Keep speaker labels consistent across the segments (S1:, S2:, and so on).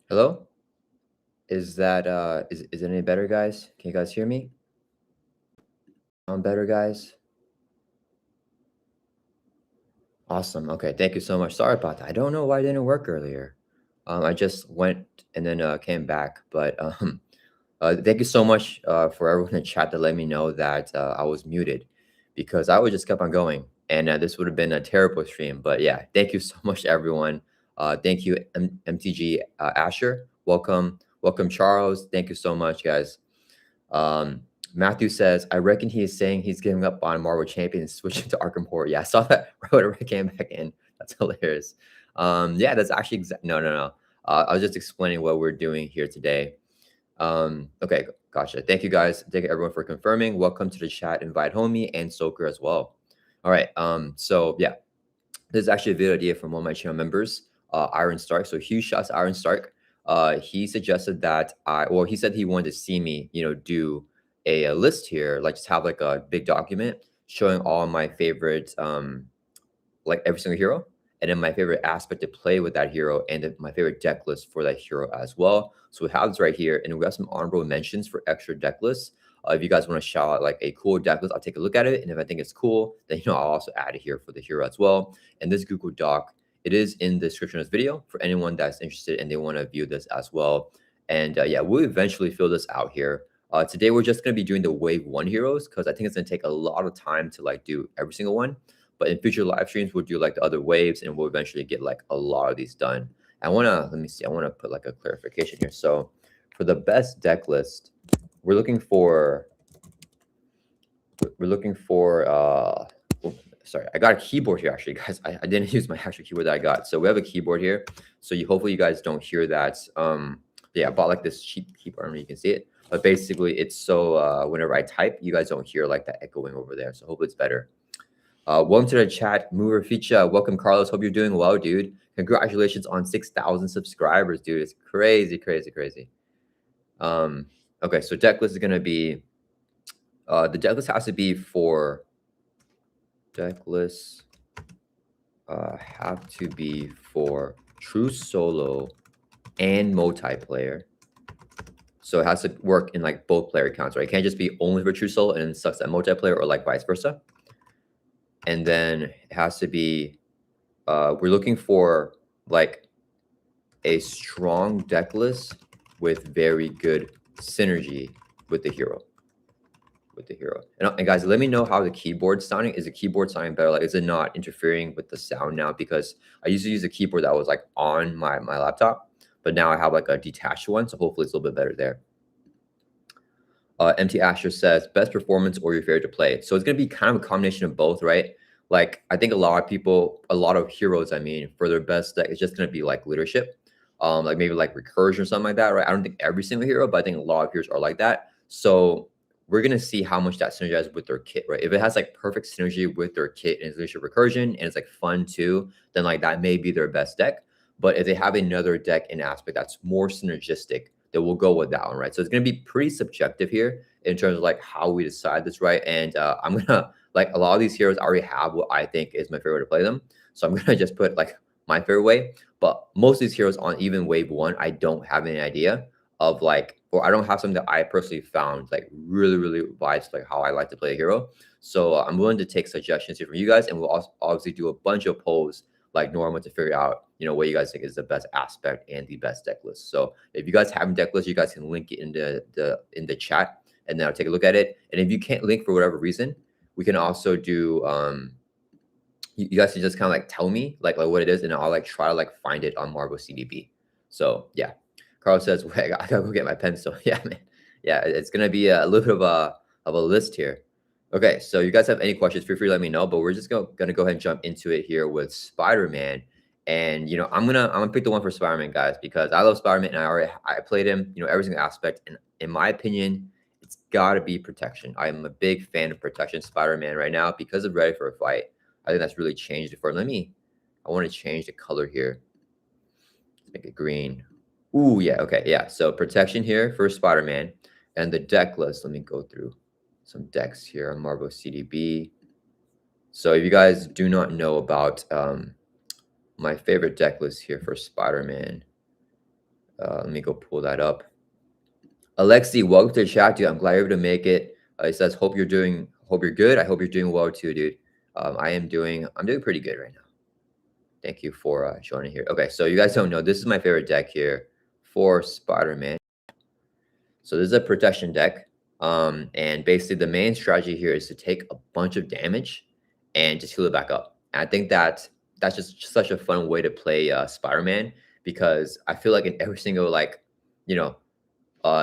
S1: Hello? Is that is it any better, guys? Can you guys hear me? Better, guys? Awesome. Okay, thank you so much. Sorry about that. I don't know why it didn't work earlier. I just went and then came back, but thank you so much for everyone in chat to let me know that I was muted because I would just kept on going, and this would have been a terrible stream. But yeah, thank you so much, everyone. Thank you, MTG Asher. Welcome, welcome, Charles. Thank you so much, guys. Um, Matthew says, I reckon he is saying he's giving up on Marvel Champion and switching to Arkham Horror. Yeah, I saw that right when Rick came back in. That's hilarious. Yeah, that's actually no. I was just explaining what we're doing here today. Okay, gotcha. Thank you guys. Thank you everyone for confirming. Welcome to the chat. Invite Homie and Soaker as well. All right. So yeah, this is actually a video idea from one of my channel members, Iron Stark. So huge shots to Iron Stark. He suggested that he said he wanted to see me, do a list here, like just have like a big document showing all my favorite, like every single hero, and then my favorite aspect to play with that hero, and then my favorite deck list for that hero as well. So we have this right here, and we have some honorable mentions for extra deck lists. If you guys want to shout out like a cool deck list, I'll take a look at it, and if I think it's cool, then I'll also add it here for the hero as well. And this Google Doc, it is in the description of this video for anyone that's interested and they want to view this as well. And yeah, we'll eventually fill this out here. Today we're just going to be doing the wave 1 heroes because I think it's going to take a lot of time to like do every single one. But in future live streams, we'll do like the other waves, and we'll eventually get like a lot of these done. Let me see. I want to put like a clarification here. So for the best deck list, we're looking for. Sorry, I got a keyboard here actually, guys. I didn't use my actual keyboard that I got. So we have a keyboard here. So hopefully you guys don't hear that. Yeah, I bought like this cheap keyboard. I don't know if you can see it, but basically it's so whenever I type, you guys don't hear like that echoing over there. So hopefully it's better. Welcome to the chat, Mover Feature. Welcome, Carlos. Hope you're doing well, dude. Congratulations on 6,000 subscribers, dude. It's crazy, crazy, crazy. Okay, so deck list is gonna be the deck list has to be for deck lists have to be for true solo and multiplayer. So it has to work in like both player accounts, right? It can't just be only for true solo and then sucks at multiplayer or like vice versa. And then it has to be we're looking for like a strong deck list with very good synergy with the hero. And guys, let me know how the keyboard's sounding. Is the keyboard sounding better? Like, is it not interfering with the sound now? Because I used to use a keyboard that was like on my laptop, but now I have like a detached one, so hopefully it's a little bit better there. MT Asher says best performance or your favorite to play. So it's gonna be kind of a combination of both, right? Like I think a lot of heroes, I mean, for their best deck, it's just gonna be like leadership, like maybe like recursion or something like that, right? I don't think every single hero, but I think a lot of heroes are like that. So we're gonna see how much that synergizes with their kit, right? If it has like perfect synergy with their kit and it's leadership recursion and it's like fun too, then like that may be their best deck. But if they have another deck in aspect that's more synergistic, then we'll go with that one, right? So it's gonna be pretty subjective here in terms of like how we decide this, right? And I'm gonna like a lot of these heroes already have what I think is my favorite way to play them. So I'm gonna just put like my favorite way. But most of these heroes on even wave 1, I don't have any idea of like, or I don't have something that I personally found like really, really vibes like how I like to play a hero. So I'm willing to take suggestions here from you guys, and we'll also obviously do a bunch of polls like normal to figure out, what you guys think is the best aspect and the best deck list. So if you guys have a deck list, you guys can link it in the chat, and then I'll take a look at it. And if you can't link for whatever reason, we can also do you guys can just kind of like tell me like what it is, and I'll like try to like find it on Marvel CDB. So yeah, Carl says, wait, I gotta go get my pencil. Yeah, man. Yeah, it's gonna be a little bit of a list here. Okay, so you guys have any questions, feel free to let me know. But we're just gonna go ahead and jump into it here with Spider-Man. And I'm gonna pick the one for Spider-Man, guys, because I love Spider-Man and I played him, every single aspect. And in my opinion, it's gotta be protection. I am a big fan of protection Spider-Man right now because of Ready for a Fight. I think that's really changed it for. I want to change the color here. Let's make it green. Ooh, yeah, okay, yeah. So protection here for Spider-Man, and the deck list. Let me go through some decks here on Marvel CDB. So if you guys do not know about my favorite deck list here for Spider-Man, Let me go pull that up. Alexi, welcome to the chat, dude. I'm glad you're able to make it. It says, hope you're good. I hope you're doing well too, dude. I'm doing pretty good right now. Thank you for joining here. Okay, so you guys don't know, this is my favorite deck here for Spider-Man. So this is a protection deck. And basically the main strategy here is to take a bunch of damage and just heal it back up. And I think that's just such a fun way to play Spider-Man, because I feel like in every single you know,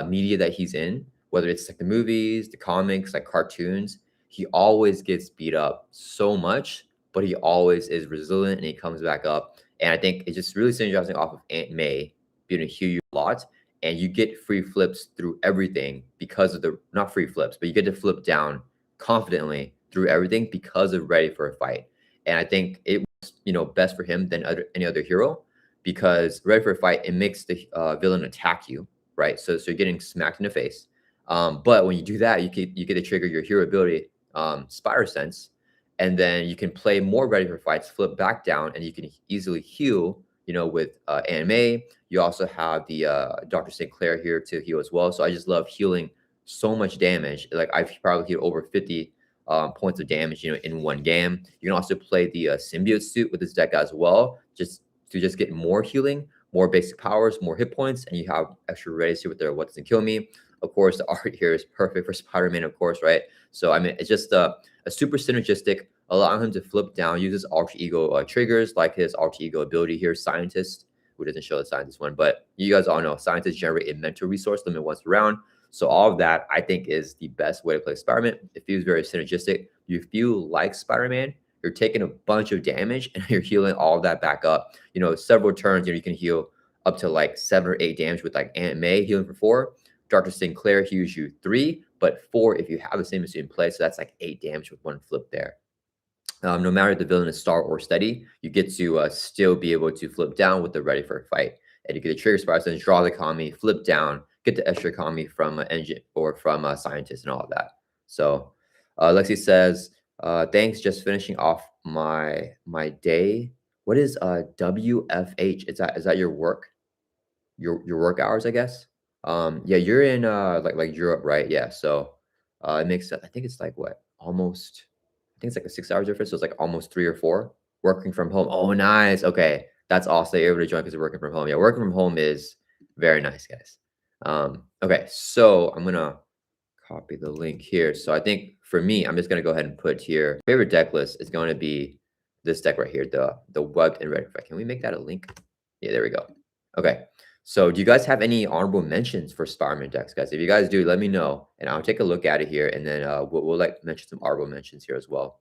S1: media that he's in, whether it's like the movies, the comics, like cartoons, he always gets beat up so much, but he always is resilient and he comes back up. And I think it's just really synergizing off of Aunt May being able to heal you a lot. And you get free flips through everything because of the, not free flips, but you get to flip down confidently through everything because of Ready for a Fight. And I think it was, best for him than any other hero, because Ready for a Fight, it makes the villain attack you, right? So you're getting smacked in the face. But when you do that, you get to trigger your hero ability, Spire Sense, and then you can play more Ready for Fights, flip back down, and you can easily heal. With anime, you also have the Dr. St. Clair here to heal as well. So I just love healing so much damage. Like I've probably healed over 50 points of damage, in one game. You can also play the symbiote suit with this deck as well, just to get more healing, more basic powers, more hit points, and you have extra raise here with their what doesn't kill me. Of course, the art here is perfect for Spider-Man, of course, right? So I mean, it's just a super synergistic, allowing him to flip down, use his alter ego triggers, like his alter ego ability here, Scientist, who doesn't show the Scientist one, but you guys all know Scientists generate a mental resource limit once per round. So all of that, I think, is the best way to play Spider-Man. It feels very synergistic. You feel like Spider-Man. You're taking a bunch of damage and you're healing all of that back up. Several turns, you can heal up to like 7 or 8 damage with like Aunt May healing for 4. Dr. Sinclair heals you 3, but 4 if you have the same as in play. So that's like 8 damage with one flip there. No matter if the villain is star or steady, you get to still be able to flip down with the Ready for a Fight. And you get a trigger Spire Sense, draw the economy, flip down, get the extra economy from engine or from Scientist and all of that. So Lexi says, thanks, just finishing off my day. What is WFH? Is that your work? Your work hours, I guess? Yeah, you're in like Europe, right? Yeah. So it makes sense. I think it's like what? Almost, I think it's like a 6 hour difference. So it's like almost 3 or 4 working from home. Oh, nice. Okay. That's awesome. You're able to join because you're working from home. Yeah, working from home is very nice, guys. Okay, so I'm gonna copy the link here. So I think for me, I'm just gonna go ahead and put here favorite deck list is going to be this deck right here, the webbed and red effect. Can we make that a link? Yeah, there we go. Okay. So do you guys have any honorable mentions for Spider-Man decks, guys? If you guys do, let me know, and I'll take a look at it here, and then we'll like mention some honorable mentions here as well.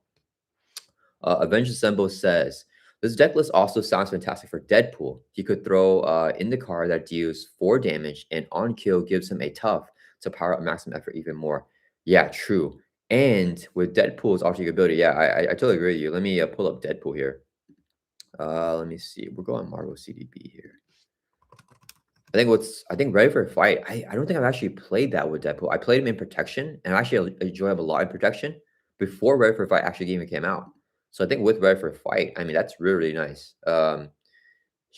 S1: Avenged Assemble says, this deck list also sounds fantastic for Deadpool. He could throw in the card that deals 4 damage, and on kill gives him a tough to power up maximum effort even more. Yeah, true. And with Deadpool's alter ability, yeah, I totally agree with you. Let me pull up Deadpool here. Let me see. We're going Marvel CDB here. I think Ready for a Fight, I don't think I've actually played that with Deadpool. I played him in Protection, and I actually enjoy him a lot in Protection before Ready for a Fight actually even came out. So I think with Ready for a Fight, I mean, that's really, really nice.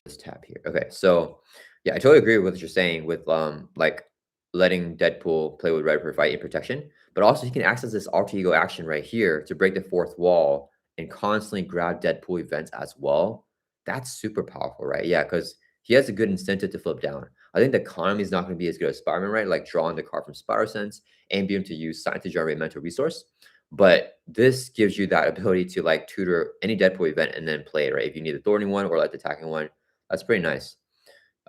S1: Just tap here. Okay, so yeah, I totally agree with what you're saying with like letting Deadpool play with Ready for a Fight in Protection, but also he can access this alter ego action right here to break the 4th wall and constantly grab Deadpool events as well. That's super powerful, right? Yeah, because he has a good incentive to flip down. I think the economy is not going to be as good as Spider-Man, right? Like drawing the card from Spider Sense and being able to use Sign to generate mental resource. But this gives you that ability to like tutor any Deadpool event and then play it, right? If you need the Thorny one or like the attacking one, that's pretty nice.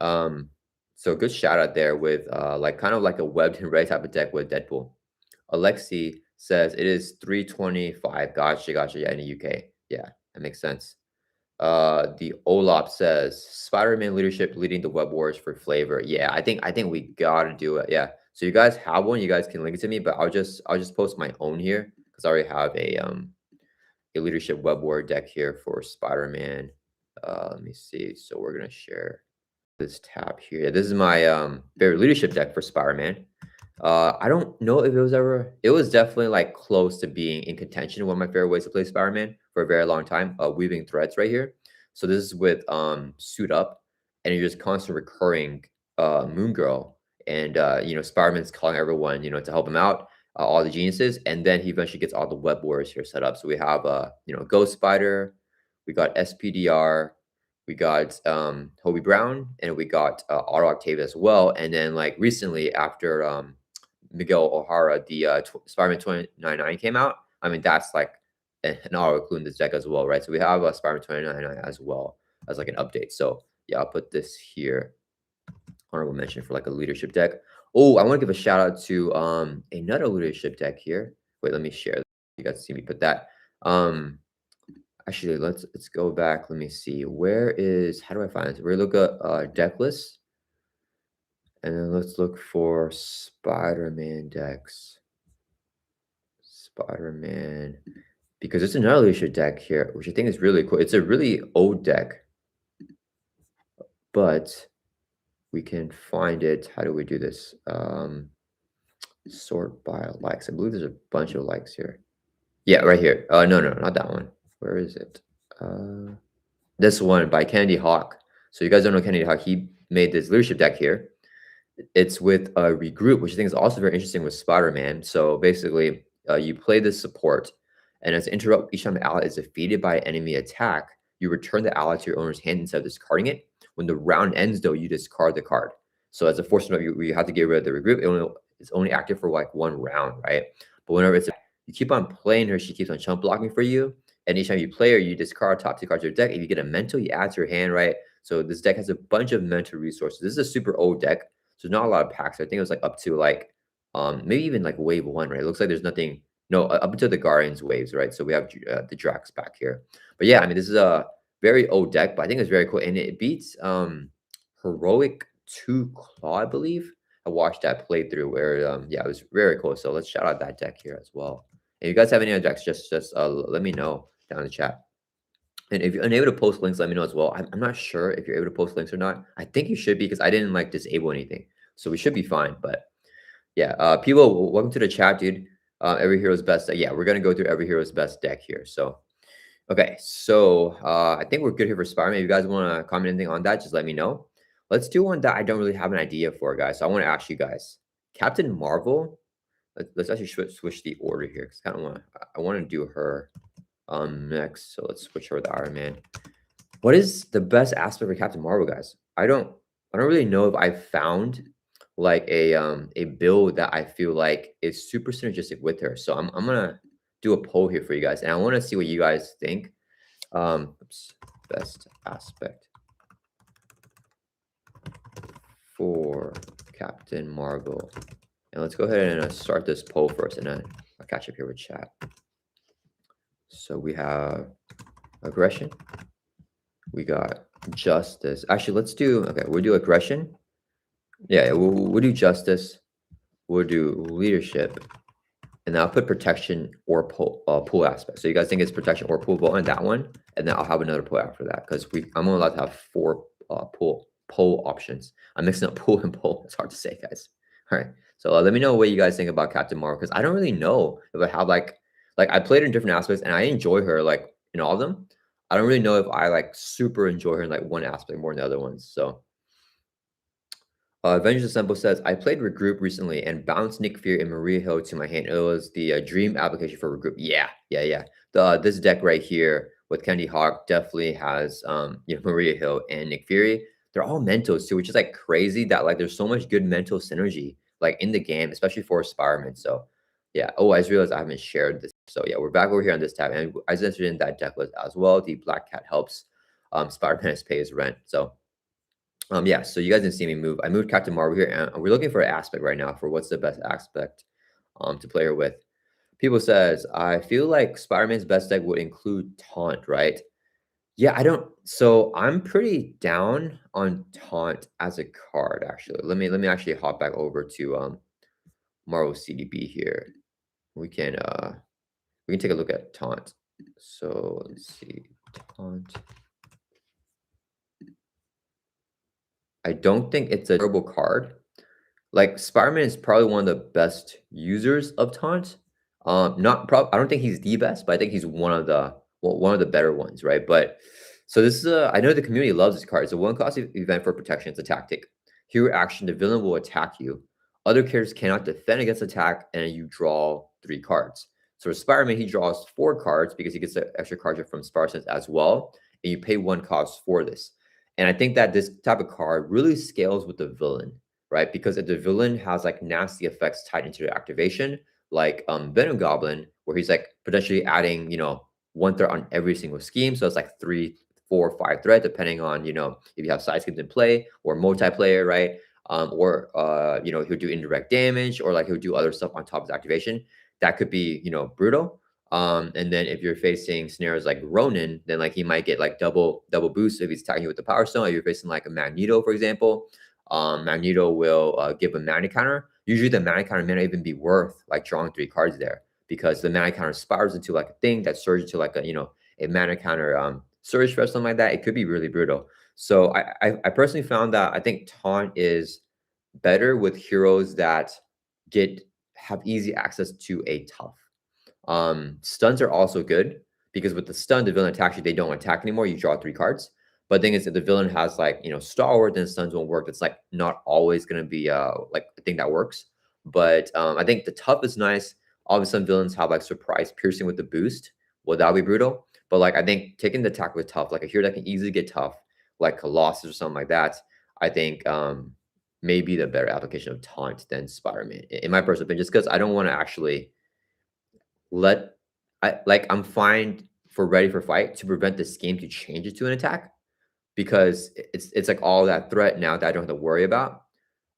S1: So good shout out there with like kind of like a webbed and red type of deck with Deadpool. Alexi says it is 325. Gotcha. Yeah, in the UK. Yeah, that makes sense. The Olap says Spider-Man leadership leading the Web Wars for flavor. Yeah, I think we gotta do it. Yeah. So you guys have one, you guys can link it to me, but I'll just post my own here because I already have a leadership Web War deck here for Spider-Man. Let me see. So we're gonna share this tab here. Yeah, this is my favorite leadership deck for Spider-Man. I don't know if it was definitely like close to being in contention. One of my favorite ways to play Spider-Man for a very long time. Weaving threads right here. So this is with Suit Up, and you're just constantly recurring Moon Girl, and Spider-Man's calling everyone, to help him out, all the geniuses, and then he eventually gets all the Web Warriors here set up. So we have Ghost Spider, we got SPDR, we got Hobie Brown, and we got Otto Octavia as well. And then like recently after Miguel O'Hara, the Spider-Man 2099 came out. I mean, that's like an auto include in this deck as well, right? So we have Spider-Man 2099 as well as like an update. So yeah, I'll put this here. Honorable mention for like a leadership deck. Oh, I want to give a shout out to another leadership deck here. Wait, let me share. You guys see me put that. Actually, let's go back. Let me see. How do I find this? We're gonna look at deck list. And then let's look for Spider-Man decks. Spider-Man. Because it's another leadership deck here, which I think is really cool. It's a really old deck. But we can find it. How do we do this? Sort by likes. I believe there's a bunch of likes here. Yeah, right here. No, not that one. Where is it? This one by Kennedy Hawk. So you guys don't know Kennedy Hawk. He made this leadership deck here. It's with a regroup, which I think is also very interesting with Spider-Man. So basically, you play this support, and as interrupt each time an ally is defeated by an enemy attack, you return the ally to your owner's hand instead of discarding it. When the round ends, though, you discard the card. So as a force note, you have to get rid of the regroup. It's only active for like one round, right? But whenever you keep on playing her, she keeps on chump blocking for you. And each time you play her, you discard top 2 cards of your deck. If you get a mental, you add to your hand, right? So this deck has a bunch of mental resources. This is a super old deck. So not a lot of packs. I think it was like up to like maybe even like wave 1, right? It looks like there's nothing. No, up until the Guardians waves, right? So we have the Drax back here. But yeah, I mean, this is a very old deck, but I think it's very cool. And it beats Heroic 2 Claw, I believe. I watched that playthrough where yeah, it was very cool. So let's shout out that deck here as well. And if you guys have any other decks, just let me know down in the chat. And if you're unable to post links, let me know as well. I'm not sure if you're able to post links or not. I think you should be because I didn't like disable anything. So we should be fine. But yeah, people, welcome to the chat, dude. Every hero's best deck. Yeah, we're going to go through every hero's best deck here. So, okay. So I think we're good here for Spider-Man. If you guys want to comment anything on that, just let me know. Let's do one that I don't really have an idea for, guys. So I want to ask you guys. Captain Marvel. Let's actually switch the order here because I want to do her next. So let's switch her with Iron Man. What is the best aspect for Captain Marvel, guys? I don't really know if I found like a build that I feel like is super synergistic with her. So I'm gonna do a poll here for you guys, and I want to see what you guys think. Best aspect for Captain Marvel. And let's go ahead and start this poll first, and then I'll catch up here with chat. So we have aggression. We got justice. Actually, we'll do aggression. Yeah, we'll do justice. We'll do leadership. And then I'll put protection or pull aspect. So you guys think it's protection or pull vote on that one. And then I'll have another pull after that because I'm only allowed to have 4 pull options. I'm mixing up pull and pull. It's hard to say, guys. All right. So let me know what you guys think about Captain Marvel because I don't really know if I have like I played her in different aspects and I enjoy her like in all of them. I don't really know if I like super enjoy her in like one aspect more than the other ones. So Avengers Assemble says, I played Regroup recently and bounced Nick Fury and Maria Hill to my hand. It was the dream application for Regroup. Yeah. This deck right here with Kennedy Hawk definitely has Maria Hill and Nick Fury. They're all mentals too, which is like crazy that like there's so much good mental synergy like in the game, especially for Spider-Man. So yeah. Oh, I just realized I haven't shared this. So yeah, we're back over here on this tab. And I just entered in that deck list as well. The Black Cat helps Spider-Man pay his rent. So yeah, so you guys didn't see me move. I moved Captain Marvel here, and we're looking for an aspect right now for what's the best aspect to play her with. People says, I feel like Spider-Man's best deck would include Taunt, right? Yeah, I don't. So I'm pretty down on Taunt as a card, actually. Let me actually hop back over to Marvel CDB here. We can take a look at Taunt. So let's see, Taunt. I don't think it's a terrible card. Like Spider-Man is probably one of the best users of Taunt. I don't think he's the best, but I think he's one of the better ones, right? But so this is I know the community loves this card. It's a 1-cost event for protection. It's a tactic. hero action, the villain will attack you. Other characters cannot defend against attack, and you draw 3 cards. So for Spider-Man, he draws 4 cards because he gets the extra card from Spartans as well, and you pay 1 cost for this. And I think that this type of card really scales with the villain, right? Because if the villain has like nasty effects tied into the activation, like Venom Goblin, where he's like potentially adding, 1 threat on every single scheme. So it's like 3, 4, 5 threat, depending on, if you have side schemes in play or multiplayer, right? Or he'll do indirect damage, or like he'll do other stuff on top of his activation. That could be, brutal. And then if you're facing scenarios like Ronin, then like he might get like double boost if he's attacking you with the Power Stone. If you're facing like a Magneto, for example, Magneto will give a mana counter. Usually the mana counter may not even be worth like drawing 3 cards there, because the mana counter spirals into like a thing that surges into like a mana counter surge or something like that. It could be really brutal. So I personally found that I think taunt is better with heroes that have easy access to a tough. Stuns are also good because with the stun, the villain attacks you, they don't attack anymore. You draw 3 cards. But the thing is, if the villain has like stalwart, then stuns won't work. It's like not always gonna be like the thing that works. But I think the tough is nice. Obviously, some villains have like surprise piercing with the boost. Well, that'll be brutal. But like I think taking the attack with tough, like a hero that can easily get tough, like Colossus or something like that, I think may be the better application of taunt than Spider-Man, in my personal opinion, just because I don't want to actually I'm fine for ready for fight to prevent this game to change it to an attack, because it's like all that threat now that I don't have to worry about.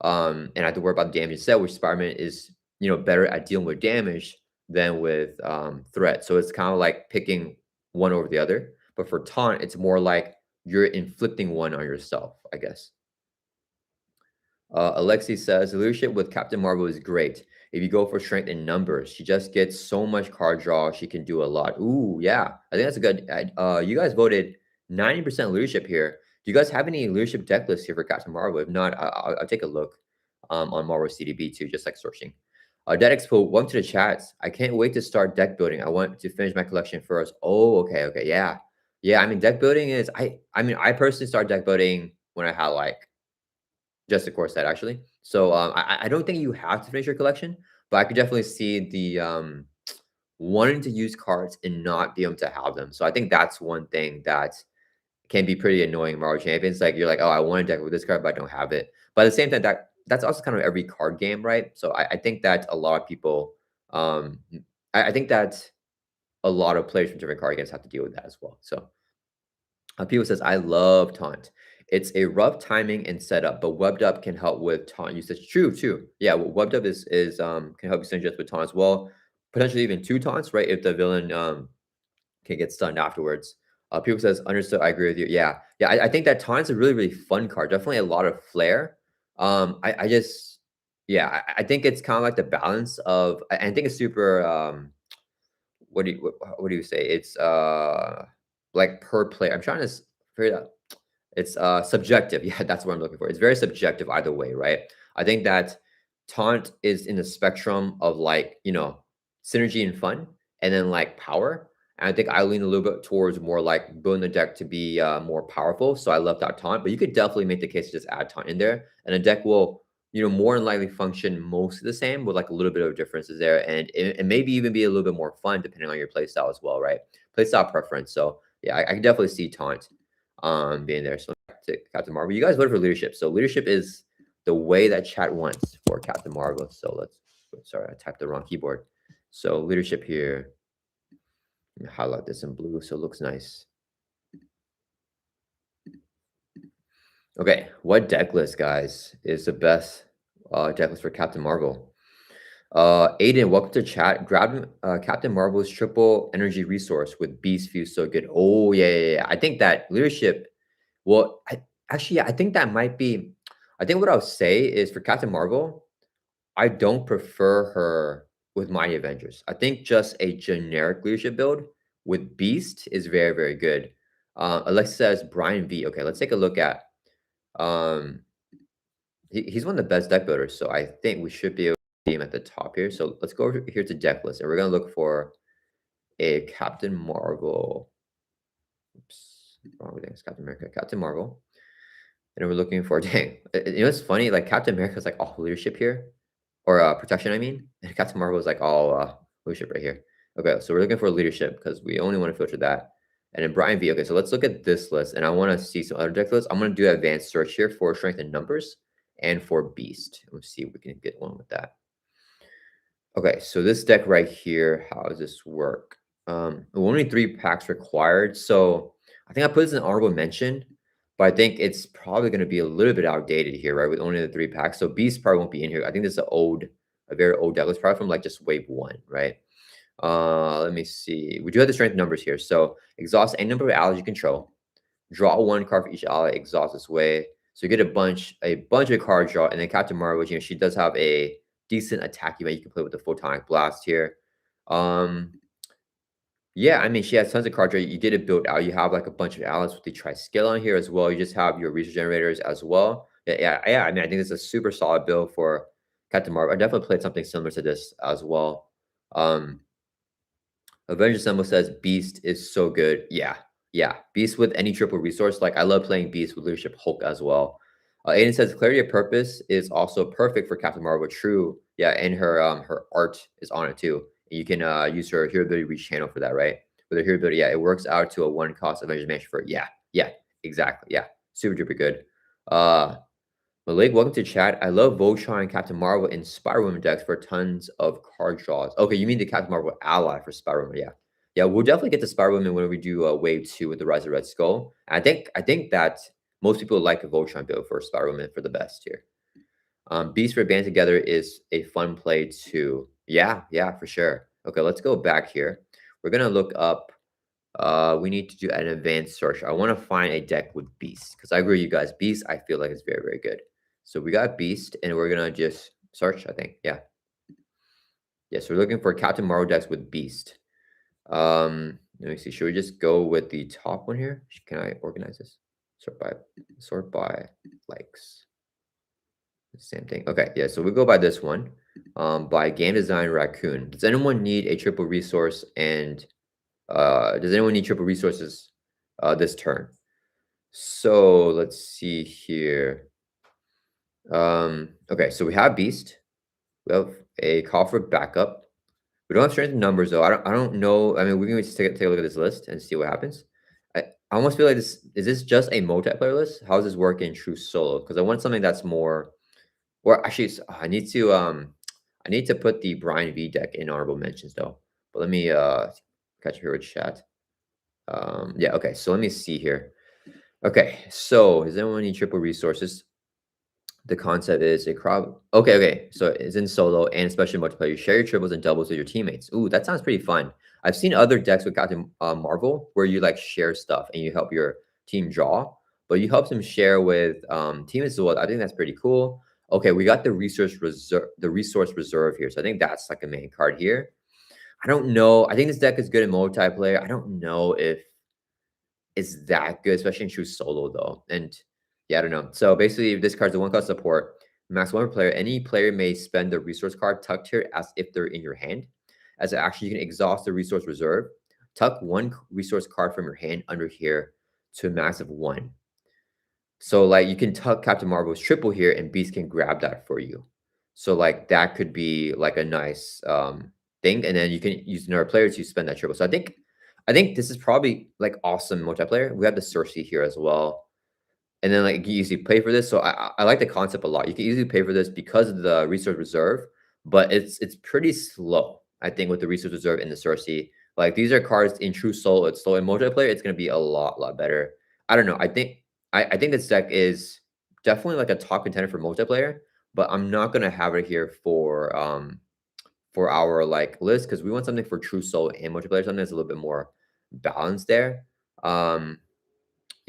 S1: And I have to worry about damage set, which Spider-Man is, better at dealing with damage than with threat. So it's kind of like picking one over the other. But for taunt, it's more like you're inflicting one on yourself, I guess. Alexi says leadership with Captain Marvel is great. If you go for strength in numbers, she just gets so much card draw. She can do a lot. Ooh, yeah, I think that's a good. You guys voted 90% leadership here. Do you guys have any leadership deck lists here for Captain Marvel? If not, I'll take a look on Marvel CDB too, just like searching. Dead Expo, welcome to the chats. I can't wait to start deck building. I want to finish my collection first. Oh, okay, yeah, yeah. I mean, deck building is I personally started deck building when I had like just a core set, actually. So I don't think you have to finish your collection, but I could definitely see the wanting to use cards and not be able to have them. So I think that's one thing that can be pretty annoying in Marvel Champions. Like you're like, oh, I want a deck with this card, but I don't have it. But at the same time, that's also kind of every card game, right? So I think that a lot of people, I think that a lot of players from different card games have to deal with that as well. So people says, I love taunt. It's a rough timing and setup, but webbed up can help with taunt usage. True, too. Yeah, webbed up is can help you synergize with taunt as well. Potentially even 2 taunts, right? If the villain can get stunned afterwards. People says, understood. I agree with you. Yeah, yeah. I think that taunt's a really really fun card. Definitely a lot of flair. I just yeah. I think it's kind of like the balance of. I think it's super. What do you say? It's like per player. I'm trying to figure it out. It's subjective. Yeah, that's what I'm looking for. It's very subjective either way, right? I think that taunt is in the spectrum of like, synergy and fun, and then like power. And I think I lean a little bit towards more like building the deck to be more powerful. So I love that taunt, but you could definitely make the case to just add taunt in there, and a deck will, more than likely function most of the same with like a little bit of differences there, and maybe even be a little bit more fun depending on your playstyle as well, right? Playstyle preference. So yeah, I can definitely see taunt being there. So back to Captain Marvel. You guys voted for leadership. So leadership is the way that chat wants for Captain Marvel. So sorry, I typed the wrong keyboard. So leadership here. Let me highlight this in blue so it looks nice. Okay, what deck list, guys, is the best deck list for Captain Marvel? Aiden, welcome to chat. Grab Captain Marvel's triple energy resource with Beast Fuse so good. Oh, yeah. I think that leadership, well, I think that might be, I think what I'll say is for Captain Marvel, I don't prefer her with Mighty Avengers. I think just a generic leadership build with Beast is very, very good. Alexa says Brian V. Okay, let's take a look at, um, he's one of the best deck builders, so I think we should be able to see him at the top here. So let's go over here to deck list, and we're gonna look for a Captain Marvel. Oops, wrong thing. It's Captain America. Captain Marvel. And we're looking for dang. You know what's funny? Like Captain America's like all leadership here, or protection. I mean, and Captain Marvel is like all leadership right here. Okay, so we're looking for leadership because we only want to filter that. And then Brian V. Okay, so let's look at this list, and I want to see some other deck lists. I'm going to do advanced search here for strength and numbers and for beast. Let's see if we can get one with that. Okay, so this deck right here, how does this work? Only 3 packs required. So I think I put this in honorable mention, but I think it's probably going to be a little bit outdated here, right? With only the 3 packs. So Beast probably won't be in here. I think this is a very old deck. It's probably from like just wave 1, right? Let me see. We do have the strength numbers here. So exhaust any number of allies you control. Draw 1 card for each ally, exhaust this way. So you get a bunch of card draw, and then Captain Marvel, you know, she does have a decent attack event you can play with the Photonic Blast here. Yeah, I mean, she has tons of card draw. You get it built out. You have like a bunch of allies with the Tri-Skill on here as well. You just have your resource generators as well. Yeah. I mean, I think this is a super solid build for Captain Marvel. I definitely played something similar to this as well. Avengers Assemble says Beast is so good. Yeah. Beast with any triple resource. Like I love playing Beast with Leadership Hulk as well. Aiden says Clarity of Purpose is also perfect for Captain Marvel. True. Yeah, and her art is on it too. You can use her hero ability reach channel for that, right? With her hero ability, yeah, it works out to a 1 cost Avengers Mansion for yeah, exactly. Yeah. Super duper good. Malik, welcome to chat. I love Voltron and Captain Marvel in Spider-Woman decks for tons of card draws. Okay, you mean the Captain Marvel ally for Spider-Woman, yeah. Yeah, we'll definitely get to Spider-Woman when we do wave 2 with the Rise of Red Skull. I think that most people like a Voltron build for Spider-Woman for the best here. Beast for Band Together is a fun play too. Yeah, for sure. Okay, let's go back here. We're gonna look up we need to do an advanced search. I want to find a deck with Beast because I agree with you guys. Beast, I feel like it's very, very good. So we got Beast, and we're gonna just search. I think, yeah. So we're looking for Captain Marvel decks with Beast. Let me see. Should we just go with the top one here? Can I organize this? Sort by likes. Same thing. Okay, yeah. So we go by this one. By Game Design Raccoon. Does anyone need a triple resource and does anyone need triple resources this turn? So let's see here. Okay, so we have Beast. We have a call for backup. We don't have strength in numbers though. I don't know. I mean, we can just take a look at this list and see what happens. I almost feel like this is this just a multiplayer list? How does this work in true solo? Because I want something that's more. Or actually, I need to put the Brian V deck in honorable mentions though. But let me catch up here with chat. Yeah, okay. So let me see here. Okay, so does anyone need triple resources? The concept is a crowd. Okay. So it's in solo and especially multiplayer. You share your triples and doubles with your teammates. Ooh, that sounds pretty fun. I've seen other decks with Captain Marvel where you like share stuff and you help your team draw, but you help them share with teammates as well. I think that's pretty cool. Okay, we got the resource reserve here. So I think that's like a main card here. I don't know. I think this deck is good in multiplayer. I don't know if it's that good, especially in true solo though. And yeah, I don't know. So basically, this card's a 1 cost support. Max 1 per player. Any player may spend the resource card tucked here as if they're in your hand. As an action, you can exhaust the resource reserve. Tuck 1 resource card from your hand under here to a max of 1. So like you can tuck Captain Marvel's triple here, and Beast can grab that for you. So like that could be like a nice thing, and then you can use another player to spend that triple. So I think this is probably like awesome multiplayer. We have the Cersei here as well. And then like you easily pay for this. So I like the concept a lot. You can easily pay for this because of the resource reserve, but it's pretty slow, I think, with the resource reserve and the Cersei. Like these are cards in true solo. It's slow in multiplayer. It's gonna be a lot better. I don't know. I think this deck is definitely like a top contender for multiplayer, but I'm not gonna have it here for our like list because we want something for true solo and multiplayer, something that's a little bit more balanced there.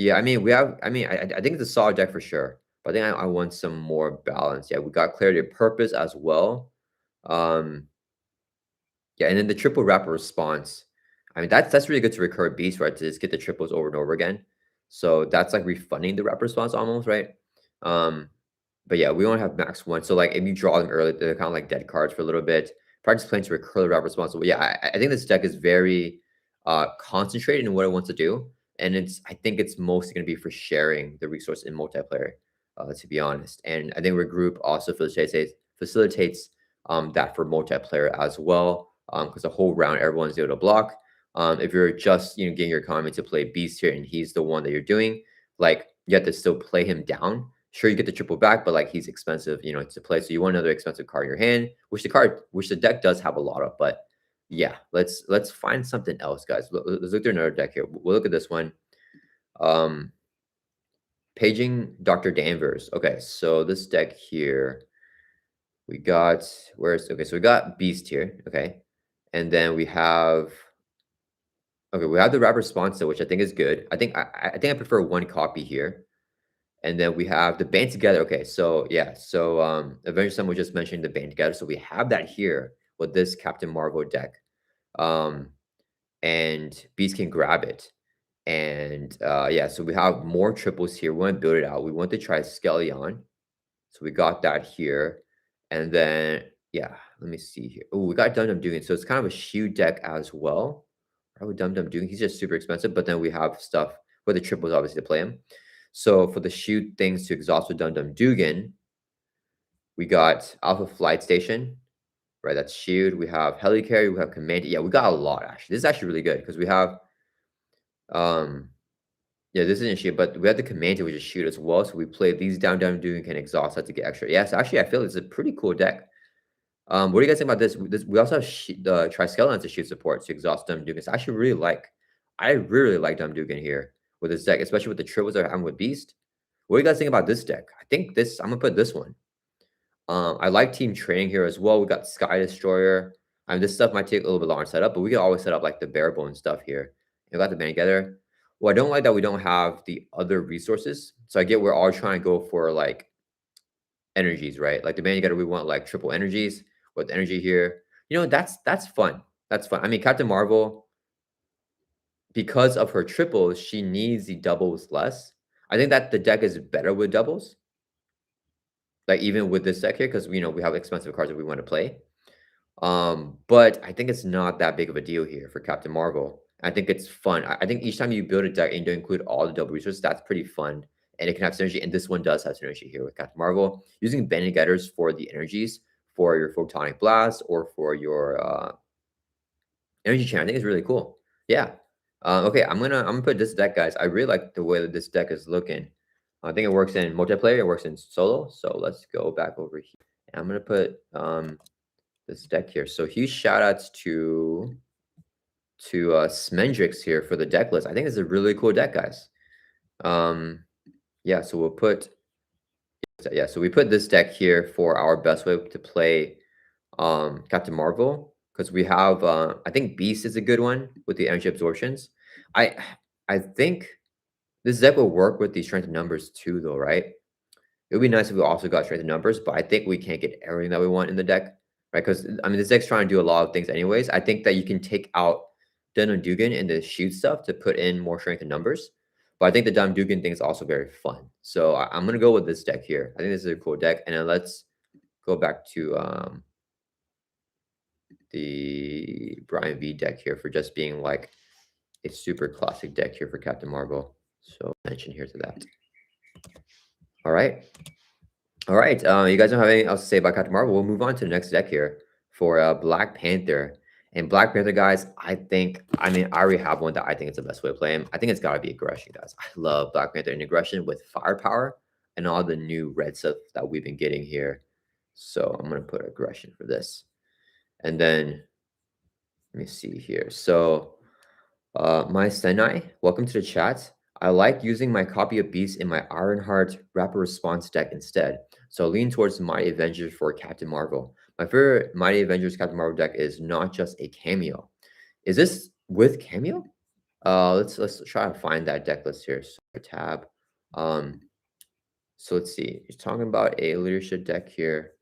S1: Yeah, I mean, I think it's a solid deck for sure, but I think I want some more balance. Yeah, we got Clarity of Purpose as well. Yeah, and then the triple rapid response. I mean, that's really good to recur Beast, right? To just get the triples over and over again. So that's like refunding the rapid response almost, right? But yeah, we only have max 1. So like if you draw them early, they're kind of like dead cards for a little bit. Probably just playing to recur the rapid response. So yeah, I think this deck is very concentrated in what it wants to do. and I think it's mostly going to be for sharing the resource in multiplayer, to be honest. And I think regroup also facilitates that for multiplayer as well, because the whole round everyone's able to block. If you're just getting your economy to play beast here and he's the one that you're doing, like you have to still play him down. Sure, you get the triple back, but like he's expensive, to play. So you want another expensive card in your hand, which the deck does have a lot of. But yeah, let's find something else, guys. Let's look through another deck here. We'll look at this one. Paging Dr. Danvers. Okay, so this deck here, we got okay, so we got Beast here, okay. And then we have the Rapid Response, which I think is good. I think I prefer one copy here. And then we have the Band Together. Okay, so yeah, so Avengers Summon was just mentioning the Band Together. So we have that here with this Captain Marvel deck. And Beast can grab it. And yeah, so we have more triples here. We want to build it out. We want to try Skeleon. So we got that here. And then, yeah, let me see here. Oh, we got Dum Dum Dugan. So it's kind of a shoe deck as well. How would Dum Dum Dugan? He's just super expensive. But then we have stuff with the triples, obviously, to play him. So for the shoot things to exhaust with Dum Dum Dugan, we got Alpha Flight Station, right? That's shield. We have Helicarrier. We have Command. Yeah, we got a lot, actually. This is actually really good because we have, yeah, this isn't shield, but we have the Commander, which is shoot as well. So we play these down, Dugan can exhaust that to get extra. Yes, actually, I feel it's a pretty cool deck. What do you guys think about this? We also have the Triskeleton to shoot support to exhaust Dum Dugan. So I really like Dum Dugan here with this deck, especially with the triples that I'm having with Beast. What do you guys think about this deck? I think I'm gonna put this one. I like team training here as well. We got Sky Destroyer. I mean, this stuff might take a little bit longer to set up, but we can always set up like the bare bone stuff here. We got the band together. Well, I don't like that we don't have the other resources. So I get we're all trying to go for like energies, right? Like the band together, we want like triple energies with energy here. That's fun. That's fun. I mean, Captain Marvel, because of her triples, she needs the doubles less. I think that the deck is better with doubles. Like even with this deck here, because we have expensive cards that we want to play. But I think it's not that big of a deal here for Captain Marvel. I think it's fun. I think each time you build a deck and you include all the double resources, that's pretty fun. And it can have synergy. And this one does have synergy here with Captain Marvel. Using Bending Getters for the energies for your Photonic Blast or for your energy chain, I think is really cool. Yeah. Okay, I'm gonna put this deck, guys. I really like the way that this deck is looking. I think it works in multiplayer, it works in solo. So let's go back over here. And I'm gonna put this deck here. So huge shout outs to Smendrix here for the deck list. I think it's a really cool deck, guys. Yeah, so we put this deck here for our best way to play Captain Marvel, because we have I think Beast is a good one with the energy absorptions. I think this deck will work with the strength of numbers too, though, right? It would be nice if we also got strength of numbers, but I think we can't get everything that we want in the deck, right? Because I mean, this deck's trying to do a lot of things anyways. I think that you can take out Dum Dugan and the shoot stuff to put in more strength and numbers. But I think the Dum Dugan thing is also very fun. So I'm gonna go with this deck here. I think this is a cool deck. And then let's go back to the Brian V deck here for just being like a super classic deck here for Captain Marvel. So mention here to that. All right. All right. You guys don't have anything else to say about Captain Marvel? We'll move on to the next deck here for Black Panther. And Black Panther, guys, I already have one that I think it's the best way to play him. I think it's got to be aggression, guys. I love Black Panther and aggression with firepower and all the new red stuff that we've been getting here. So I'm going to put aggression for this. And then let me see here. So my Senai, welcome to the chat. I like using my copy of Beast in my Ironheart Rapid Response deck instead. So lean towards Mighty Avengers for Captain Marvel. My favorite Mighty Avengers Captain Marvel deck is not just a cameo. Is this with cameo? Let's try to find that deck list here. So tab. So let's see. He's talking about a leadership deck here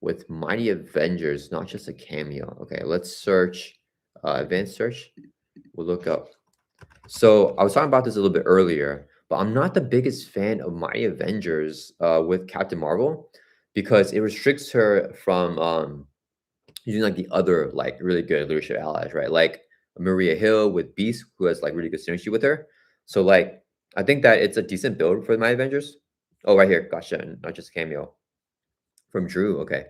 S1: with Mighty Avengers, not just a cameo. Okay, let's search advanced search. We'll look up. So I was talking about this a little bit earlier, but I'm not the biggest fan of Mighty Avengers with Captain Marvel because it restricts her from using like the other like really good leadership allies, right? Like Maria Hill with Beast, who has like really good synergy with her. So like, I think that it's a decent build for my Avengers. Oh, right here, gotcha. Not just cameo from Drew. Okay,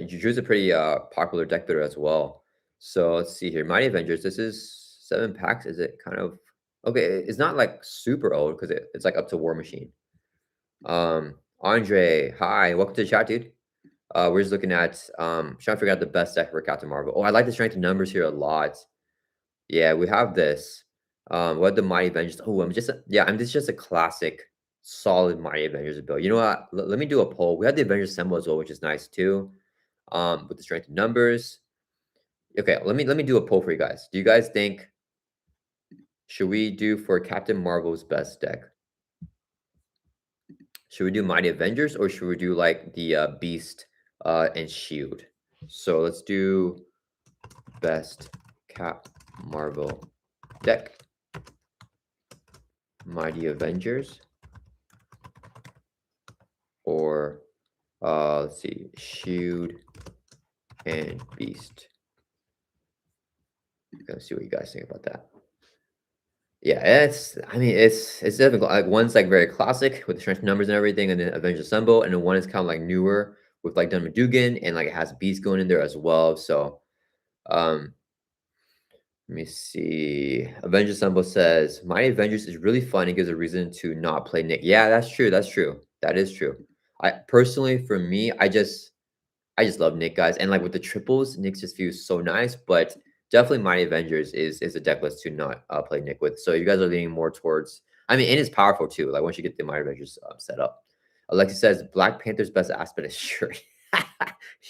S1: Drew's a pretty popular deck builder as well. So let's see here, Mighty Avengers. This is 7 packs. Is it kind of okay? It's not like super old because it's like up to War Machine. Andre, hi, welcome to the chat, dude. We're just looking at trying to figure out the best deck for Captain Marvel. Oh, I like the strength of numbers here a lot. Yeah, we have this. What the Mighty Avengers? Oh, this is just a classic, solid Mighty Avengers build. You know what? Let me do a poll. We have the Avengers symbol as well, which is nice too. With the strength of numbers. Okay, let me do a poll for you guys. Do you guys think should we do for Captain Marvel's best deck? Should we do Mighty Avengers or should we do like the Beast and Shield? So let's do best Cap Marvel deck. Mighty Avengers or let's see, Shield and Beast. Let's see what you guys think about that. Yeah, it's definitely like one's like very classic with the strength numbers and everything, and then Avengers Assemble, and then one is kind of like newer with like Dunn McDugan and like it has Beast going in there as well. So um let me see. Avengers Assemble says, My Avengers is really fun. It gives a reason to not play Nick. Yeah, that's true. That's true. That is true. I personally, for me, I just love Nick, guys. And like with the triples, Nick just feels so nice. But definitely Mighty Avengers is a deck list to not play Nick with. So you guys are leaning more towards, I mean, and it's powerful too. Like once you get the Mighty Avengers set up. Alexi says Black Panther's best aspect is Shuri.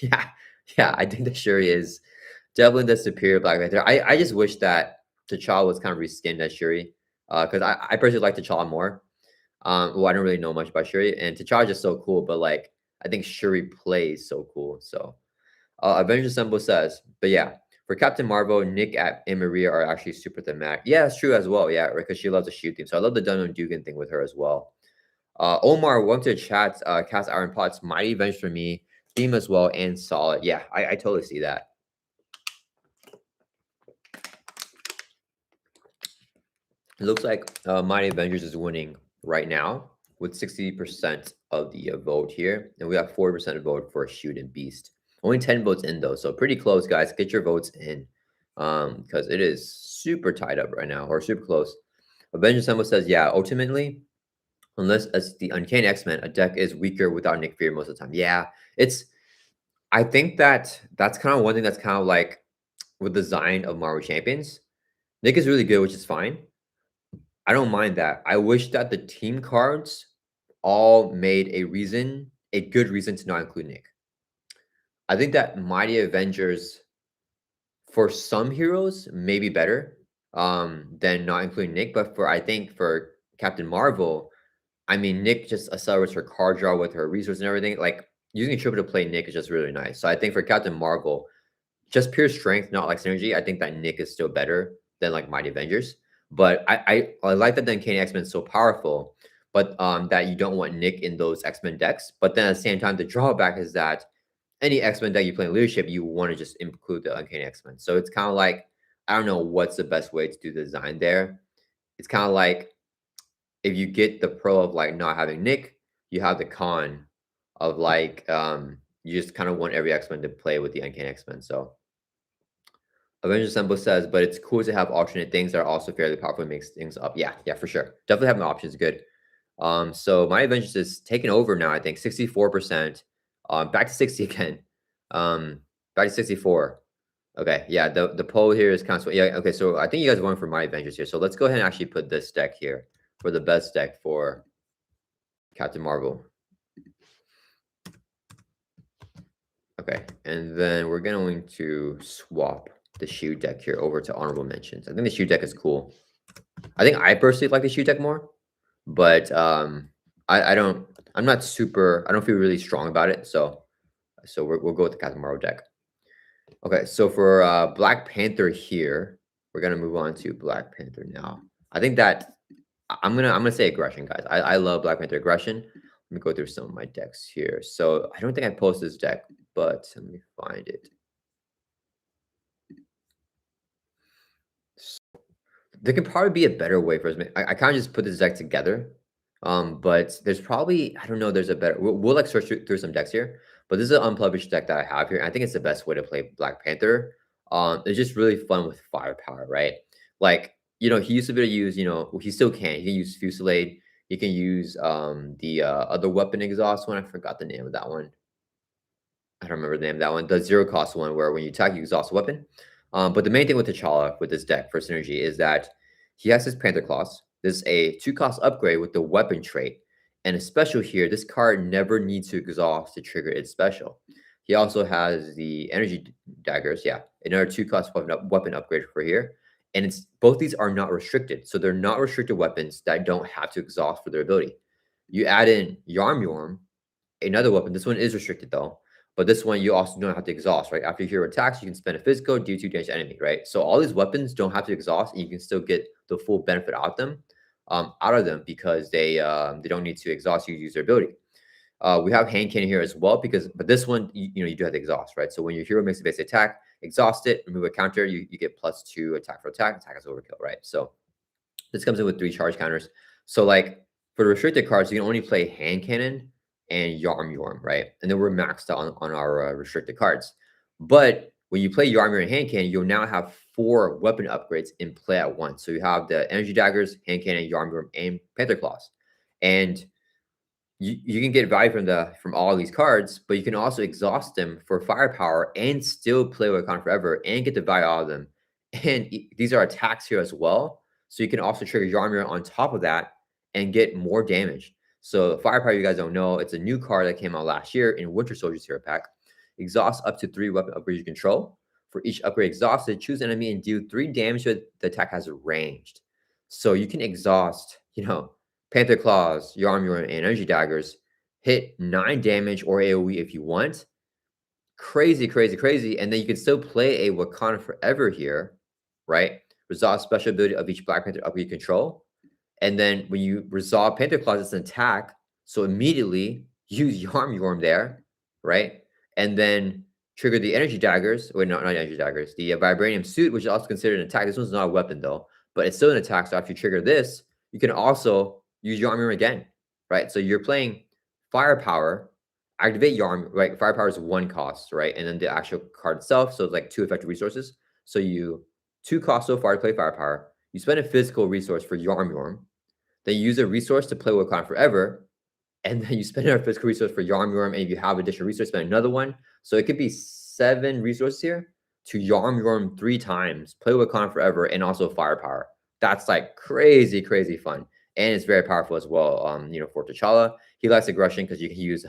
S1: Yeah, yeah, I think that Shuri is definitely the superior Black Panther. I just wish that T'Challa was kind of reskinned as Shuri. Because I personally like T'Challa more. Well, I don't really know much about Shuri, and T'Challa's just so cool, but like I think Shuri plays so cool. So Avengers Assemble says, but yeah, for Captain Marvel, Nick and Maria are actually super thematic. Yeah, that's true as well. Yeah, because she loves the shoot theme. So I love the Dunham Dugan thing with her as well. Omar, welcome to the chat. Cast Iron Pots, Mighty Avengers for me, theme as well, and solid. Yeah, I totally see that. It looks like Mighty Avengers is winning right now with 60% of the vote here. And we have 40% of vote for Shoot and Beast. Only 10 votes in, though. So pretty close, guys. Get your votes in because it is super tied up right now or super close. Avengers Assemble says, yeah, ultimately, unless it's the Uncanny X-Men, a deck is weaker without Nick Fury most of the time. Yeah, I think that's kind of one thing that's kind of like with the design of Marvel Champions. Nick is really good, which is fine. I don't mind that. I wish that the team cards all made a good reason to not include Nick. I think that Mighty Avengers for some heroes may be better than not including Nick, but I think for Captain Marvel, I mean Nick just accelerates her card draw with her resource and everything. Like using a triple to play Nick is just really nice. So I think for Captain Marvel, just pure strength, not like synergy. I think that Nick is still better than like Mighty Avengers. But I like that the Uncanny X-Men is so powerful, but that you don't want Nick in those X-Men decks. But then at the same time, the drawback is that any X-Men deck you play in leadership, you want to just include the Uncanny X-Men. So it's kind of like I don't know what's the best way to do the design there. It's kind of like if you get the pro of like not having Nick, you have the con of like you just kind of want every X-Men to play with the Uncanny X-Men. So Avengers Assemble says, but it's cool to have alternate things that are also fairly powerful and makes things up. Yeah, yeah, for sure. Definitely having options is good. So my Avengers is taking over now, I think 64%. Back to 60 again. Back to 64. Okay, yeah, the poll here is kind of yeah, okay, so I think you guys won for my Avengers here. So let's go ahead and actually put this deck here for the best deck for Captain Marvel. Okay, and then we're going to swap the shoe deck here over to honorable mentions. I think the shoe deck is cool. I think I personally like the shoe deck more, but I don't. I'm not super. I don't feel really strong about it. So we'll go with the Captain Marvel deck. Okay, so for Black Panther here, we're gonna move on to Black Panther now. I think that I'm gonna say aggression, guys. I love Black Panther aggression. Let me go through some of my decks here. So I don't think I posted this deck, but let me find it. There can probably be a better way for us. I kind of just put this deck together, but there's probably I don't know. There's a better. We'll like search through some decks here, but this is an unpublished deck that I have here. I think it's the best way to play Black Panther. It's just really fun with firepower, right? Like he used to be able to use he still can. He can use Fusillade. He can use the other weapon exhaust one. I forgot the name of that one. I don't remember the name of that one. The zero cost one where when you attack, you exhaust a weapon. But the main thing with T'Challa with this deck for synergy is that he has his Panther Claws. This is a 2-cost upgrade with the weapon trait. And a special here, this card never needs to exhaust to trigger its special. He also has the energy daggers. Yeah, another 2-cost weapon upgrade for here. And it's both these are not restricted. So they're not restricted weapons that don't have to exhaust for their ability. You add in Yarm, another weapon. This one is restricted though. But this one, you also don't have to exhaust, right? After your hero attacks, you can spend a physical, do 2 damage to enemy, right? So all these weapons don't have to exhaust, and you can still get the full benefit out of them because they don't need to exhaust. You use their ability. We have hand cannon here as well but this one you do have to exhaust, right? So when your hero makes a basic attack, exhaust it, remove a counter, you get +2 attack for attack is overkill, right? So this comes in with 3 charge counters. So like for the restricted cards, you can only play hand cannon and Yarm, right? And then we're maxed out on our restricted cards. But when you play Yarm and hand cannon, you'll now have 4 weapon upgrades in play at once. So you have the energy daggers, hand cannon, Yarm, and Panther Claws. And you can get value from all these cards, but you can also exhaust them for firepower and still play Wakanda Forever and get the value out of them. And these are attacks here as well. So you can also trigger Yarmir on top of that and get more damage. So firepower, you guys don't know, it's a new card that came out last year in Winter Soldier's Hero Pack. Exhaust up to 3 weapon upgrades you control. For each upgrade exhausted, choose an enemy and deal 3 damage to the attack has ranged. So you can exhaust, Panther Claws, Yarm, and Energy Daggers, hit 9 damage or AoE if you want. Crazy, crazy, crazy. And then you can still play a Wakanda Forever here, right? Resolve special ability of each Black Panther upgrade you control. And then when you resolve Panther Claws, it's an attack. So immediately use Yarm there, right? And then trigger the Energy Daggers. Wait, not Energy Daggers. The Vibranium Suit, which is also considered an attack. This one's not a weapon, though. But it's still an attack. So after you trigger this, you can also use Yarm again, right? So you're playing Firepower, activate Yarm, right? Firepower is 1 cost, right? And then the actual card itself, so it's like 2 effective resources. So you 2 costs so far to play Firepower. You spend a physical resource for Yarm. Then you use a resource to play Wakanda Forever. And then you spend a physical resource for Yarm, and if you have additional resource, spend another one. So it could be 7 resources here to Yarm 3 times, play Wakanda Forever, and also Firepower. That's like crazy, crazy fun. And it's very powerful as well. For T'Challa, he likes aggression because you can use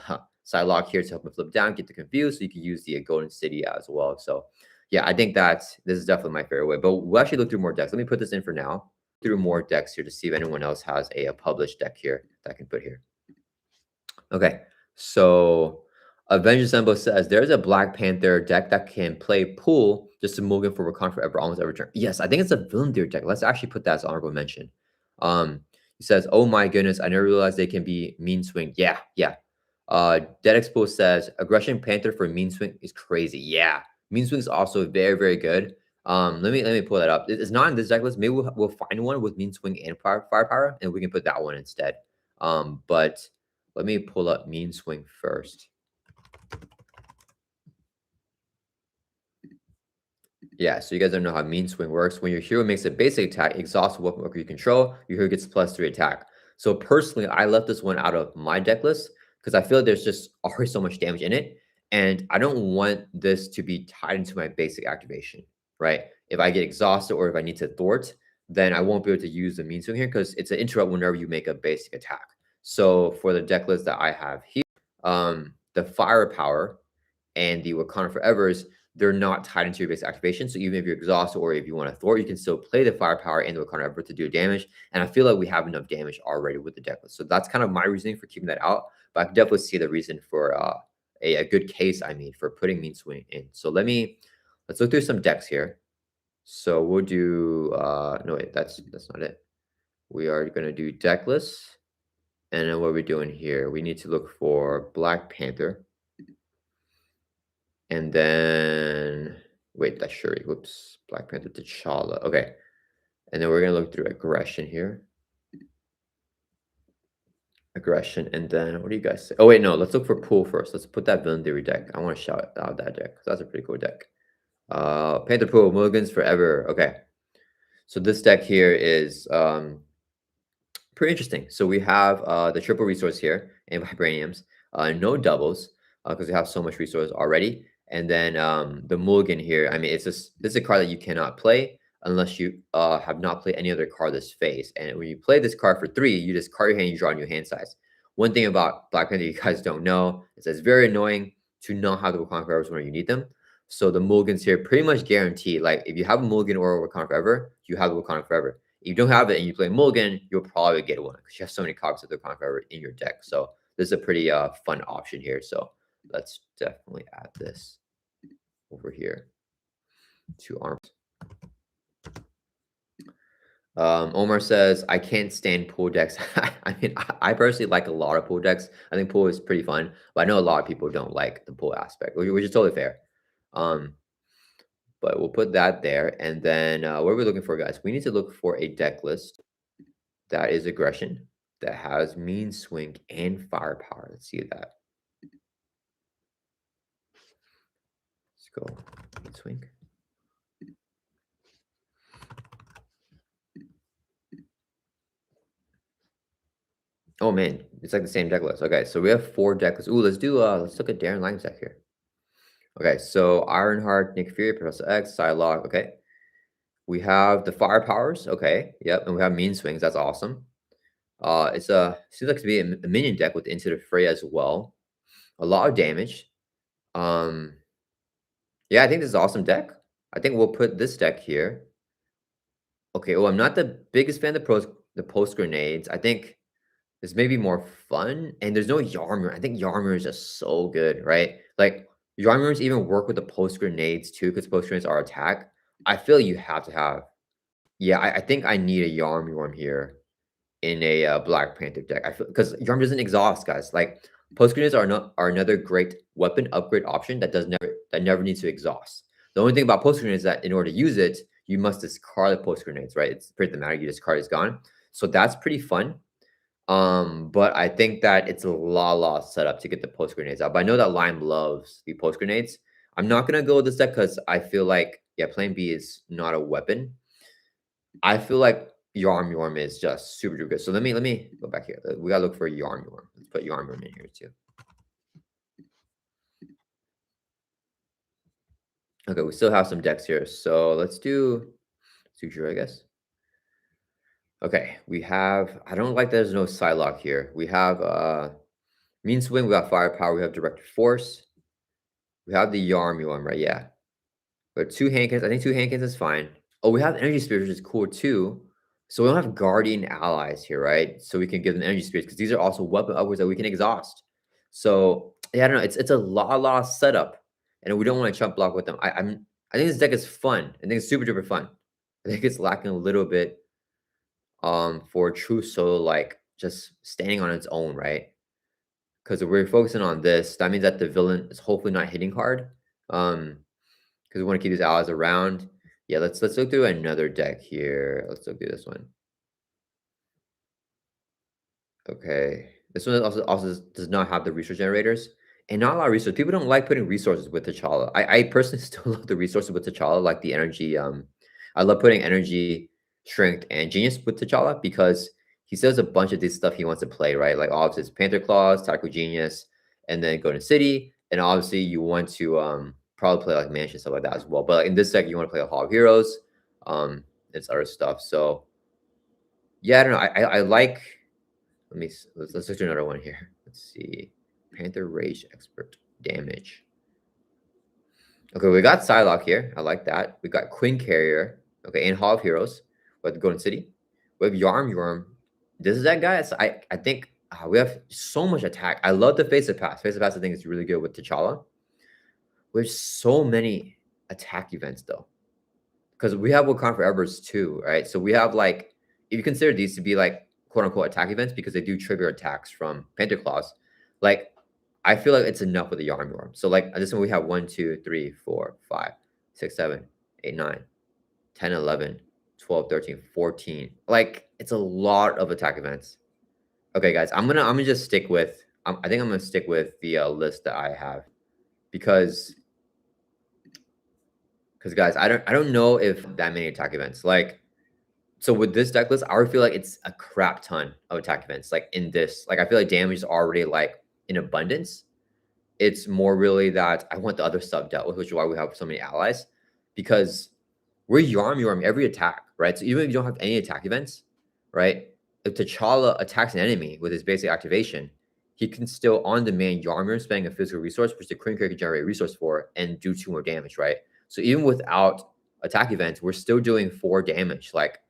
S1: Psylocke here to help him flip down, get the confused. So you can use the Golden City as well. So yeah, I think that this is definitely my favorite way. But we'll actually look through more decks. Let me put this in for now. Through more decks here to see if anyone else has a published deck here that I can put here. Okay, so Avengers Embo says there's a Black Panther deck that can play pool just to move in for Wakanda Forever almost every turn. Yes, I think it's a Villain Deer deck. Let's actually put that as honorable mention. He says, "Oh my goodness, I never realized they can be mean swing." Yeah. Dead Expo says aggression Panther for mean swing is crazy. Yeah, mean swing is also very, very good. Let me pull that up. It's not in this deck list. Maybe we'll find one with mean swing and firepower, and we can put that one instead. But let me pull up mean swing first. Yeah, so you guys don't know how mean swing works. When your hero makes a basic attack, exhaust weapon you control, your hero gets +3 attack. So personally, I left this one out of my deck list because I feel like there's just already so much damage in it. And I don't want this to be tied into my basic activation, right? If I get exhausted or if I need to thwart, then I won't be able to use the mean swing here because it's an interrupt whenever you make a basic attack. So for the deck list that I have here, the firepower and the Wakanda Forevers, they're not tied into your basic activation. So even if you're exhausted or if you want to thwart, you can still play the firepower and the Wakanda Forever to do damage. And I feel like we have enough damage already with the deck list. So that's kind of my reasoning for keeping that out. But I can definitely see the reason for a good case, for putting mean swing in. So let's look through some decks here. So we'll do no wait, that's not it. We are gonna do deck lists. And then what are we doing here? We need to look for Black Panther. And then, wait, that's Shuri. Whoops. Black Panther T'Challa. Okay. And then we're gonna look through aggression here. Aggression, and then what do you guys say? Oh wait, no, let's look for pool first. Let's put that villain theory deck. I want to shout out that deck because that's a pretty cool deck. Panther pool, mulligans forever. Okay. So this deck here is pretty interesting. So we have the triple resource here and vibraniums, no doubles because we have so much resource already. And then the mulligan here, I mean, it's just this is a card that you cannot play unless you have not played any other card this phase. And when you play this card for 3, you just card your hand, you draw a new hand size. One thing about Black Panther you guys don't know is that it's very annoying to not have the Wakanda Forevers when you need them. So the mulligans here pretty much guarantee, like if you have a mulligan or a Wakanda Forever, you have the Wakanda Forever. If you don't have it and you play mulligan, you'll probably get one because you have so many copies of the Wakanda Forever in your deck. So this is a pretty fun option here. So let's definitely add this over here to arms. Omar says, I can't stand pool decks. I mean, I personally like a lot of pool decks. I think pool is pretty fun, but I know a lot of people don't like the pool aspect, which is totally fair. But we'll put that there. And then what are we looking for, guys? We need to look for a deck list that is aggression, that has mean swing and firepower. Let's see that. Let's go mean swing. Oh man, it's like the same deck list. Okay, so we have 4 deck lists. Ooh, let's look at Darren Lang's deck here. Okay, so Ironheart, Nick Fury, Professor X, Psylocke. Okay, we have the fire powers. Okay, yep, and we have mean swings. That's awesome. It's seems like to be a minion deck with Into the Fray as well. A lot of damage. Yeah, I think this is an awesome deck. I think we'll put this deck here. Okay, well, I'm not the biggest fan of the post grenades. I think this may be more fun, and there's no Yarmir. I think Yarmir is just so good, right? Like Yarmirs even work with the post grenades too, because post grenades are attack. I feel you have to have. Yeah, I think I need a Yarmir here in a Black Panther deck. I feel because Yarm doesn't exhaust, guys. Like post grenades are another great weapon upgrade option that never needs to exhaust. The only thing about post grenades is that in order to use it, you must discard the post grenades, right? It's pretty thematic. You discard, it's gone. So that's pretty fun. But I think that it's a lot setup to get the post grenades out. But I know that Lime loves the post grenades. I'm not gonna go with this deck because I feel like Plan B is not a weapon. I feel like Yarm is just super duper good. So let me go back here. We gotta look for Yarm. Let's put Yarm in here too. Okay, we still have some decks here. So let's do Suture, I guess. Okay, we have I don't like that there's no Psylocke here. We have Mean Swing, we got Firepower, we have Directed Force. We have the Yarm, right? Yeah. But 2 Hankins. I think 2 Hankins is fine. Oh, we have Energy Spirits, which is cool too. So we don't have Guardian allies here, right? So we can give them Energy Spirits because these are also weapon upwards that we can exhaust. So yeah, I don't know. It's a lot setup, and we don't want to chump block with them. I think this deck is fun. I think it's super duper fun. I think it's lacking a little bit for true solo, like just standing on its own, right? Because if we're focusing on this, that means that the villain is hopefully not hitting hard. Because we want to keep these allies around. Yeah, let's look through another deck here. Let's look through this one. Okay, this one also does not have the resource generators, and not a lot of resources. People don't like putting resources with T'Challa. I personally still love the resources with T'Challa, like the energy. I love putting energy, strength, and genius with T'Challa because he says a bunch of this stuff he wants to play, right? Like obviously it's Panther Claws, Tactical Genius, and then Golden City, and obviously you want to probably play like Mansion stuff like that as well. But like, in this deck, you want to play a Hall of Heroes, it's other stuff. So yeah, I don't know. I like. Let's look at another one here. Let's see. Panther Rage Expert damage. Okay, we got Psylocke here. I like that. We got Queen Carrier. Okay, and Hall of Heroes with Golden City. We have Yarm. This is that guy. So I think we have so much attack. I love the Face of Pass. Face of Pass I think is really good with T'Challa. We have so many attack events though. Because we have Wakanda Forever's too, right? So we have like, if you consider these to be like quote unquote attack events because they do trigger attacks from Panther Claws, like I feel like it's enough with the Yarm. So like this one we have 1, 2, 3, 4, 5, 6, 7, 8, 9, 10, 11, 12, 13, 14. Like, it's a lot of attack events. Okay, guys, I'm gonna just stick with. I think I'm gonna stick with the list that I have because guys, I don't know if that many attack events. Like, so with this deck list, I would feel like it's a crap ton of attack events. Like in this, like I feel like damage is already like in abundance. It's more really that I want the other stuff dealt with, which is why we have so many allies, because we're Yarm every attack, right? So even if you don't have any attack events, right? If T'Challa attacks an enemy with his basic activation, he can still on demand Yarmir spending a physical resource, which the Kryn can generate a resource for, and do 2 more damage, right? So even without attack events, we're still doing 4 damage. Like,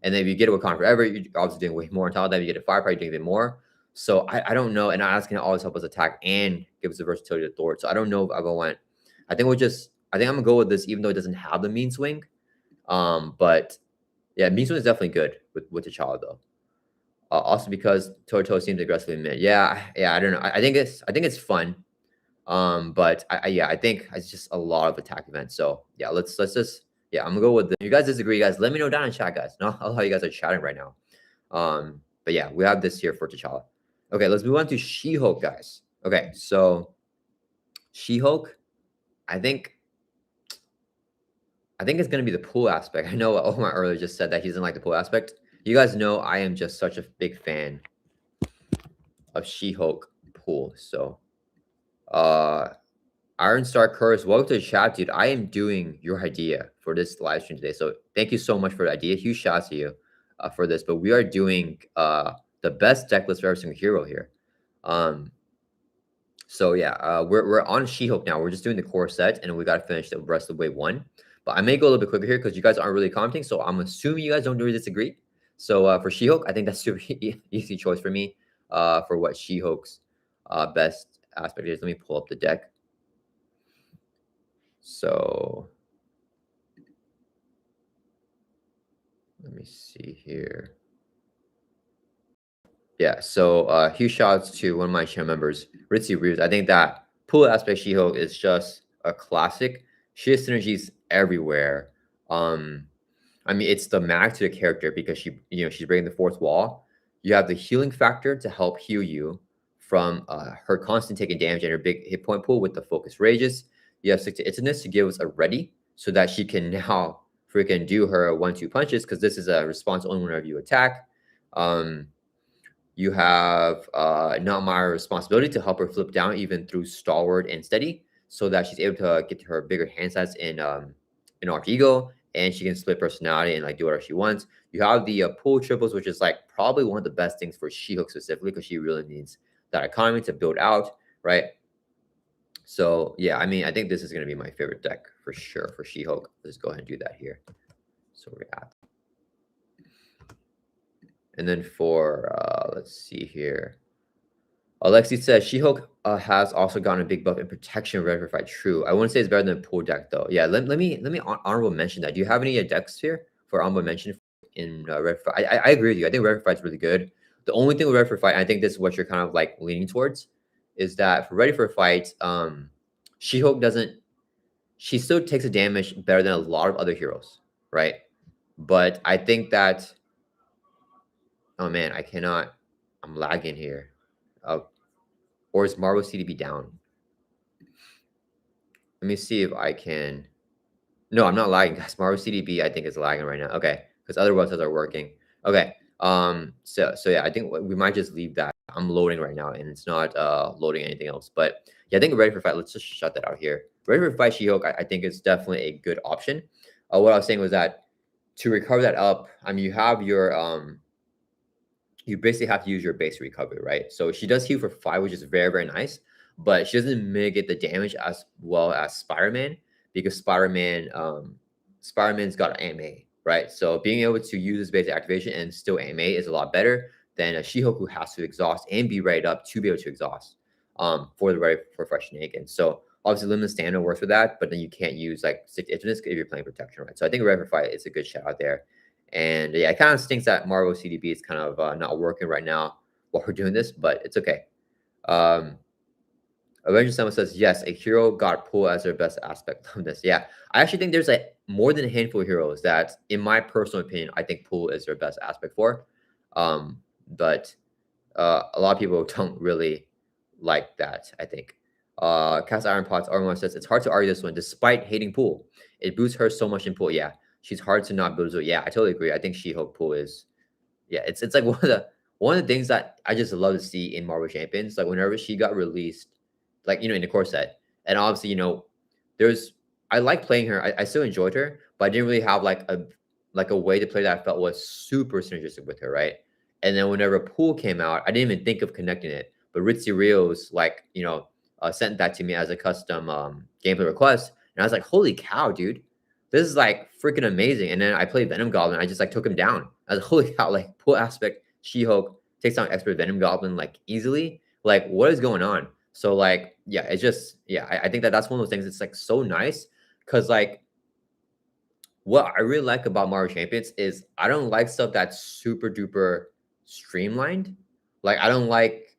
S1: and then if you get it with Con Forever, you're obviously doing way more on top of that. If you get a Firepower, you're doing even more. So I don't know. And As can always help us attack and give us the versatility to Thor. So I don't know if I want. I think I'm gonna go with this, even though it doesn't have the mean swing. But yeah, mean swing is definitely good with T'Challa though. Also because Toto seems aggressively mid. Yeah, I don't know. I think it's fun. But I think it's just a lot of attack events. So yeah, let's just I'm gonna go with. If you guys disagree, guys, let me know down in chat, guys. No, how you guys are chatting right now. But yeah, we have this here for T'Challa. Okay, let's move on to She-Hulk, guys. Okay, so She-Hulk, I think it's gonna be the pool aspect. I know Omar earlier just said that he doesn't like the pool aspect. You guys know I am just such a big fan of She-Hulk pool. So Iron Star Curse, welcome to the chat, dude. I am doing your idea for this live stream today. So thank you so much for the idea. Huge shout out to you for this. But we are doing the best deck list for every single hero here. So yeah, we're on She-Hulk now. We're just doing the core set, and we got to finish the rest of wave 1. But I may go a little bit quicker here because you guys aren't really commenting. So I'm assuming you guys don't really disagree. So for She-Hulk, I think that's a super easy choice for me for what She-Hulk's best aspect is. Let me pull up the deck. So let me see here. Yeah, so huge shouts to one of my channel members, Ritzy Reeves. I think that pool aspect She-Hulk is just a classic. She has synergies everywhere. I mean, it's the max to the character because she's breaking the 4th wall. You have the healing factor to help heal you from her constant taking damage and her big hit point pool with the focus rages. You have 6 to Itchiness to give us a ready so that she can now freaking do her 1-2 punches because this is a response only whenever you attack. You have Not My Responsibility to help her flip down even through Stalwart and Steady so that she's able to get to her bigger hand size in Arch Ego, and she can split personality and like do whatever she wants. You have the pull triples, which is like probably one of the best things for She-Hulk specifically because she really needs that economy to build out, right? So yeah, I mean, I think this is going to be my favorite deck for sure for She-Hulk. Let's go ahead and do that here. So we're at. And then for, let's see here. Alexi says, She-Hulk has also gotten a big buff in protection verified. True. I wouldn't say it's better than pool deck, though. Yeah, let me honorable mention that. Do you have any decks here for honorable mention in Red Fight? I agree with you. I think Red Fight's really good. The only thing with Red for Fight, I think this is what you're kind of like leaning towards, is that for Ready for Fight, She-Hulk she still takes a damage better than a lot of other heroes, right? But I think that, oh man, I'm lagging here. Or is Marvel CDB down? Let me see if I can. No, I'm not lagging, guys. Marvel CDB, I think, is lagging right now. Okay, because other websites are working. Okay. So yeah, I think we might just leave that. I'm loading right now, and it's not loading anything else. But yeah, I think Ready for Fight. Let's just shut that out here. Ready for Fight She-Hulk, I think is definitely a good option. What I was saying was that to recover that up, I mean, you have your you basically have to use your base recovery, right? So she does heal for 5, which is very, very nice, but she doesn't mitigate the damage as well as Spider-Man because Spider-Man's got AMA, right? So being able to use this basic activation and still AMA is a lot better than a She-Hulk who has to exhaust and be ready up to be able to exhaust for the Ready for Fresh Shenanigans. So obviously limited stamina works for that, but then you can't use like 6 Itchiness if you're playing protection, right? So I think Ready for Fight is a good shout out there. And yeah, it kind of stinks that Marvel CDB is kind of not working right now while we're doing this, but it's okay. Avengers Someone says, yes, a hero got pull as their best aspect of this. Yeah. I actually think there's like more than a handful of heroes that, in my personal opinion, I think pull is their best aspect for. But a lot of people don't really like that, I think. Cast Iron Pots, Armor says, it's hard to argue this one, despite hating pool. It boosts her so much in pool. Yeah. She's hard to not build. Yeah, I totally agree. I think She-Hulk pool is, yeah, it's like one of the things that I just love to see in Marvel Champions. Like whenever she got released, like in the core set, and obviously there's I like playing her. I still enjoyed her, but I didn't really have like a way to play that I felt was super synergistic with her, right? And then whenever Pool came out, I didn't even think of connecting it. But Ritzy Rios sent that to me as a custom gameplay request, and I was like, holy cow, dude! This is like freaking amazing. And then I played Venom Goblin. I just like took him down. I was like, holy cow, like Pool aspect, She-Hulk takes down expert Venom Goblin like easily. Like, what is going on? So like, yeah, it's just, yeah, I think that's one of those things. It's like so nice because like what I really like about Mario Champions is I don't like stuff that's super duper streamlined. Like I don't like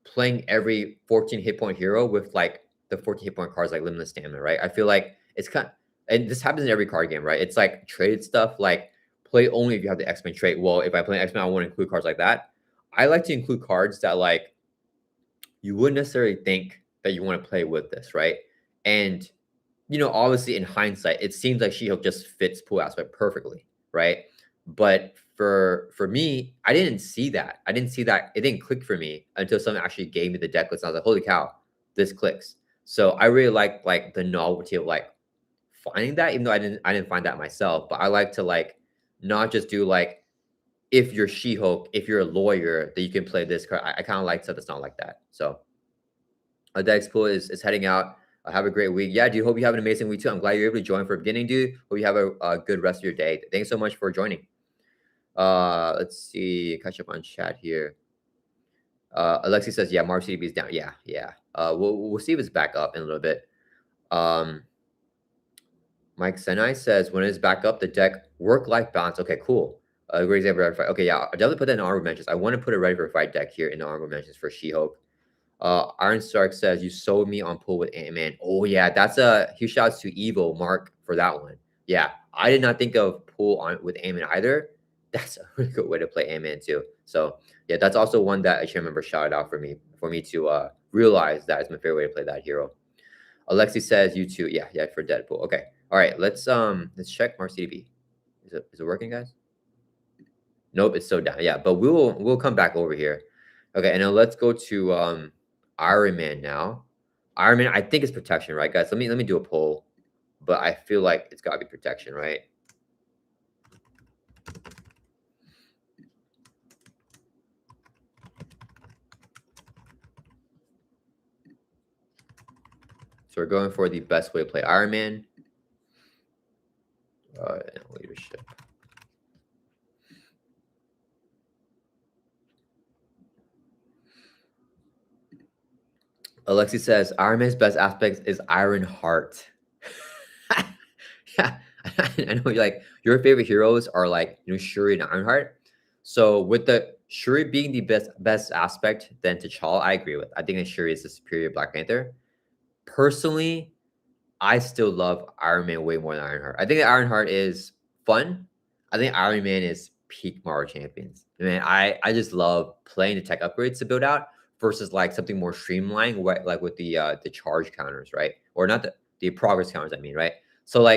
S1: playing every 14 hit point hero with like the 14 hit point cards like limitless stamina, right? I feel like it's kind of, and this happens in every card game, right? It's like traded stuff like play only if you have the X-Men trait. Well, if I play X-Men, I want to include cards like that. I like to include cards that like you wouldn't necessarily think that you want to play with this, right? And obviously in hindsight, it seems like She-Hulk just fits pool aspect perfectly, right? But for me, I didn't see that. I didn't see that. It didn't click for me until someone actually gave me the deck list. I was like, holy cow, this clicks. So I really like the novelty of like finding that, even though I didn't find that myself. But I like to like not just do like if you're She-Hulk, if you're a lawyer, that you can play this card. I kind of like stuff that's not like that. So Dex Pool is heading out. Have a great week. Yeah, dude. Hope you have an amazing week too. I'm glad you're able to join for beginning, dude. Hope you have a good rest of your day. Thanks so much for joining. Let's see. Catch up on chat here. Alexi says, yeah, Marv CDB is down. Yeah, yeah. We'll see if it's back up in a little bit. Mike Senai says, when it's back up, the deck work-life balance. Okay, cool. Great example. Okay, yeah. I'll definitely put that in honorable mentions. I want to put a ready for fight deck here in the honorable mentions for She-Hulk. Iron Stark says, you sold me on pool with Ant-Man. Oh yeah, that's a huge shout out to Evil Mark for that one. Yeah, I did not think of pool on with Ant-Man either. That's a really good way to play Ant-Man too. So yeah, that's also one that I should remember shouted out for me to realize that is my favorite way to play that hero. Alexi says, you too. Yeah, for Deadpool. Okay. All right, let's check Mark CDB. Is it working, guys? Nope, it's so down. Yeah, but we'll come back over here. Okay, and now let's go to Iron Man now. Iron Man, I think it's protection, right, guys? Let me do a poll, but I feel like it's gotta be protection, right? So we're going for the best way to play Iron Man. And leadership. Alexi says Iron Man's best aspect is Iron Heart. Yeah, I know. Like your favorite heroes are like Shuri and Ironheart. So with the Shuri being the best aspect than T'Challa, I agree with. I think that Shuri is the superior Black Panther. Personally, I still love Iron Man way more than Ironheart. I think that Ironheart is fun. I think Iron Man is peak Marvel Champions. Man, I just love playing the tech upgrades to build out versus like something more streamlined, like with the charge counters, right? Or not the progress counters. I mean, right? So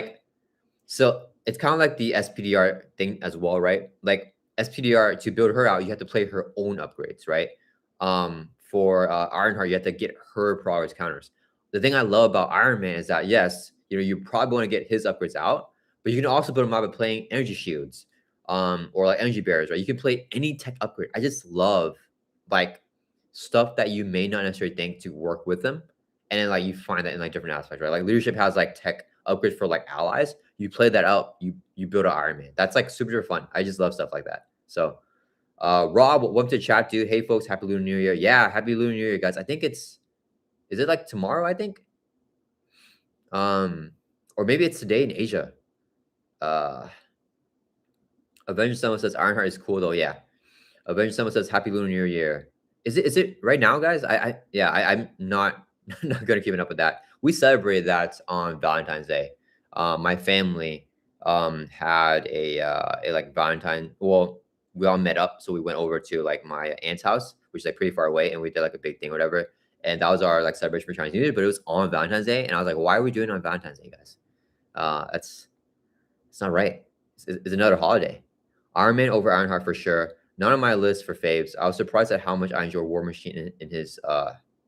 S1: it's kind of like the SPDR thing as well, right? Like SPDR, to build her out, you have to play her own upgrades, right? For Ironheart, you have to get her progress counters. The thing I love about Iron Man is that yes, you probably want to get his upgrades out, but you can also build them out by playing energy shields, or like energy barriers, right? You can play any tech upgrade. I just love like stuff that you may not necessarily think to work with them, and then like you find that in like different aspects, right? Like leadership has like tech upgrades for like allies. You play that out, you build an Iron Man. That's like super fun. I just love stuff like that. So Rob, welcome to chat, dude. Hey folks, happy Lunar New Year. Yeah, happy Lunar New Year, guys. I think is it like tomorrow, I think? Or maybe it's today in Asia. Avengers Someone says Ironheart is cool though. Yeah. Avengers Someone says happy Lunar New Year. Is it right now, guys? I'm not not good at keeping up with that. We celebrated that on Valentine's Day. My family had a like Valentine. Well, we all met up, so we went over to like my aunt's house, which is like pretty far away, and we did like a big thing, or whatever. And that was our like celebration for Chinese New Year, but it was on Valentine's Day, and I was like, "Why are we doing it on Valentine's Day, guys? That's it's not right. It's another holiday." Iron Man over Ironheart for sure. None on my list for faves. I was surprised at how much I enjoy War Machine in his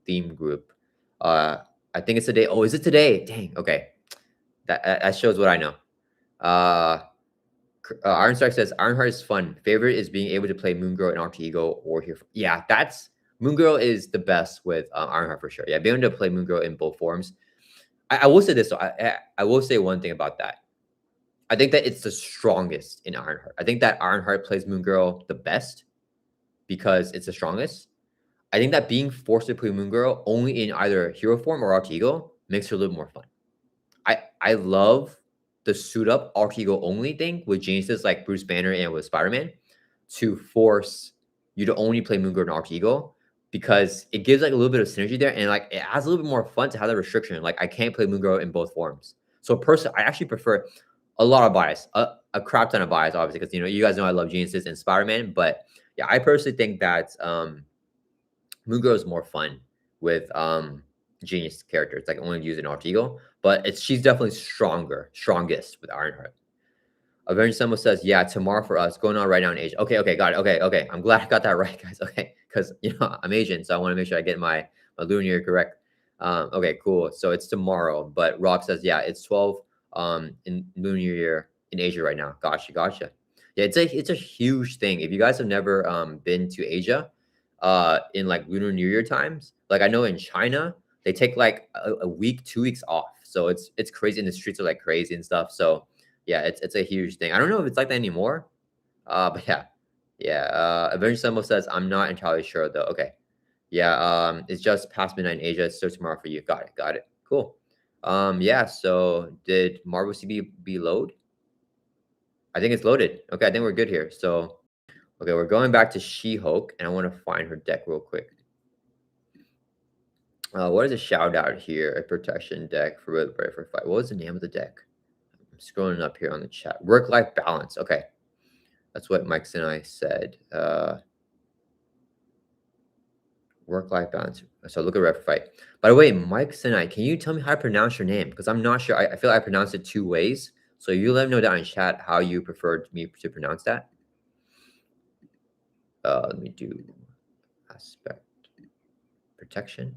S1: theme group. Uh, I think it's today. Oh, is it today? Dang. Okay, that shows what I know. Iron Strike says Ironheart is fun. Favorite is being able to play Moon Girl and Alter Ego or here. Yeah, that's Moon Girl is the best with Ironheart for sure. Yeah, being able to play Moon Girl in both forms. I will say this though. I will say one thing about that. I think that it's the strongest in Ironheart. I think that Ironheart plays Moon Girl the best because it's the strongest. I think that being forced to play Moon Girl only in either hero form or alter ego makes her a little more fun. I love the suit up alter ego only thing with geniuses like Bruce Banner and with Spider-Man to force you to only play Moon Girl and alter ego because it gives like a little bit of synergy there and like it adds a little bit more fun to have that restriction. Like I can't play Moon Girl in both forms. So personally, I actually prefer a lot of bias, a crap ton of bias, obviously, because you guys know I love geniuses and Spider-Man, but yeah, I personally think that Moon Girl is more fun with genius characters, like only using alter ego, but she's definitely strongest with Ironheart. Avenged Symbol says, yeah, tomorrow for us, going on right now in Asia. Okay, got it. Okay. I'm glad I got that right, guys. Okay, because I'm Asian, so I want to make sure I get my lunar year correct. Okay, cool. So it's tomorrow, but Rock says, yeah, it's 12 in lunar year in Asia right now. Gotcha. Yeah, it's a huge thing. If you guys have never been to Asia, in like Lunar New Year times, like I know in China they take like a week, 2 weeks off, so it's crazy, and the streets are like crazy and stuff. So yeah, it's a huge thing. I don't know if it's like that anymore, but yeah. Avenged Symbol says I'm not entirely sure though. Okay, yeah, it's just past midnight in Asia, so tomorrow for you. Got it. Cool. Yeah. So did Marvel CB load? I think it's loaded. Okay, I think we're good here. So okay, we're going back to She-Hulk, and I want to find her deck real quick. What is a shout out here? A protection deck for Web-Warrior for fight. What was the name of the deck? I'm scrolling up here on the chat. Work-life balance. Okay, that's what Mike and I said. Work-life balance. So look at Red for fight. By the way, Mike Sinai, can you tell me how to pronounce your name? Because I'm not sure. I feel like I pronounced it 2 ways. So you let me know down in chat how you preferred me to pronounce that. Let me do aspect protection.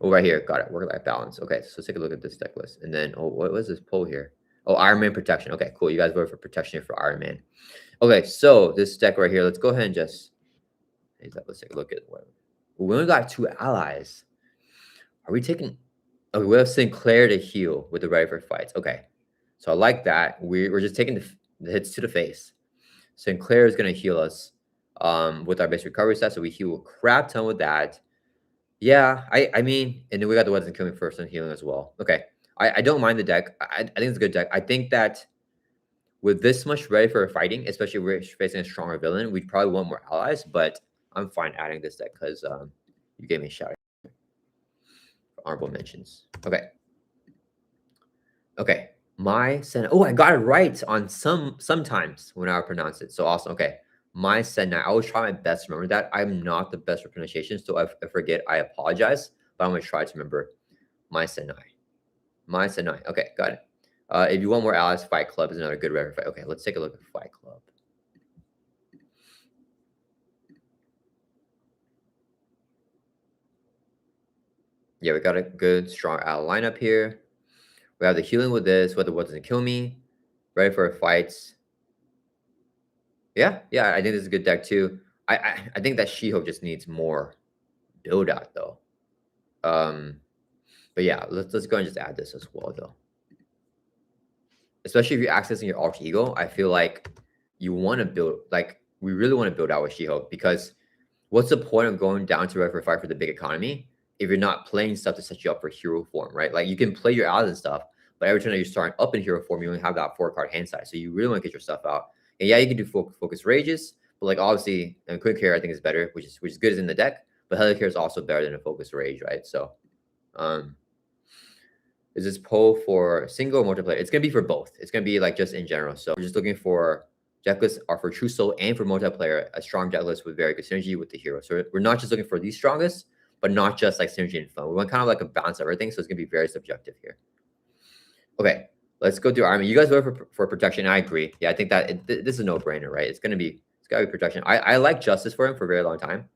S1: Oh, right here. Got it. Work-life balance. Okay, so let's take a look at this deck list. And then, oh, what was this pull here? Oh, Iron Man protection. Okay, cool. You guys voted for protection for Iron Man. Okay, so this deck right here, let's go ahead and just, let's take a look at what. We only got 2 allies. Are we taking, okay, we have Sinclair to heal with the ready for fights. Okay, so I like that. We're just taking the hits to the face. Sinclair is going to heal us with our base recovery stat, so we heal a crap ton with that. Yeah, I mean, and then we got the Weapons Killing First and healing as well. Okay, I don't mind the deck. I think it's a good deck. I think that with this much ready for fighting, especially if we're facing a stronger villain, we'd probably want more allies, but I'm fine adding this deck because you gave me a shout out for honorable mentions. Okay. My Senna. Oh, I got it right on sometimes when I pronounce it. So awesome. Okay. My Senna. I always try my best to remember that. I'm not the best for pronunciation, so if I forget, I apologize. But I'm gonna try to remember my Senai. My Senai. Okay, got it. If you want more allies, Fight Club is another good reference. Fight. Okay, let's take a look at Fight Club. Yeah, we got a good, strong ally lineup here. We have the healing with this. What doesn't kill me. Ready for fights. Yeah, I think this is a good deck too. I think that She-Hulk just needs more build out though. But yeah, let's go and just add this as well though. Especially if you're accessing your alter ego, I feel like you want to build, like we really want to build out with She-Hulk, because what's the point of going down to Red for fight for the big economy if you're not playing stuff to set you up for hero form, right? Like you can play your allies and stuff, but every time that you're starting up in hero form, you only have that 4-card hand size. So you really want to get your stuff out. And yeah, you can do focus rages, but like obviously, and quick hair I think is better, which is good as in the deck. But Helicarrier is also better than a focus rage, right? So Is this poll for single or multiplayer? It's gonna be for both. It's gonna be like just in general. So we're just looking for decklists are for true solo and for multiplayer, a strong decklist with very good synergy with the hero. So we're not just looking for the strongest, but not just like synergy and fun. We want kind of like a balance of everything. So it's gonna be very subjective here. Okay, let's go through Iron Man. You guys voted for protection. I agree. Yeah, I think that this is a no-brainer, right? It's gotta be protection. I like justice for him for a very long time.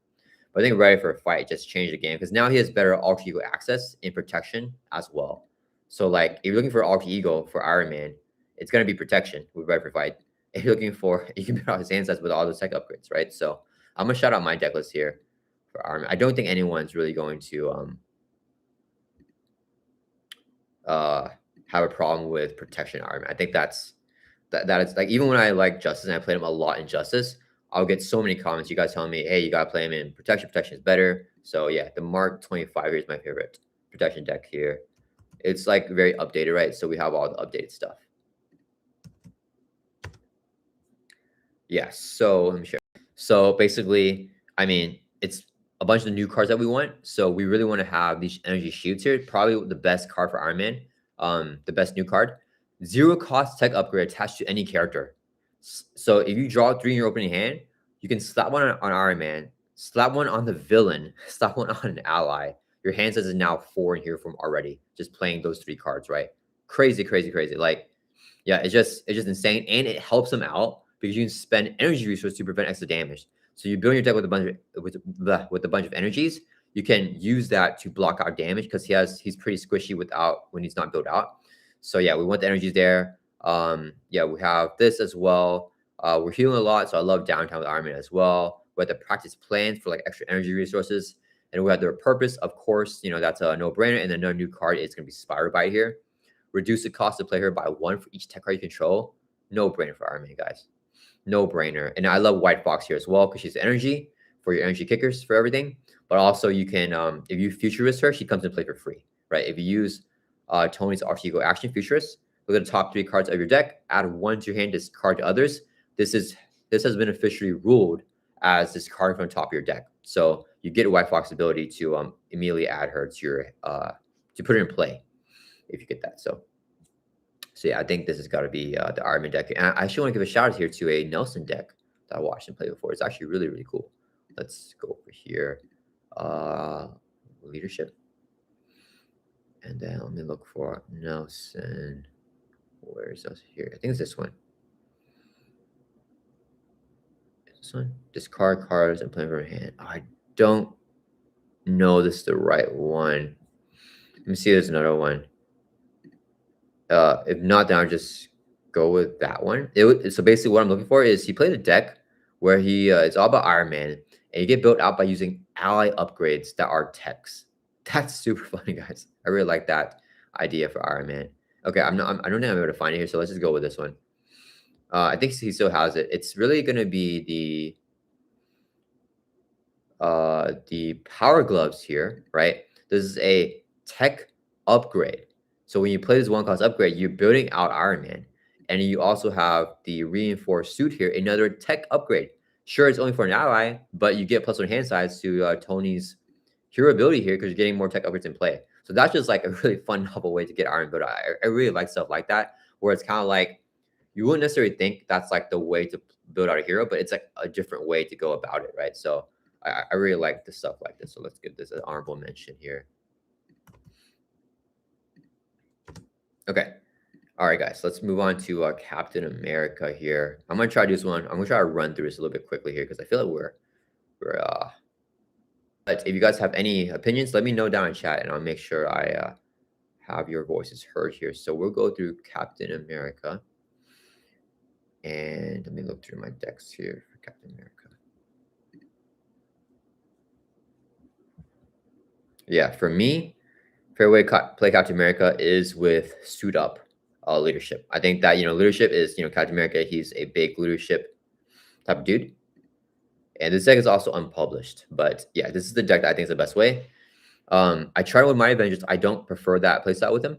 S1: But I think ready for a fight just changed the game because now he has better alter ego access in protection as well. So like if you're looking for alter ego for Iron Man, it's gonna be protection with ready for fight. If you're looking for you can build out his hand sets with all those tech upgrades, right? So I'm gonna shout out my deck list here for Iron Man. I don't think anyone's really going to have a problem with protection Iron Man. I think that is like even when I like Justice and I played him a lot in Justice, I'll get so many comments. You guys telling me, hey, you gotta play him in protection. Protection is better. So yeah, the Mark 25 here is my favorite protection deck here. It's like very updated, right? So we have all the updated stuff. Yes. So let me share. So basically, I mean, it's a bunch of the new cards that we want. So we really want to have these energy shields here. Probably the best card for Iron Man. The best new card. 0 cost tech upgrade attached to any character. So if you draw 3 in your opening hand, you can slap one on Iron Man, slap one on the villain, slap one on an ally. Your hand says is now 4 in here from already. Just playing those 3 cards, right? Crazy, crazy, crazy. Like, yeah, it's just insane, and it helps them out because you can spend energy resources to prevent extra damage. So you build your deck with a bunch of with a bunch of energies. You can use that to block out damage because he's pretty squishy when he's not built out. So yeah, we want the energies there. Yeah, we have this as well. We're healing a lot, so I love downtime with Iron Man as well. We have the practice plans for like extra energy resources, and we have their purpose. Of course, you know that's a no-brainer. And then another new card is going to be Spiral Bite here. Reduce the cost of play here by 1 for each tech card you control. No-brainer for Iron Man, guys. No-brainer. And I love White Fox here as well because she's energy for your energy kickers for everything. But also you can, if you futurist her, she comes into play for free, right? If you use Tony's alter ego action futurist, look at the top 3 cards of your deck, add 1 to your hand, discard to others. This has been officially ruled as discard from the top of your deck. So you get White Fox's ability to immediately add her to your to put her in play if you get that. So yeah, I think this has got to be the Iron Man deck. And I actually want to give a shout out here to a Nelson deck that I watched him play before. It's actually really, really cool. Let's go over here. Leadership. And then let me look for Nelson. Where is this here? I think it's this one. This one? Discard cards and play from your hand. I don't know this is the right one. Let me see if there's another one. If not, then I'll just go with that one. So basically what I'm looking for is he played a deck where it's all about Iron Man, and you get built out by using ally upgrades that are techs. That's super funny, guys. I really like that idea for Iron Man. Okay, I don't think I'm able to find it here, so let's just go with this one. I think he still has it. It's really gonna be the Power Gloves here, right? This is a tech upgrade. So when you play this 1 cost upgrade, you're building out Iron Man. And you also have the Reinforced Suit here, another tech upgrade. Sure, it's only for an ally, but you get +1 hand size to Tony's hero ability here because you're getting more tech upgrades in play. So that's just like a really fun, novel way to get Iron built out. I really like stuff like that, where it's kind of like, you wouldn't necessarily think that's like the way to build out a hero, but it's like a different way to go about it, right? So I really like the stuff like this. So let's give this an honorable mention here. Okay. All right, guys, let's move on to Captain America here. I'm going to try to do this one. I'm going to try to run through this a little bit quickly here because I feel like but if you guys have any opinions, let me know down in chat and I'll make sure I have your voices heard here. So we'll go through Captain America. And let me look through my decks here for Captain America. Yeah, for me, fairway play Captain America is with suit up leadership. I think that, leadership is, Captain America, he's a big leadership type of dude. And this deck is also unpublished. But yeah, this is the deck that I think is the best way. I tried with my Avengers. I don't prefer that playstyle with him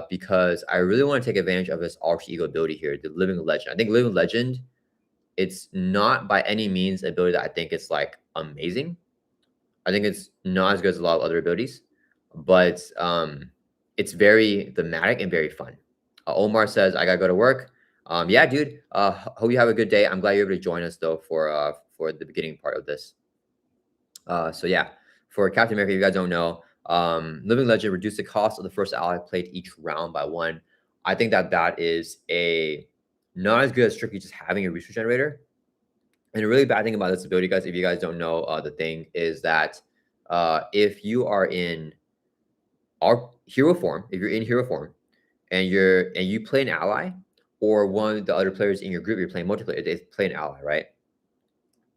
S1: because I really want to take advantage of his alter ego ability here, the Living Legend. I think Living Legend, it's not by any means an ability that I think is like amazing. I think it's not as good as a lot of other abilities. but it's very thematic and very fun. Omar says, I gotta go to work. Yeah, dude. Hope you have a good day. I'm glad you're able to join us though for the beginning part of this. So yeah, for Captain America, if you guys don't know, Living Legend reduced the cost of the first ally played each round by 1. I think that is a not as good as strictly just having a resource generator. And a really bad thing about this ability, guys, if you guys don't know, the thing is that if you are in our hero form, if you're in hero form and you play an ally, or one of the other players in your group, you're playing multiplayer, they play an ally, right?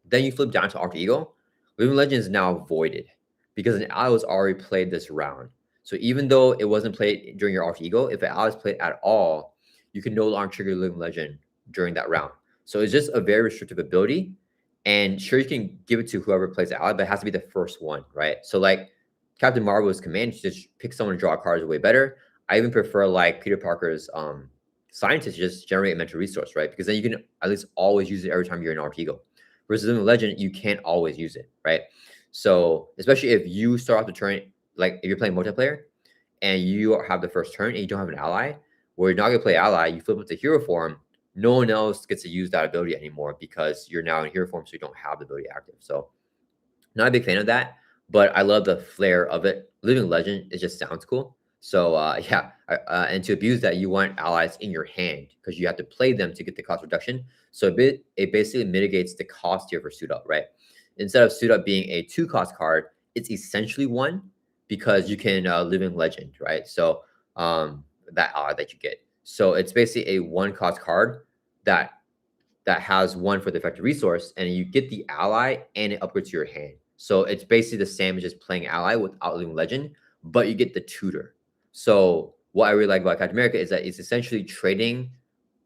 S1: Then you flip down to Alter Ego. Living Legend is now voided because an ally was already played this round. So even though it wasn't played during your Alter Ego, if an ally is played at all, you can no longer trigger Living Legend during that round. So it's just a very restrictive ability. And sure, you can give it to whoever plays the ally, but it has to be the first one, right? So like Captain Marvel's command, just pick someone to draw cards way better. I even prefer like Peter Parker's scientist just generate a mental resource, right? Because then you can at least always use it every time you're in Alter Ego. Versus Living Legend, you can't always use it, right? So especially if you start off the turn, like if you're playing multiplayer and you have the first turn and you don't have an ally, where you're not gonna play ally, you flip it to hero form, no one else gets to use that ability anymore because you're now in hero form, so you don't have the ability active. So not a big fan of that, but I love the flair of it. Living Legend, it just sounds cool. So yeah, and to abuse that, you want allies in your hand because you have to play them to get the cost reduction. So it basically mitigates the cost here for suit up, right? Instead of suit up being a 2-cost card, it's essentially 1 because you can Living Legend, right? So that ally that you get. So it's basically a 1-cost card that has 1 for the effective resource, and you get the ally and it upgrades to your hand. So it's basically the same as just playing ally without Living Legend, but you get the tutor. So what I really like about Captain America is that it's essentially trading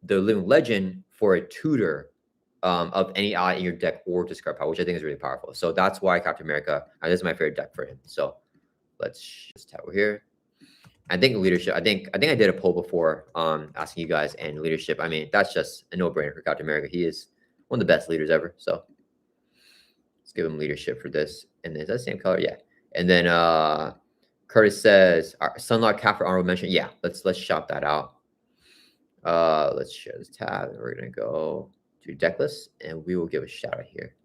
S1: the Living Legend for a tutor of any ally in your deck or discard power, which I think is really powerful. So that's why Captain America, and this is my favorite deck for him. So let's just tap over here. I think leadership. I think I did a poll before, asking you guys, and leadership. I mean, that's just a no-brainer for Captain America. He is one of the best leaders ever. So let's give him leadership for this. And is that the same color? Yeah. And then Curtis says, Sunlock Cap for honorable mention. Yeah, let's shout that out. Let's share this tab, and we're gonna go to decklist, and we will give a shout out here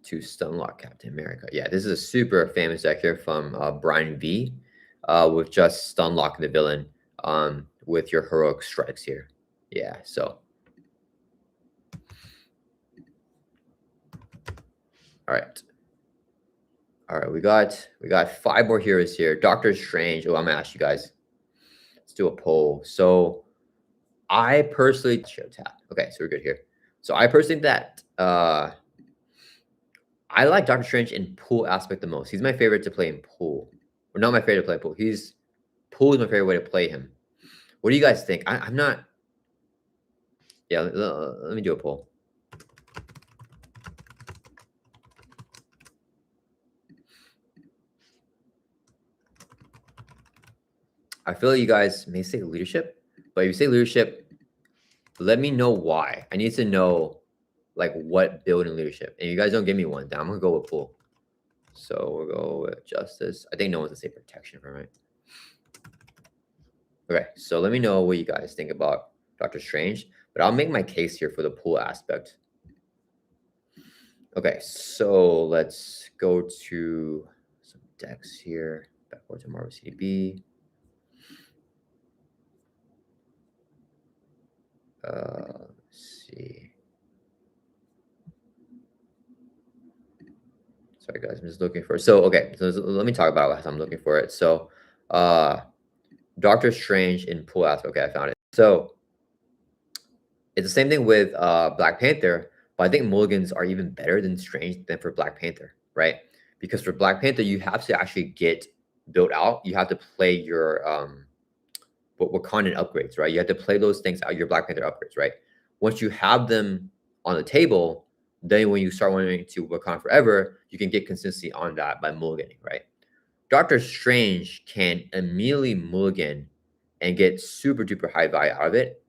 S1: to Stunlock Captain America. Yeah, this is a super famous deck here from Brian V, with just Stunlock the villain with your heroic strikes here. Yeah, so all right. All right, we got 5 more heroes here. Doctor Strange. Oh, I'm gonna ask you guys. Let's do a poll. So I personally show tab. Okay, so we're good here. So I personally think that I like Doctor Strange in pool aspect the most. He's my favorite to play in pool. Or not my favorite to play pool. Pool is my favorite way to play him. What do you guys think? I'm not. Yeah, let me do a poll. I feel like you guys may say leadership, but if you say leadership, let me know why. I need to know like what build in leadership. And you guys don't give me one, then I'm gonna go with pool. So we'll go with justice. I think no one's gonna say protection, right? Okay, so let me know what you guys think about Doctor Strange, but I'll make my case here for the pool aspect. Okay, so let's go to some decks here. Backward to Marvel CDB. Let's see. Sorry, guys, I'm just looking for. So okay, so let me talk about it as I'm looking for it. So, Doctor Strange in pool aspect. Okay, I found it. So it's the same thing with Black Panther, but I think mulligans are even better than Strange than for Black Panther, right? Because for Black Panther, you have to actually get built out. You have to play your Wakandan upgrades, right? You have to play those things out, your Black Panther upgrades, right? Once you have them on the table, then when you start wanting to Wakanda Forever, you can get consistency on that by mulliganing, right? Doctor Strange can immediately mulligan and get super duper high value out of it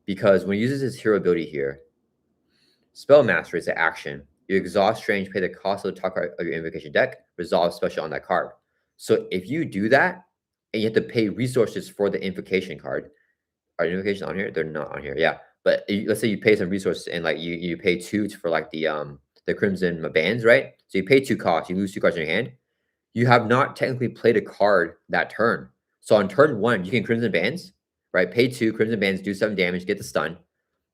S1: because when he uses his hero ability here, Spell Master is an action. You exhaust Strange, pay the cost of the top card of your invocation deck, resolve special on that card. So if you do that, and you have to pay resources for the invocation card, are invocations on here? They're not on here. Yeah, but let's say you pay some resources and like you pay two for like the crimson bands, right? So you pay 2 costs, you lose 2 cards in your hand. You have not technically played a card that turn. So on turn 1, you can crimson bands, right? Pay 2 crimson bands, do 7 damage, get the stun,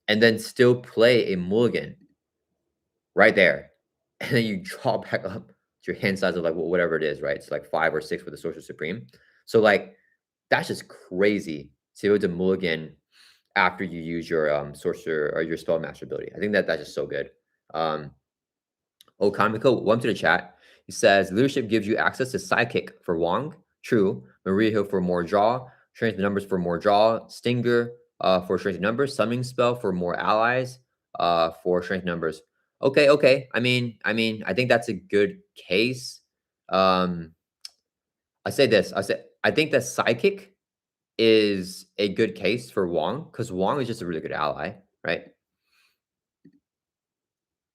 S1: and then still play a mulligan right there. And then you draw back up to your hand size of like whatever it is, right? It's like 5 or 6 for the Sorcerer Supreme. So like that's just crazy to be able to mulligan after you use your sorcerer or your spellmaster ability. I think that's just so good. Um Okamiko, welcome to the chat. He says leadership gives you access to sidekick for Wong. True. Maria Hill for more draw. Strength numbers for more draw. Stinger for strength numbers. Summoning spell for more allies for strength numbers. Okay. I think that's a good case. I say this. I think that sidekick is a good case for Wong because Wong is just a really good ally, right?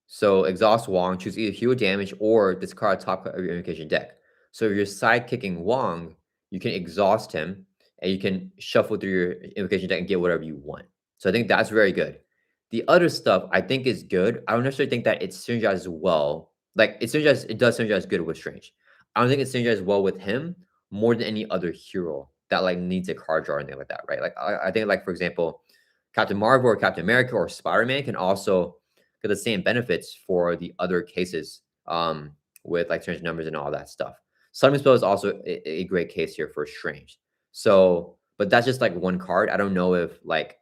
S1: So exhaust Wong, choose either heal damage or discard top card of your invocation deck. So if you're sidekicking Wong, you can exhaust him and you can shuffle through your invocation deck and get whatever you want. So I think that's very good. The other stuff I think is good. I don't necessarily think that it synergizes well. Like it does synergize good with Strange. I don't think it synergizes well with him more than any other hero that like needs a card draw or anything like that, right? Like I think like for example, Captain Marvel or Captain America or Spider-Man can also get the same benefits for the other cases with like strange numbers and all that stuff. Summoning spell is also a great case here for Strange. So, but that's just like one card. I don't know if like,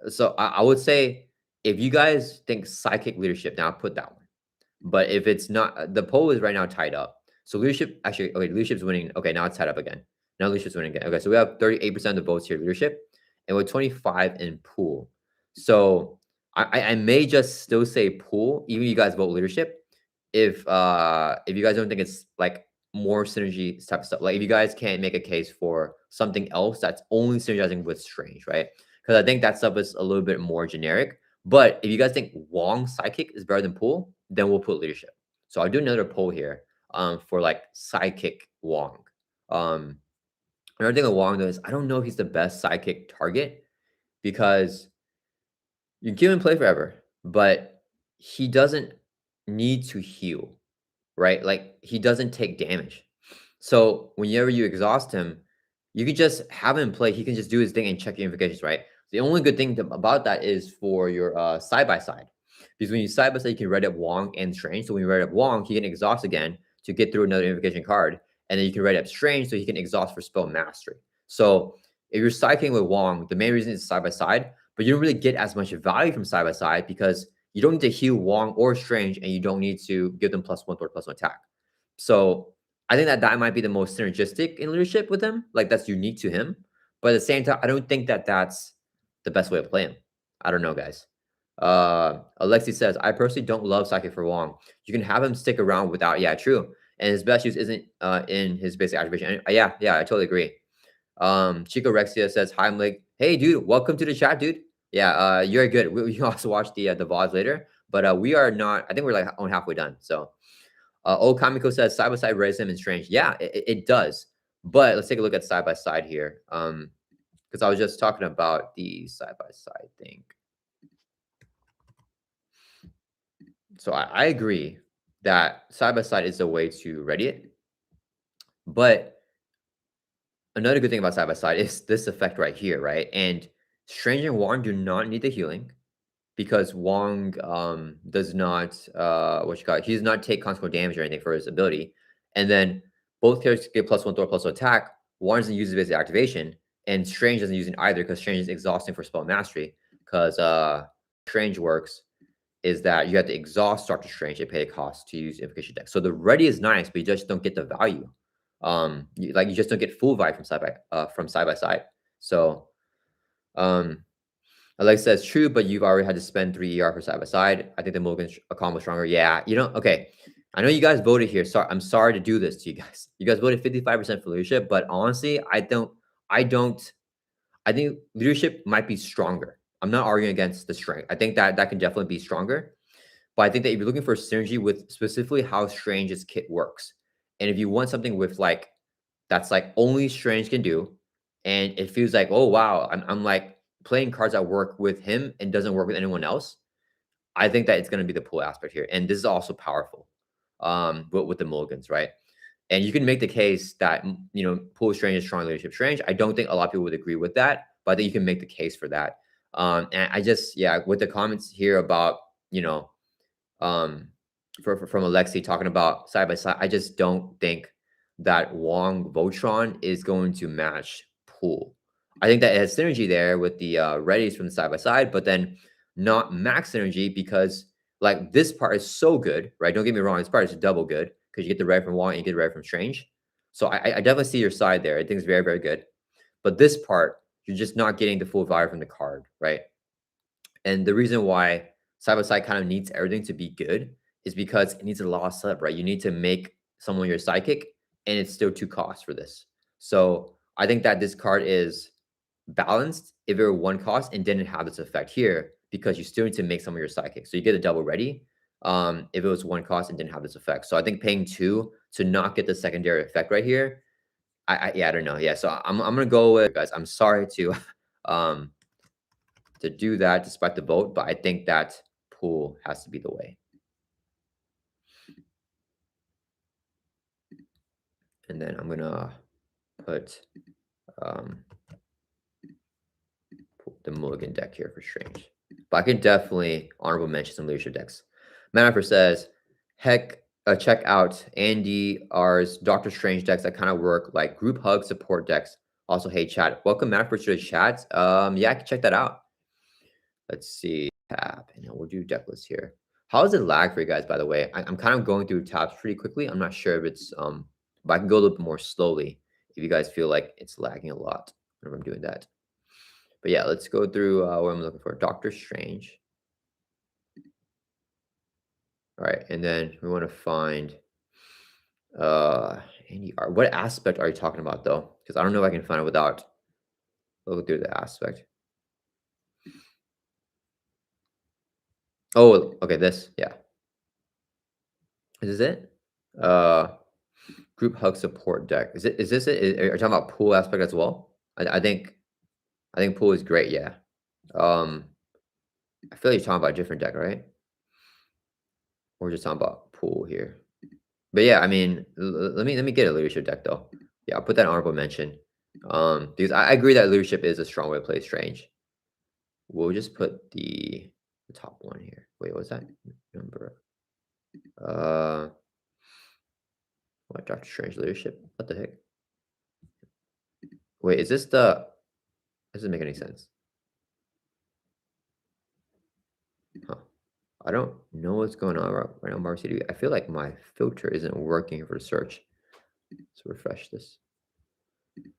S1: so I would say if you guys think psychic leadership, now put that one. But if it's not, the poll is right now tied up. So leadership actually, okay, leadership's winning. Okay, now it's tied up again. Now leadership's winning again. Okay, so we have 38% of the votes here, leadership, and with 25 in pool. So I may just still say pool, even if you guys vote leadership. If you guys don't think it's like more synergy type of stuff, like if you guys can't make a case for something else that's only synergizing with Strange, right? Because I think that stuff is a little bit more generic. But if you guys think Wong Sidekick is better than Pool, then we'll put leadership. So I'll do another poll here for like Sidekick Wong. Another thing with Wong though is I don't know if he's the best sidekick target because you can keep him play forever, but he doesn't need to heal, right? Like he doesn't take damage. So whenever you exhaust him, you can just have him play. He can just do his thing and check your invocations, right? The only good thing about that is for your side by side, because when you side by side, you can ready up Wong and Strange. So when you ready up Wong, he can exhaust again to get through another invocation card, and then you can ready up Strange so he can exhaust for spell mastery. So if you're sidekicking with Wong, the main reason is side by side, but you don't really get as much value from side by side because you don't need to heal Wong or Strange, and you don't need to give them +1 or +1 attack. So I think that might be the most synergistic in leadership with him. Like that's unique to him. But at the same time, I don't think that that's the best way to play him. I don't know, guys. Alexi says, I personally don't love Psychic for Wong. You can have him stick around without, yeah, true. And his best use isn't in his basic activation. Yeah, I totally agree. Chico Rexia says, hi, I'm like, hey, dude, welcome to the chat, dude. Yeah, you're good. We also watch the VODs later, but we are not, I think we're like on halfway done. So Old Kamiko says side by side raise him and Strange. Yeah, it does. But let's take a look at side by side here. Because I was just talking about the side by side thing. So I agree that side by side is a way to ready it. But another good thing about side by side is this effect right here, right? And Strange and Wong do not need the healing because Wong does not he does not take consequential damage or anything for his ability. And then both characters get +1 Thor +1 attack. Wong doesn't use his basic activation, and Strange doesn't use it either because Strange is exhausting for spell mastery. Because Strange works is that you have to exhaust Doctor Strange and pay a cost to use invocation deck. So the ready is nice, but you just don't get the value. You just don't get full value from side by side. So Alex says true, but you've already had to spend 3 ER for side by side. I think the Mulligan combo is stronger. Yeah, okay. I know you guys voted here. Sorry, I'm sorry to do this to you guys. You guys voted 55% for leadership, but honestly, I think leadership might be stronger. I'm not arguing against the strength. I think that can definitely be stronger. But I think that if you're looking for synergy with specifically how Strange's kit works, and if you want something with like that's like only Strange can do, and it feels like, oh wow, I'm like playing cards that work with him and doesn't work with anyone else. I think that it's going to be the pool aspect here, and this is also powerful, with the mulligans, right? And you can make the case that pool Strange is strong leadership Strange. I don't think a lot of people would agree with that, but I think you can make the case for that. And I just with the comments here about you know um, from Alexi talking about side by side. I just don't think that Wong Voltron is going to match Pool. I think that it has synergy there with the readies from the side by side, but then not max synergy because like this part is so good, right? Don't get me wrong, this part is double good because you get the red from Wong and you get the red from Strange. So I definitely see your side there. I think it's very, very good. But this part, you're just not getting the full value from the card, right? And the reason why side by side kind of needs everything to be good is because it needs a lot of setup, right? You need to make someone your psychic, and it's still 2 costs for this. So I think that this card is balanced if it were 1 cost and didn't have this effect here because you still need to make some of your psychic. So you get a double ready. If it was 1 cost and didn't have this effect. So I think paying 2 to not get the secondary effect right here. I don't know. Yeah. So I'm gonna go with guys. I'm sorry um to do that despite the vote, but I think that pool has to be the way. And then I'm gonna put the mulligan deck here for Strange. But I can definitely honorable mention some leadership decks. Manifer says, heck, check out Andy R's Doctor Strange decks that kind of work like group hug support decks. Also, hey chat, welcome Manifer to the chat. Yeah, I can check that out. Let's see, tab, and then we'll do deck list here. How does it lag for you guys, by the way? I'm kind of going through tabs pretty quickly. I'm not sure if it's but I can go a little bit more slowly if you guys feel like it's lagging a lot whenever I'm doing that. But yeah, let's go through what I'm looking for. Doctor Strange. All right, and then we want to find Andy R. What aspect are you talking about though? Because I don't know if I can find it without looking through the aspect. Oh, okay, this, yeah. Is this it? Group hug support deck. Is this it? Are you talking about pool aspect as well? I think pool is great, yeah. I feel like you're talking about a different deck, right? We're just talking about pool here. But yeah, I mean, let me get a leadership deck though. Yeah, I'll put that in honorable mention. Because I agree that leadership is a strong way to play Strange. We'll just put the top one here. Wait, what's that number? What, Doctor Strange leadership? What the heck? Wait, is this the? Doesn't make any sense. Huh. I don't know what's going on right now, Mark City. I feel like my filter isn't working for search. Let's refresh this.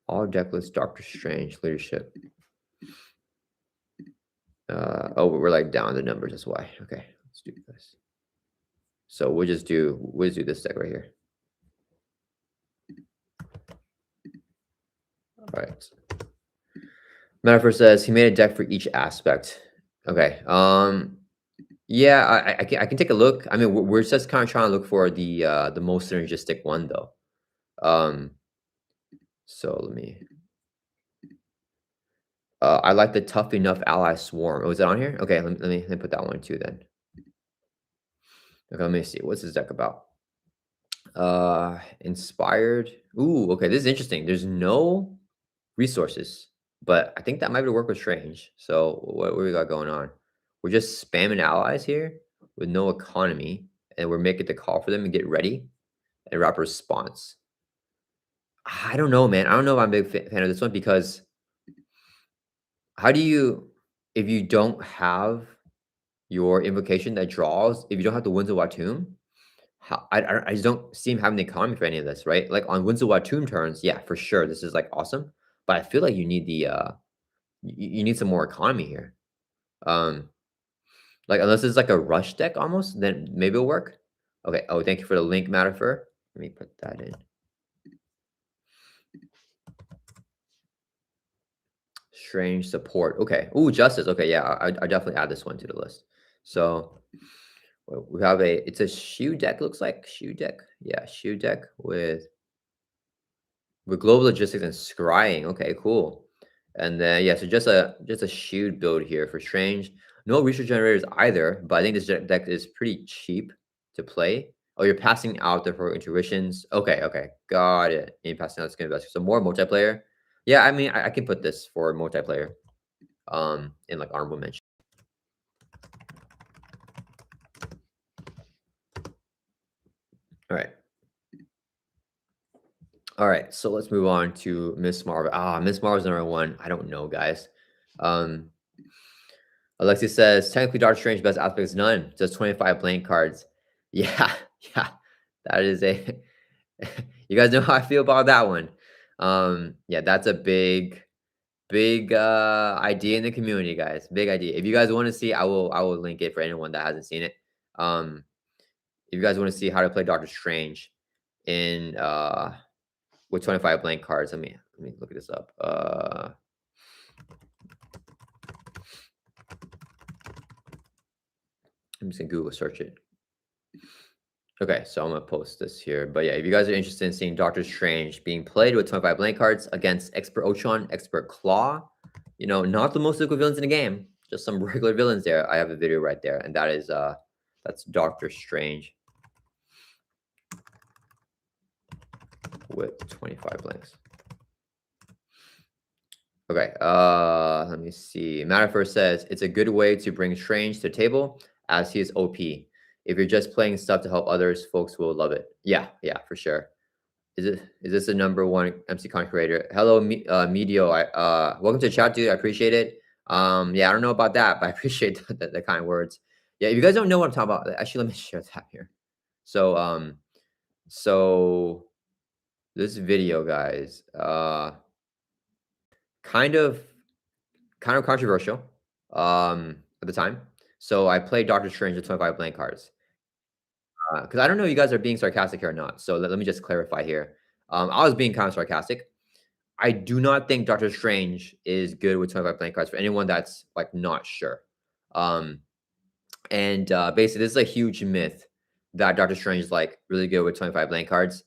S1: All deck lists, Doctor Strange leadership. Oh, we're like down the numbers. That's why. Okay, let's do this. So we'll just do this deck right here. All right. Metaphor says he made a deck for each aspect. Okay. Yeah, I can take a look. I mean, we're just kind of trying to look for the most synergistic one though. So let me. I like the tough enough ally swarm. Oh, is it on here? Okay, let me put that one too then. Okay, let me see. What's this deck about? Inspired. Ooh, okay, this is interesting. There's no resources, but I think that might be work with Strange. So what we got going on? We're just spamming allies here with no economy, and we're making the call for them and get ready and wrap a response. I don't know, man. I don't know if I'm a big fan of this one because how do you, if you don't have your invocation that draws, if you don't have the Winds of Watum, I just don't see him having the economy for any of this, right? Like on Winds of Watum turns, yeah, for sure, this is like awesome. But I feel like you need the you need some more economy here. Like unless it's like a rush deck almost, then maybe it'll work. Okay. Oh, thank you for the link, Matafer. Let me put that in. Strange support. Okay. Ooh, justice. Okay, yeah, I definitely add this one to the list. So We have it's a shoe deck, looks like shoe deck. Yeah, shoe deck with global logistics and scrying. Okay, cool. And then yeah, so just a shoe build here for Strange. No research generators either, but I think this deck is pretty cheap to play. Oh, you're passing out the for intuitions. Okay, okay, got it. You're passing out skin investor. So more multiplayer. Yeah, I mean, I can put this for multiplayer. In like honorable mention. All right. All right, so let's move on to Miss Marvel. Miss Marvel's number one. I don't know, guys. Um, Alexis says technically Doctor Strange best aspect is none. Just 25 blank cards. Yeah, yeah, that is a. You guys know how I feel about that one. Yeah, that's a big idea in the community, guys. Big idea. If you guys want to see, I will link it for anyone that hasn't seen it. Um, if you guys want to see how to play Doctor Strange in with 25 blank cards. Let me look this up. I'm just gonna Google search it. Okay, so I'm gonna post this here. But yeah, if you guys are interested in seeing Doctor Strange being played with 25 blank cards against Expert Ultron, Expert Claw, not the most liquid villains in the game, just some regular villains there. I have a video right there, and that's Doctor Strange with 25 blanks. Okay, let me see. Matterford says it's a good way to bring Strange to the table as he is OP. If you're just playing stuff to help others, folks will love it. Yeah, yeah, for sure. Is this the number one MC con creator? Hello, Medio. Welcome to the chat, dude. I appreciate it. Yeah, I don't know about that, but I appreciate the kind words. Yeah, if you guys don't know what I'm talking about, actually, let me share that here. So this video, guys, kind of controversial at the time. So I played Doctor Strange with 25 blank cards. Because I don't know if you guys are being sarcastic here or not. So let me just clarify here. I was being kind of sarcastic. I do not think Doctor Strange is good with 25 blank cards for anyone that's like not sure. Um, and basically, this is a huge myth that Doctor Strange is like really good with 25 blank cards.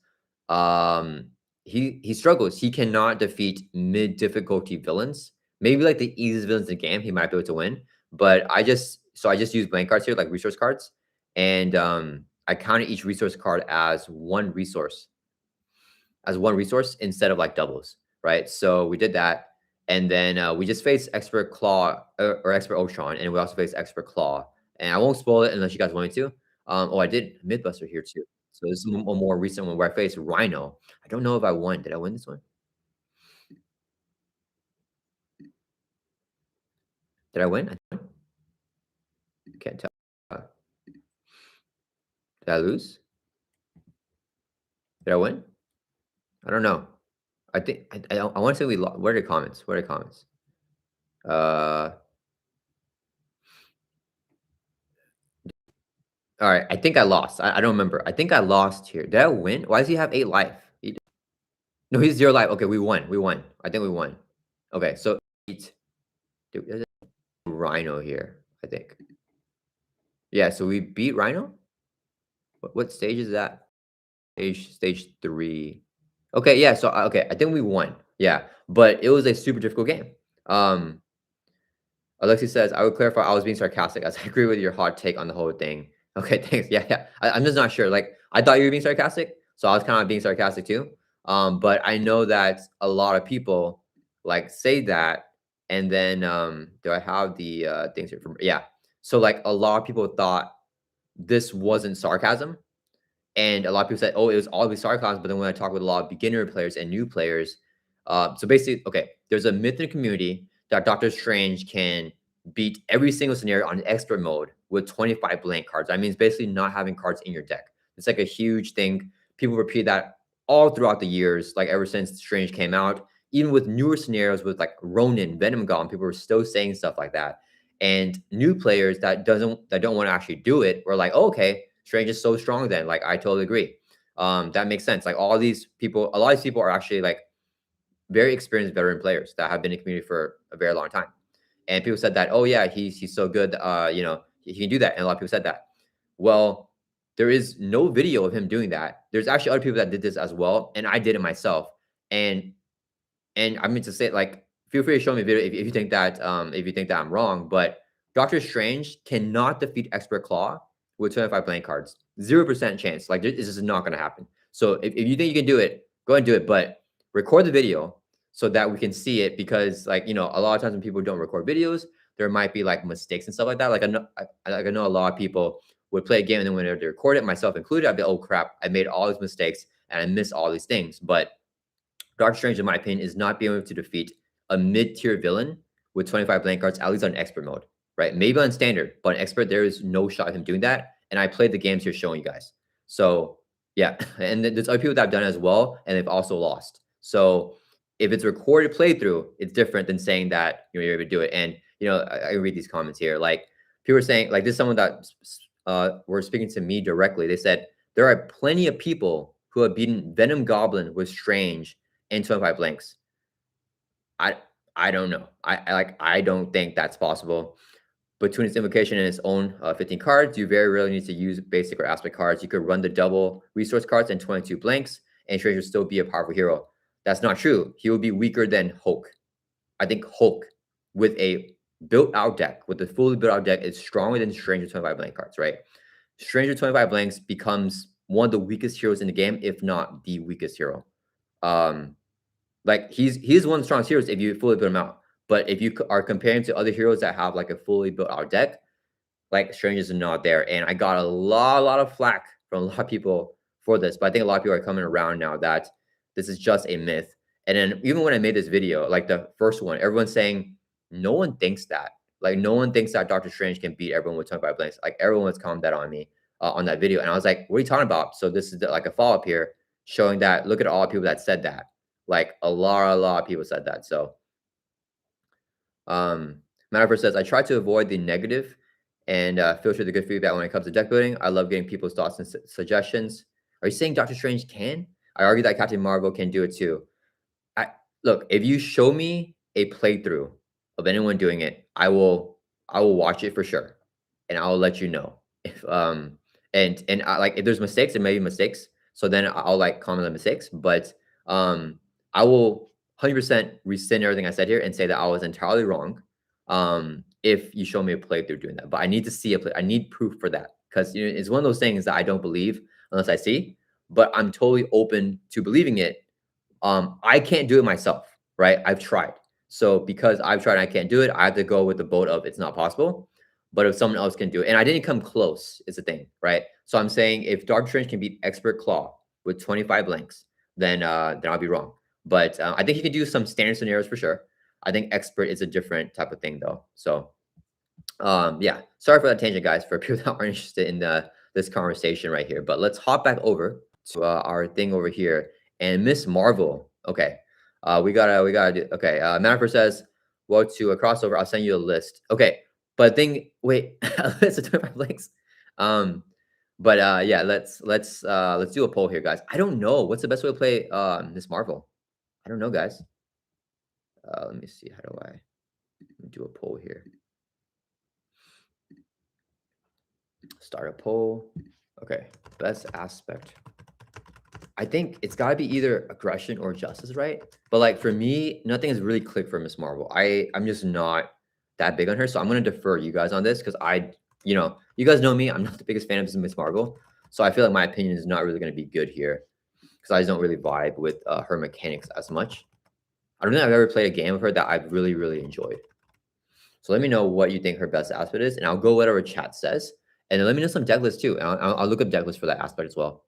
S1: He struggles. He cannot defeat mid difficulty villains. Maybe like the easiest villains in the game, he might be able to win. But I just use blank cards here, like resource cards, and I counted each resource card as one resource instead of like doubles, right? So we did that, and then we just faced Expert Claw or Expert Ultron, and we also faced Expert Claw. And I won't spoil it unless you guys want me to. I did Mythbuster here too. So this is a more recent one where I faced Rhino. I don't know if I won. Did I win this one? Did I win? I can't tell. Did I lose? Did I win? I don't know. I think I want to say we lost. Where are the comments? Where are the comments? All right. I think I lost. I don't remember. I think I lost here. Did I win? Why does he have 8 life? No, he's 0 life. Okay, we won. We won. I think we won. Okay, so dude, there's a Rhino here, I think. Yeah, so we beat Rhino. What stage is that? Stage 3. Okay, yeah. So okay, I think we won. Yeah, but it was a super difficult game. Um, Alexi says, I would clarify I was being sarcastic as I agree with your hot take on the whole thing. Okay, thanks. Yeah, yeah. I'm just not sure. Like, I thought you were being sarcastic, so I was kind of being sarcastic too. But I know that a lot of people like say that, and then do I have the things here from? Yeah. So like a lot of people thought this wasn't sarcasm, and a lot of people said, "Oh, it was always sarcasm." But then when I talk with a lot of beginner players and new players, so basically, okay, there's a myth in the community that Doctor Strange can beat every single scenario on expert mode with 25 blank cards. I mean, it's basically not having cards in your deck. It's like a huge thing. People repeat that all throughout the years, like ever since Strange came out. Even with newer scenarios with like Ronin, Venom Gone, people were still saying stuff like that. And new players that don't want to actually do it were like, oh, okay, Strange is so strong then. Like, I totally agree. That makes sense. Like, all these people, a lot of these people are actually like very experienced veteran players that have been in the community for a very long time. And people said that, oh yeah, he's so good. He can do that. And a lot of people said that. Well, there is no video of him doing that. There's actually other people that did this as well, and I did it myself. And I mean to say, like, feel free to show me a video if you think that I'm wrong. But Doctor Strange cannot defeat Expert Claw with 25 blank cards. 0% chance. Like, this is not going to happen. So if you think you can do it, go ahead and do it. But record the video so that we can see it, because, like, a lot of times when people don't record videos, there might be like mistakes and stuff like that. Like I know a lot of people would play a game, and then when they record it, myself included, I'd be, oh crap, I made all these mistakes and I missed all these things. But Doctor Strange, in my opinion, is not being able to defeat a mid-tier villain with 25 blank cards, at least on expert mode, right? Maybe on standard, but on expert, there is no shot of him doing that. And I played the games here showing you guys. So yeah, and there's other people that have done it as well, and they've also lost. So if it's recorded playthrough, it's different than saying that you're able to do it. And I read these comments here. Like, people are saying, like, this is someone that were speaking to me directly. They said there are plenty of people who have beaten Venom Goblin with Strange and 25 blanks. I don't know. I don't think that's possible. Between its invocation and its own 15 cards, you very rarely need to use basic or aspect cards. You could run the double resource cards and 22 blanks, and Strange would still be a powerful hero. That's not true. He would be weaker than Hulk. I think Hulk, with a built-out deck, with a fully built-out deck, is stronger than Strange with 25 blank cards, right? Strange with 25 blanks becomes one of the weakest heroes in the game, if not the weakest hero. Like, he's one of the strongest heroes if you fully build him out. But if you are comparing to other heroes that have like a fully built out deck, like, Strange is not there. And I got a lot of flack from a lot of people for this. But I think a lot of people are coming around now that this is just a myth. And then even when I made this video, like the first one, everyone's saying no one thinks that. Like, no one thinks that Doctor Strange can beat everyone with 25 blanks. Like, everyone was commenting that on me on that video. And I was like, what are you talking about? So this is like a follow-up here showing that, look at all the people that said that. Like, a lot of people said that. So Metaverse says, I try to avoid the negative and filter the good feedback when it comes to deck building. I love getting people's thoughts and suggestions. Are you saying Doctor Strange can? I argue that Captain Marvel can do it too. Look, if you show me a playthrough of anyone doing it, I will watch it for sure, and I will let you know if and I, like, if there's mistakes, there may be mistakes. So then I'll like comment on mistakes, but I will 100% rescind everything I said here and say that I was entirely wrong. If you show me a playthrough doing that, but I need to see I need proof for that, because it's one of those things that I don't believe unless I see. But I'm totally open to believing it. I can't do it myself, right? I've tried. So because I've tried and I can't do it, I have to go with the boat of it's not possible. But if someone else can do it, and I didn't come close, is the thing, right? So I'm saying if Doctor Strange can beat Expert Claw with 25 blanks, then I'll be wrong. But I think he can do some standard scenarios for sure. I think Expert is a different type of thing, though. So yeah, sorry for that tangent, guys, for people that aren't interested in this conversation right here. But let's hop back over to our thing over here. And Miss Marvel, okay, we gotta do. Okay, Manafer says, well, to a crossover, I'll send you a list. Okay, but wait, a list of 25 links. But yeah, let's do a poll here, guys. I don't know what's the best way to play Miss Marvel. I don't know, guys. Let me see. How do I do a poll here? Start a poll. Okay, best aspect. I think it's got to be either aggression or justice, right? But like, for me, nothing has really clicked for Miss Marvel. I'm just not that big on her, so I'm gonna defer you guys on this, because you guys know me. I'm not the biggest fan of Miss Marvel, so I feel like my opinion is not really gonna be good here, because I just don't really vibe with her mechanics as much. I don't think I've ever played a game of her that I've really enjoyed. So let me know what you think her best aspect is, and I'll go whatever chat says, and then let me know some deck lists too. And I'll look up deck lists for that aspect as well.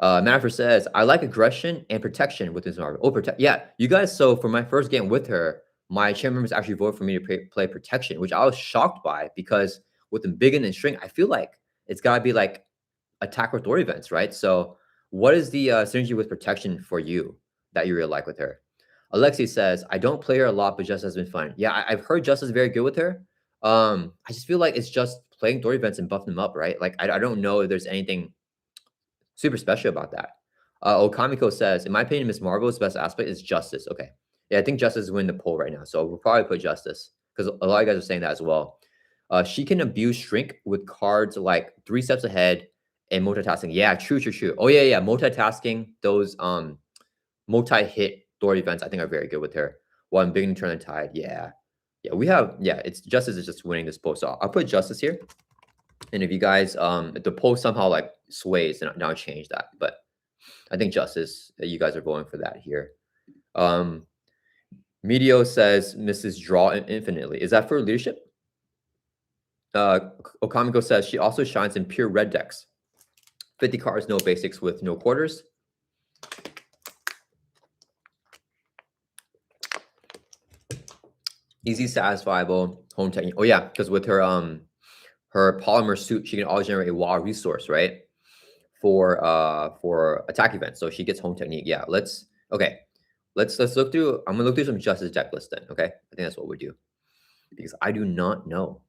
S1: Manafer says, I like aggression and protection with Miss Marvel. Oh, protect. Yeah, you guys. So for my first game with her, my channel members actually voted for me to play protection, which I was shocked by, because with the big and string, I feel like it's got to be like attack or Thor events, right? So what is the synergy with protection for you that you really like with her? Alexi says, I don't play her a lot, but Just has been fun. Yeah, I've heard Just is very good with her. I just feel like it's just playing Thor events and buffing them up, right? Like, I don't know if there's anything super special about that. Okamiko says, in my opinion, Miss Marvel's best aspect is justice. Okay. Yeah, I think justice is winning the poll right now. So we'll probably put justice, because a lot of you guys are saying that as well. She can abuse Shrink with cards like 3 steps ahead and multitasking. Yeah, true, true, true. Oh, yeah, yeah, multitasking, those multi-hit Thor events, I think are very good with her. One big and turn the tide. Yeah. Yeah, we have, yeah, it's Justice is just winning this poll. So I'll put Justice here. And if you guys, if the poll somehow like sways, then I'll change that. But I think Justice, you guys are voting for that here. Medio says Mrs. Draw infinitely. Is that for leadership? Okamiko says she also shines in pure red decks. 50 cards, no basics with no quarters. Easy, satisfiable, home technique. Oh yeah, because with her her polymer suit, she can always generate a wild resource, right? For attack events. So she gets home technique. Yeah, let's look through. I'm gonna look through some Justice deck list then. Okay. I think that's what we do. Because I do not know.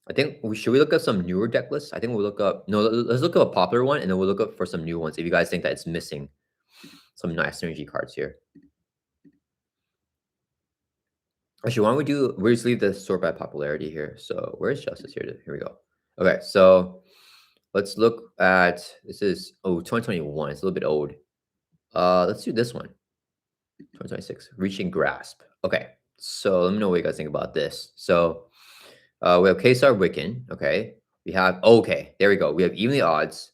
S1: I think should we look up some newer deck lists? I think we'll look up let's look up a popular one and then we'll look up for some new ones if you guys think that it's missing some nice synergy cards here. Actually, why don't we just leave the sort by popularity here. So where's Justice here? Here we go. Okay, so let's look at this is 2021. It's a little bit old. Let's do this one. 2026. Reaching Grasp. Okay, so let me know what you guys think about this. So we have K-Star Wiccan. Okay, we have okay. There we go. We have evenly odds,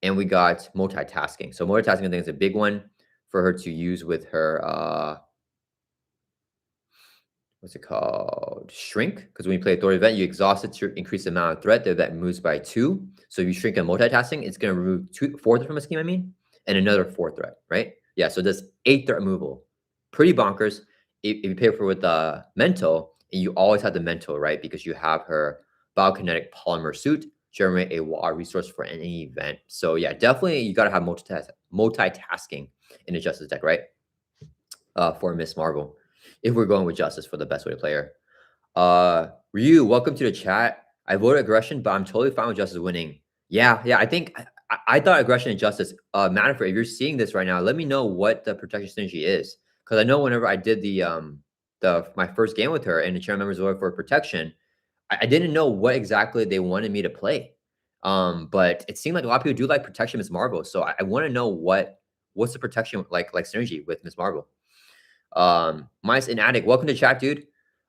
S1: and we got multitasking. So multitasking, I think, is a big one for her to use with her what's it called? Shrink. Because when you play a Thor event, you exhaust it to increase the amount of threat. The event moves by 2. So if you shrink and multitasking, it's going to remove 4 threat from a scheme, I mean, and another 4 threat, right? Yeah, so that's 8 threat removal. Pretty bonkers. If you pay for with the mental, and you always have the mental, right? Because you have her biokinetic polymer suit, generate a wild resource for any event. So yeah, definitely you got to have multitasking in a Justice deck, right? For Miss Marvel, if we're going with Justice for the best way to play her. Ryu, welcome to the chat. I voted aggression, but I'm totally fine with Justice winning. Yeah, I think I thought aggression and Justice Manafort. If you're seeing this right now, let me know what the protection synergy is, because I know whenever I did my first game with her and the channel members voted for protection, I didn't know what exactly they wanted me to play. But it seemed like a lot of people do like protection Miss Marvel, so I want to know what's the protection like synergy with Miss Marvel. Mice and Addict, welcome to chat, dude.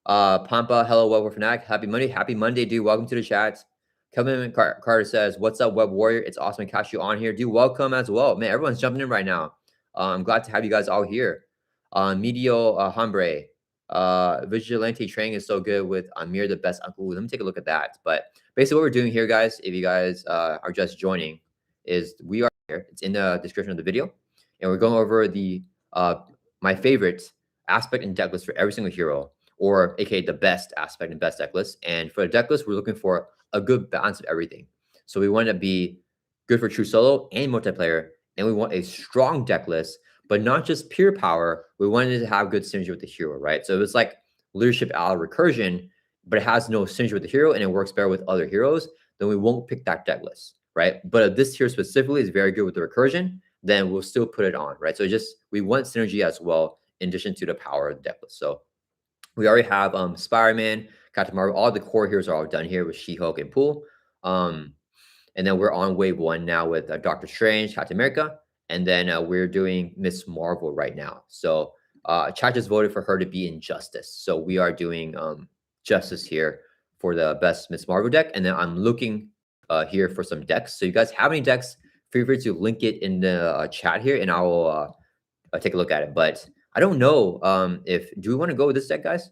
S1: Pampa, hello, Web-Warrior Fanatic. Happy Monday. Happy Monday, dude. Welcome to the chat. Kelvin Carter says, what's up, Web-Warrior? It's awesome to catch you on here. Dude, welcome as well. Man, everyone's jumping in right now. I'm glad to have you guys all here. Medio Hambre. Vigilante training is so good with Amir, the best uncle. Let me take a look at that. But basically what we're doing here, guys, if you guys are just joining, is we are here. It's in the description of the video. And we're going over the my favorite aspect and deck list for every single hero, or aka the best aspect and best deck list. And for the deck list, we're looking for a good balance of everything. So we want to be good for true solo and multiplayer, and we want a strong deck list, but not just pure power. We wanted to have good synergy with the hero, right? So it's like leadership out recursion, but it has no synergy with the hero and it works better with other heroes, then we won't pick that deck list, right? But if this hero specifically is very good with the recursion, then we'll still put it on, right? So we want synergy as well, in addition to the power of the deck list. So we already have Spider-Man, Captain Marvel, all the core heroes are all done here with She-Hulk and Pool. And then we're on wave 1 now with Doctor Strange, Captain America, and then we're doing Miss Marvel right now. So chat just voted for her to be in Justice. So we are doing Justice here for the best Miss Marvel deck. And then I'm looking here for some decks. So you guys have any decks, feel free to link it in the chat here, and I will take a look at it. But I don't know do we want to go with this deck, guys?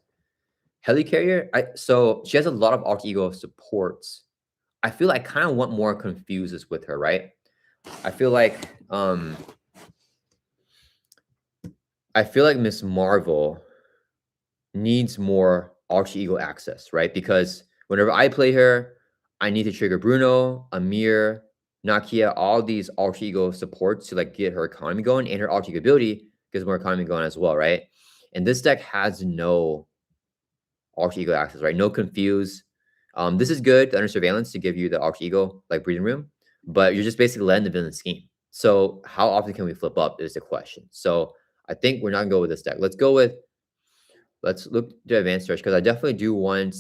S1: Helicarrier. So she has a lot of alter ego supports. I feel I kind of want more confuses with her, right? I feel like Miss Marvel needs more alter ego access, right? Because whenever I play her, I need to trigger Bruno, Amir, Nakia, all these alter ego supports to like get her economy going, and her alter ego ability gets more economy going as well, right? And this deck has no alter ego access, right? No confuse. This is good under surveillance to give you the alter ego like breathing room, but you're just basically letting the villain scheme. So how often can we flip up is the question. So I think we're not gonna go with this deck. Let's look to advanced search, because I definitely do want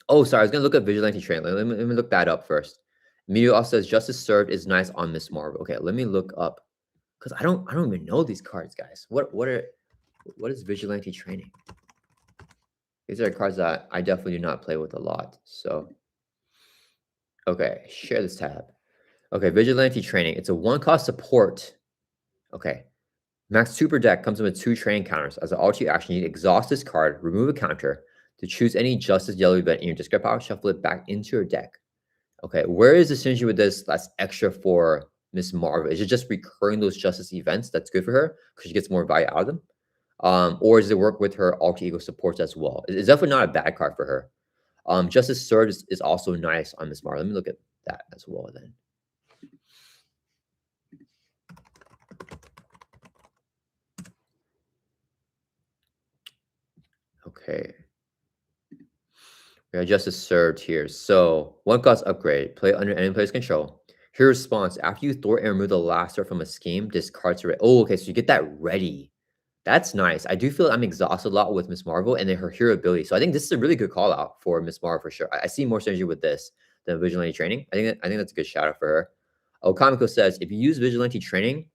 S1: Oh, sorry, I was gonna look up vigilante training. Let me look that up first. Meteor also says justice served is nice on Miss Marvel. Okay, let me look up because I don't even know these cards, guys. What is vigilante training? These are cards that I definitely do not play with a lot. So okay, share this tab. Okay, vigilante training. It's a 1-cost support. Okay. Max Super Deck comes in with 2 training counters. As an all-2 action, you exhaust this card, remove a counter to choose any Justice Yellow event in your discard pile, shuffle it back into your deck. Okay, where is the synergy with this that's extra for Miss Marvel? Is it just recurring those Justice events that's good for her because she gets more value out of them? Or does it work with her alter ego supports as well? It's definitely not a bad card for her. Justice Surge is also nice on Miss Marvel. Let me look at that as well then. Okay. We got Justice Served here. So 1-cost upgrade. Play under any player's control. Here response. After you thwart and remove the last card from a scheme, discard to ready. Oh, okay. So you get that ready. That's nice. I do feel I'm exhausted a lot with Miss Marvel and then her hero ability. So I think this is a really good call out for Miss Marvel for sure. I see more synergy with this than Vigilante Training. I think that's a good shout out for her. Oh, Comico says if you use Vigilante Training,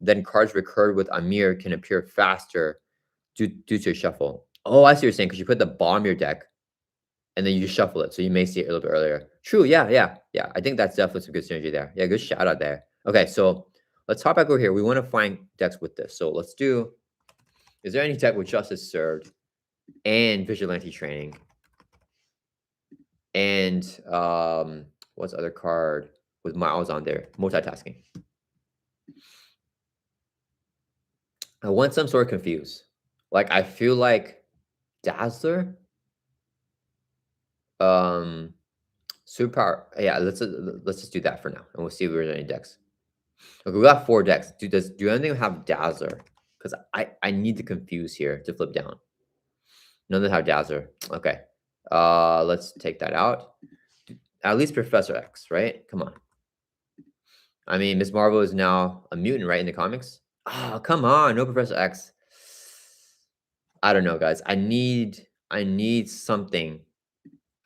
S1: then cards recurred with Amir can appear faster due to a shuffle. Oh, I see what you're saying because you put the bottom of your deck and then you shuffle it, so you may see it a little bit earlier. True, yeah. I think that's definitely some good synergy there. Yeah, good shout out there. Okay, so let's hop back over here. We want to find decks with this. So let's do, is there any deck with Justice Served and Vigilante Training? And what's the other card with Miles on there? Multitasking. I want some sort of confuse. Like I feel like Dazzler. Superpower. Yeah, let's just do that for now, and we'll see if there's any decks. Okay, we got 4 decks. Do anything have Dazzler? Because I need to confuse here to flip down. None of them have Dazzler. Okay. Let's take that out. At least Professor X, right? Come on. I mean, Miss Marvel is now a mutant, right, in the comics? Oh, come on, no Professor X. I don't know, guys. I need something.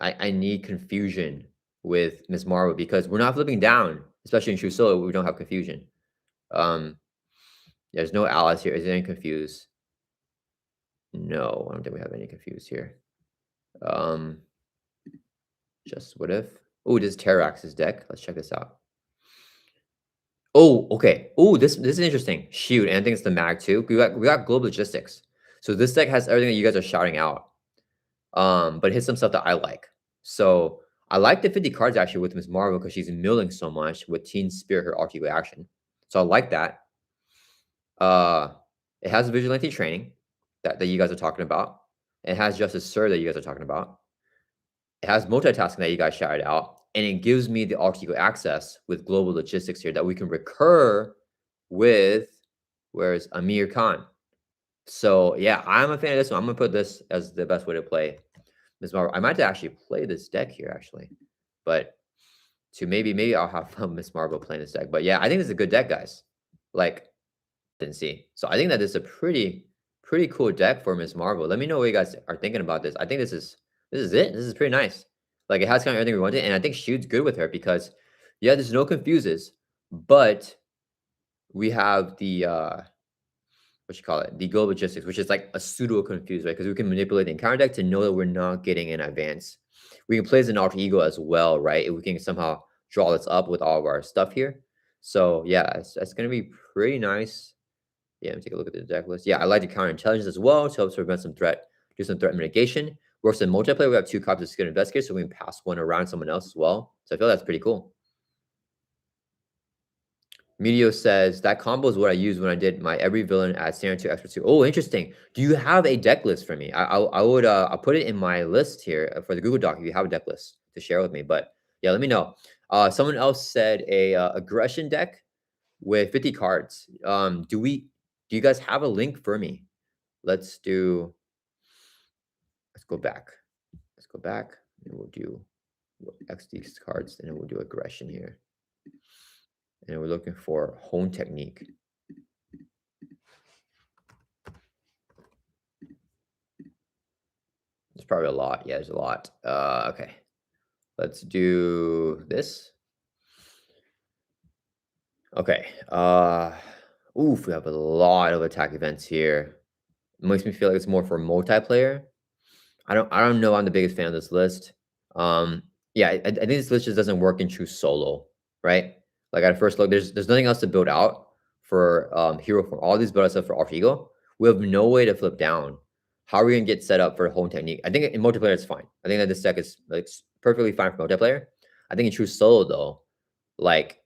S1: I need confusion with Miss Marvel because we're not flipping down, especially in True Solo. We don't have confusion. There's no allies here. Is there any confused? No, I don't think we have any confused here. Just what if? Oh, this is Terrax's deck. Let's check this out. Oh, okay. Oh, this is interesting. Shoot, and I think it's the mag too. We got global logistics. So this deck has everything that you guys are shouting out. But it hits some stuff that I like. So I like the 50 cards actually with Miss Marvel because she's milling so much with Teen Spirit, her alter action. So I like that. It has vigilante training that you guys are talking about. It has Justice Sir that you guys are talking about. It has multitasking that you guys shouted out, and it gives me the alter ego access with global logistics here that we can recur with. Where's Amir Khan? So yeah, I'm a fan of this one. I'm gonna put this as the best way to play Ms. Marvel. I might actually play this deck here actually, but to maybe I'll have Miss Marvel playing this deck. But yeah, I think this is a good deck, guys. Like didn't see. So I think that this is a pretty cool deck for Miss Marvel. Let me know what you guys are thinking about this. I think this is it. This is pretty nice. Like it has kind of everything we wanted, and I think Shoot's good with her because yeah, there's no confuses, but we have the what you call it, the global logistics, which is like a pseudo confuse, right? Because we can manipulate the encounter deck to know that we're not getting an advance. We can play as an alter ego as well, right? If we can somehow draw this up with all of our stuff here. So yeah, it's gonna be pretty nice. Yeah, let me take a look at the deck list. Yeah, I like the counter intelligence as well to help prevent some threat, do some threat mitigation. Works in multiplayer. We have 2 copies of Skilled Investigator, so we can pass one around someone else as well. So I feel that's pretty cool. Medio says that combo is what I used when I did my every villain at standard 2 expert 2. Oh, interesting. Do you have a deck list for me? I would I'll put it in my list here for the Google Doc if you have a deck list to share with me. But yeah, let me know. Someone else said a aggression deck with 50 cards. Do you guys have a link for me? Let's go back. Let's go back and we'll do XD cards and then we'll do aggression here. And we're looking for hone technique. probably a lot. Yeah, there's a lot. Okay. Let's do this. Okay. Oof, we have a lot of attack events here. It makes me feel like it's more for multiplayer. I don't know. I'm the biggest fan of this list. Um, yeah, I think this list just doesn't work in true solo, right? Like at first look, there's nothing else to build out for hero form. All these build outs for alter ego. We have no way to flip down. How are we gonna get set up for home technique? I think in multiplayer it's fine. I think that this deck is like perfectly fine for multiplayer. I think in true solo though, like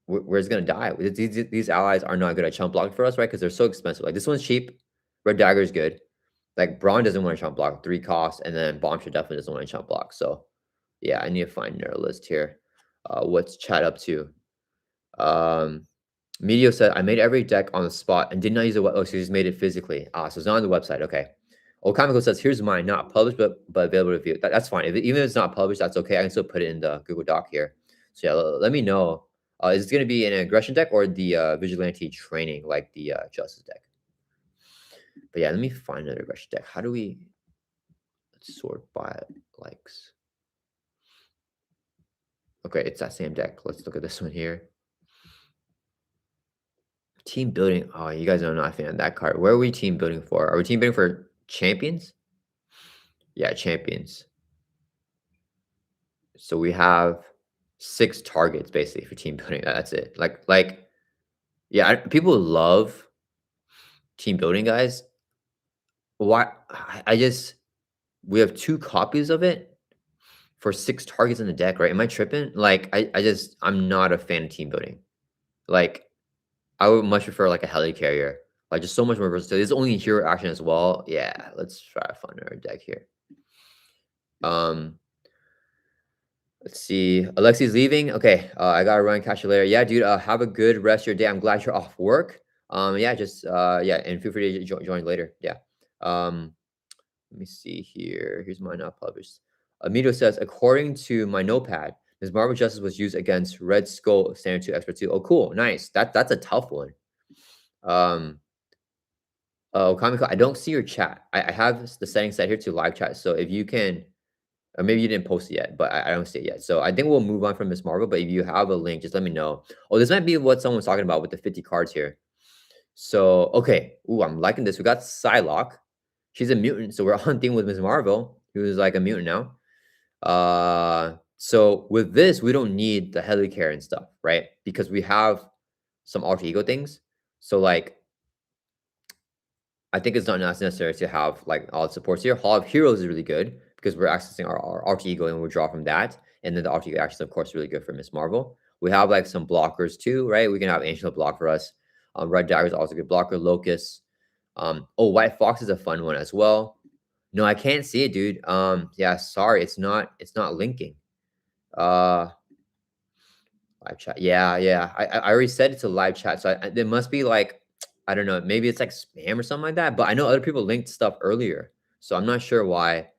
S1: we're just gonna die. These allies are not good at chump block for us, right? Because they're so expensive. Like this one's cheap. Red Dagger is good. Like Braun doesn't want to chump block 3 costs, and then Bombshell definitely doesn't want to chump block. So yeah, I need to find their list here. What's chat up to? Um, Medio said I made every deck on the spot and did not use a so he just made it physically. So it's not on the website. Okay. Okamico says here's mine, not published but available to view. That's fine. Even if it's not published, that's okay. I can still put it in the Google Doc here. So yeah, let me know. Is it going to be an aggression deck or the vigilante training like the justice deck? But yeah, let me find another aggression deck. How do we sort by likes? Okay, it's that same deck. Let's look at this one here. Team building. Oh, you guys are not a fan of that card. Where are we team building for? Are we team building for champions? Yeah, champions. So we have 6 targets basically for team building. That's it. Like, yeah, people love team building, guys. Why? I just we have 2 copies of it for 6 targets in the deck, right? Am I tripping? Like, I'm not a fan of team building. Like, I would much prefer like a helicarrier. Like just so much more versatility. There's only hero action as well. Yeah, let's try to find our deck here. Let's see. Alexi's leaving. Okay, I gotta run catch you later. Yeah, dude. Have a good rest of your day. I'm glad you're off work. Yeah, just yeah, and feel free to join later. Yeah. Let me see here. Here's my not published. Amito says, according to my notepad, Ms. Marvel Justice was used against Red Skull Standard 2 Expert 2. Oh, cool. Nice. That's a tough one. Oh, Comic I don't see your chat. I have the settings set here to live chat. So if you can, or maybe you didn't post it yet, but I don't see it yet. So I think we'll move on from Miss Marvel. But if you have a link, just let me know. Oh, this might be what someone's talking about with the 50 cards here. So, okay. Ooh, I'm liking this. We got Psylocke. She's a mutant. So we're hunting with Miss Marvel, who's like a mutant now. So with this, we don't need the Helicarrier and stuff, right? Because we have some alter ego things. So like, I think it's not necessary to have like all the supports here. Hall of Heroes is really good because we're accessing our alter ego and we draw from that. And then the alter ego action is of course really good for Miss Marvel. We have like some blockers too, right? We can have Angela block for us. Red Dagger is also a good blocker. Locust. Oh, White Fox is a fun one as well. No, I can't see it, dude. Yeah, sorry, it's not linking. Live chat. Yeah. I already said it's a live chat, so there must be like I don't know, maybe it's like spam or something like that. But I know other people linked stuff earlier, so I'm not sure why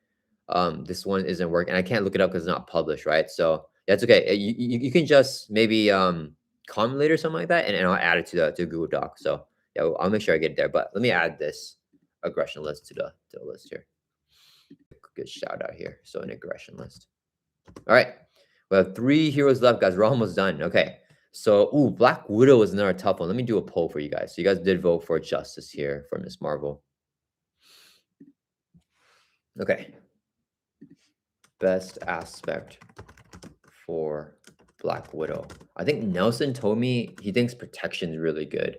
S1: this one isn't working. I can't look it up because it's not published, right? So that's okay. You can just maybe comment later or something like that, and I'll add it to the Google Doc. So yeah, I'll make sure I get it there. But let me add this aggression list to the list here. Good shout out here. So an aggression list. All right, we have 3 heroes left, guys. We're almost done. Okay. So, ooh, Black Widow is another tough one. Let me do a poll for you guys. So you guys did vote for Justice here for Miss Marvel. Okay. Best aspect for Black Widow. I think Nelson told me he thinks protection is really good.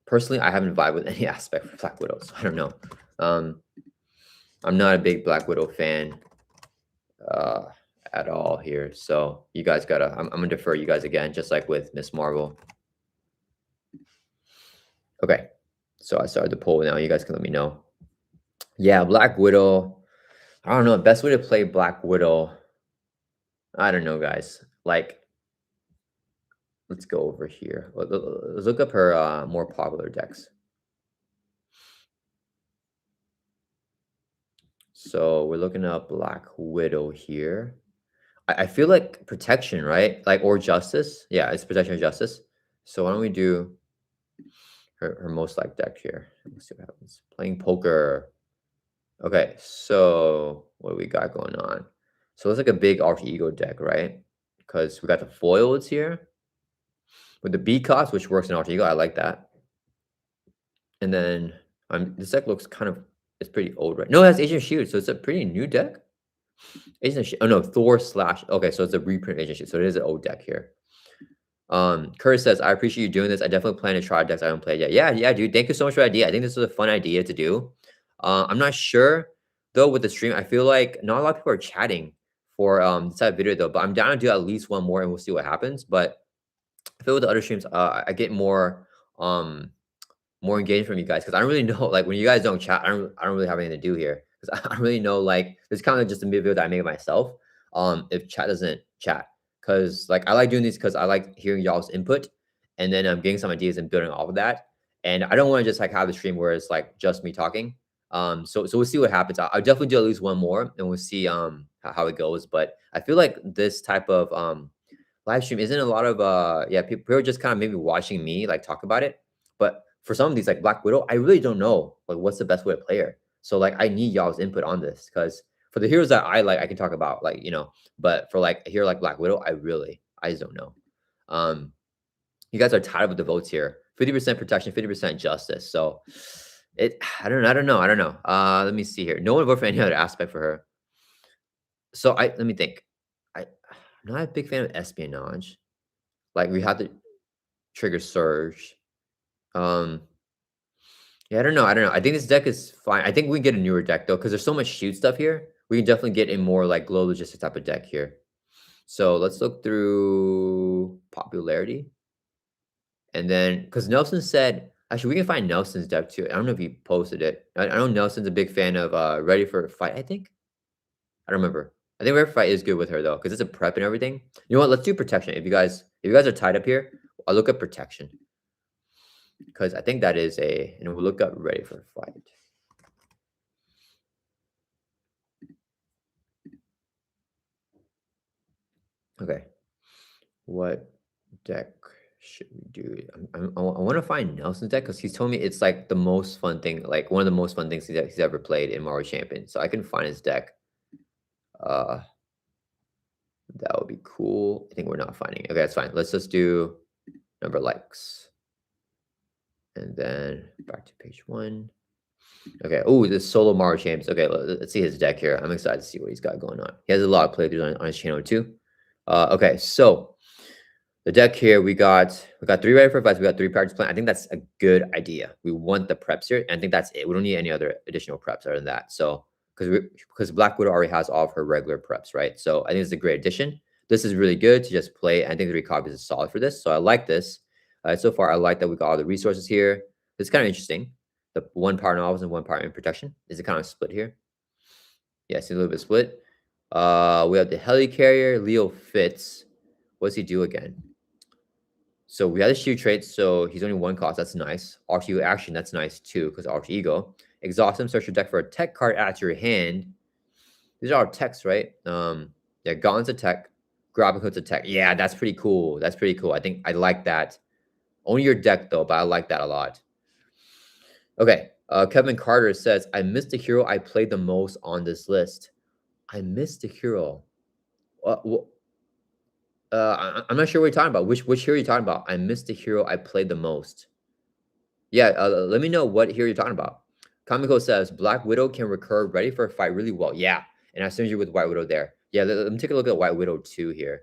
S1: Personally, I haven't vibed with any aspect for Black Widow, so I don't know. I'm not a big Black Widow fan at all here. So you guys gotta, I'm gonna defer you guys again, just like with Miss Marvel. Okay, so I started the poll now. You guys can let me know. Yeah, Black Widow. I don't know. Best way to play Black Widow. I don't know, guys. Like, let's go over here. Let's look up her more popular decks. So we're looking up Black Widow here. I feel like protection, right? Like, or justice. Yeah, it's protection or justice. So why don't we do her most liked deck here. Let's see what happens. Playing poker. Okay, so what do we got going on? So it's like a big alter ego deck, right? Because we got the foils here with the B cost, which works in alter ego. I like that. And then this deck looks kind of, it's pretty old, right? No, it has Agent Shield, so it's a pretty new deck. Agent Shield, oh no, Thor slash, okay, so it's a reprint of Agent Shield, so it is an old deck here. Kurt says, I appreciate you doing this. I definitely plan to try decks I haven't played yet. Yeah, dude. Thank you so much for the idea. I think this is a fun idea to do. I'm not sure though with the stream. I feel like not a lot of people are chatting for this type of video though, but I'm down to do at least one more and we'll see what happens. But I feel with the other streams, I get more engagement from you guys because I don't really know, like when you guys don't chat, I don't really have anything to do here because I don't really know, like it's kind of just a video that I make myself. If chat doesn't chat, because like I like doing these because I like hearing y'all's input and then I'm getting some ideas and building off of that. And I don't want to just like have the stream where it's like just me talking. So we'll see what happens. I'll definitely do at least one more and we'll see how it goes. But I feel like this type of live stream isn't a lot of people are just kind of maybe watching me like talk about it. But for some of these like Black Widow, I really don't know like what's the best way to play her. So like I need y'all's input on this because for the heroes that I like, I can talk about like, you know, but for like a hero like Black Widow, I just don't know. You guys are tied with the votes here. 50% protection, 50% justice. So I don't know. Let me see here. No one voted for any other aspect for her. So let me think. I'm not a big fan of espionage. Like we have to trigger surge. Yeah, I don't know. I think this deck is fine. I think we can get a newer deck though, because there's so much shoot stuff here. We can definitely get a more like glow logistics type of deck here. So let's look through popularity. And then, because Nelson said, actually, we can find Nelson's deck too. I don't know if he posted it. I know Nelson's a big fan of Ready for a Fight, I think. I don't remember. I think Ready for a Fight is good with her though, because it's a prep and everything. You know what? Let's do protection. If you guys are tied up here, I'll look up protection. Because I think that is and we'll look up Ready for a Fight. Okay. What deck should we do? I want to find Nelson's deck because he's told me it's like the most fun thing, like one of the most fun things he's ever played in Mario Champion. So I can find his deck. That would be cool. I think we're not finding it. Okay, that's fine. Let's just do number of likes. And then back to page 1. Okay. Oh, this solo Mario Champions. Okay, let's see his deck here. I'm excited to see what he's got going on. He has a lot of playthroughs on his channel too. Okay, so the deck here, we got 3 Ready for Fights. We got 3 practice plan. I think that's a good idea. We want the preps here, and I think that's it. We don't need any other additional preps other than that. So because Black Widow already has all of her regular preps, right? So I think it's a great addition. This is really good to just play. I think 3 copies is solid for this. So I like this. So far, I like that we got all the resources here. It's kind of interesting. The 1 power novels and 1 power in protection. Is it kind of split here? Yeah, it's a little bit split. We have the helicarrier, Leo Fitz. What does he do again? So we have the shoot trait, so he's only 1 cost. That's nice. Alter ego action, that's nice too, because alter ego. Exhaust him, search your deck for a tech card add to your hand. These are our techs, right? Yeah, Gaunt's a tech. Grappling Hood's a tech. Yeah, that's pretty cool. That's pretty cool. I think I like that. Only your deck though, but I like that a lot. Okay. Kevin Carter says, I missed the hero I played the most on this list. I missed the hero. I'm not sure what you're talking about. Which hero are you talking about? I missed the hero I played the most. Yeah, let me know what hero you're talking about. Kamiko says, Black Widow can recur Ready for a Fight really well. Yeah, and I send you with White Widow there. Yeah, let me take a look at White Widow 2 here.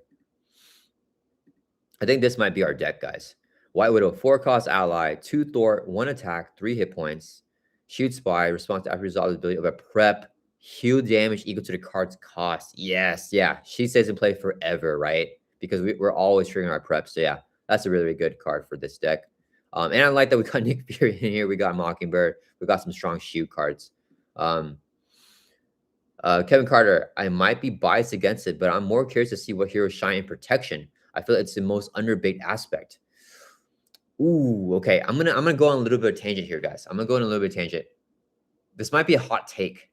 S1: I think this might be our deck, guys. White Widow, 4 cost ally, 2 Thor, 1 attack, 3 hit points. Shoot Spy, response after resolve the ability of a prep. Huge damage equal to the card's cost. Yes, yeah. She stays in play forever, right? Because we're always triggering our preps. So yeah, that's a really, really good card for this deck. And I like that we got Nick Fury in here. We got Mockingbird. We got some strong shoot cards. Kevin Carter, I might be biased against it, but I'm more curious to see what heroes shine in protection. I feel it's the most underbaked aspect. Ooh, okay. I'm gonna go on a little bit of tangent here, guys. I'm gonna go on a little bit of tangent. This might be a hot take.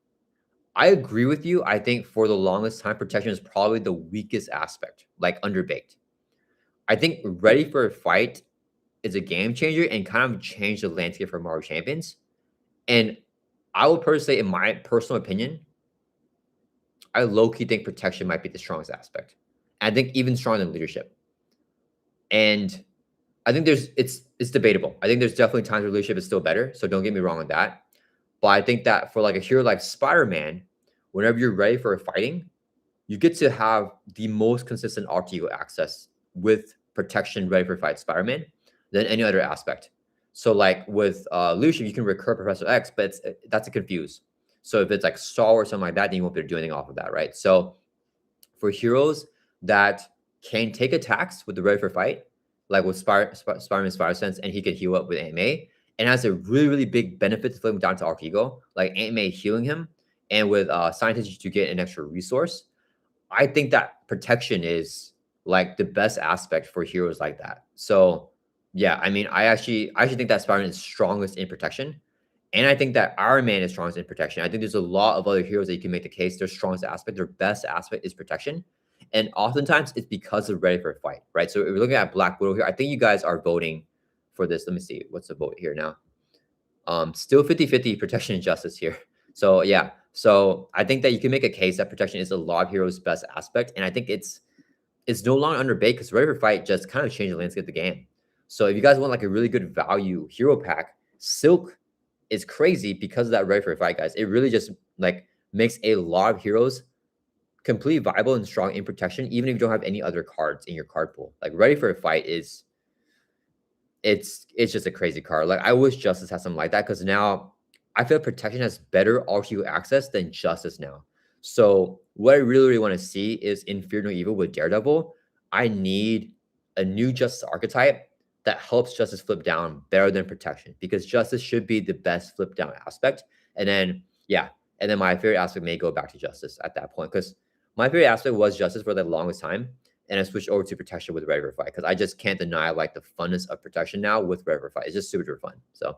S1: I agree with you. I think for the longest time, protection is probably the weakest aspect, like underbaked. I think Ready for a Fight is a game changer and kind of changed the landscape for Marvel Champions. And I would personally say, in my personal opinion, I low-key think protection might be the strongest aspect. I think even stronger than leadership. And I think it's debatable. I think there's definitely times where leadership is still better. So don't get me wrong on that. But I think that for like a hero like Spider-Man, whenever you're ready for a fighting, you get to have the most consistent alter ego access with protection ready for fight Spider-Man than any other aspect. So like with leadership, you can recur Professor X, but that's a confuse. So if it's like Star or something like that, then you won't be able to do anything off of that, right? So for heroes that can take attacks with the ready for fight, like with Spider-Man's Fire Sense, and he can heal up with Aunt May, and has a really, really big benefit to flip him down to Alter Ego, like Aunt May healing him, and with Scientist to get an extra resource. I think that protection is like the best aspect for heroes like that. So yeah, I mean, I actually think that Spider-Man is strongest in protection. And I think that Iron Man is strongest in protection. I think there's a lot of other heroes that you can make the case their strongest aspect, their best aspect is protection. And oftentimes it's because they're ready for a fight, right? So if we're looking at Black Widow here, I think you guys are voting for this. Let me see. What's the vote here now? Still 50-50 protection and justice here. So yeah. So I think that you can make a case that protection is a lot of heroes' best aspect. And I think it's no longer under debate because ready for fight just kind of changed the landscape of the game. So if you guys want like a really good value hero pack, Silk is crazy because of that ready for a fight, guys. It really just like makes a lot of heroes completely viable and strong in protection, even if you don't have any other cards in your card pool. Like ready for a fight is it's just a crazy card. Like I wish Justice had something like that because now I feel protection has better RQ access than Justice now. So what I really, really want to see is in Fear No Evil with Daredevil. I need a new Justice archetype that helps Justice flip down better than protection because Justice should be the best flip down aspect. And then, yeah, and then my favorite aspect may go back to Justice at that point because my favorite aspect was Justice for the longest time. And I switched over to protection with Red River Fight because I just can't deny like the funness of protection now with Red River Fight. It's just super fun. So,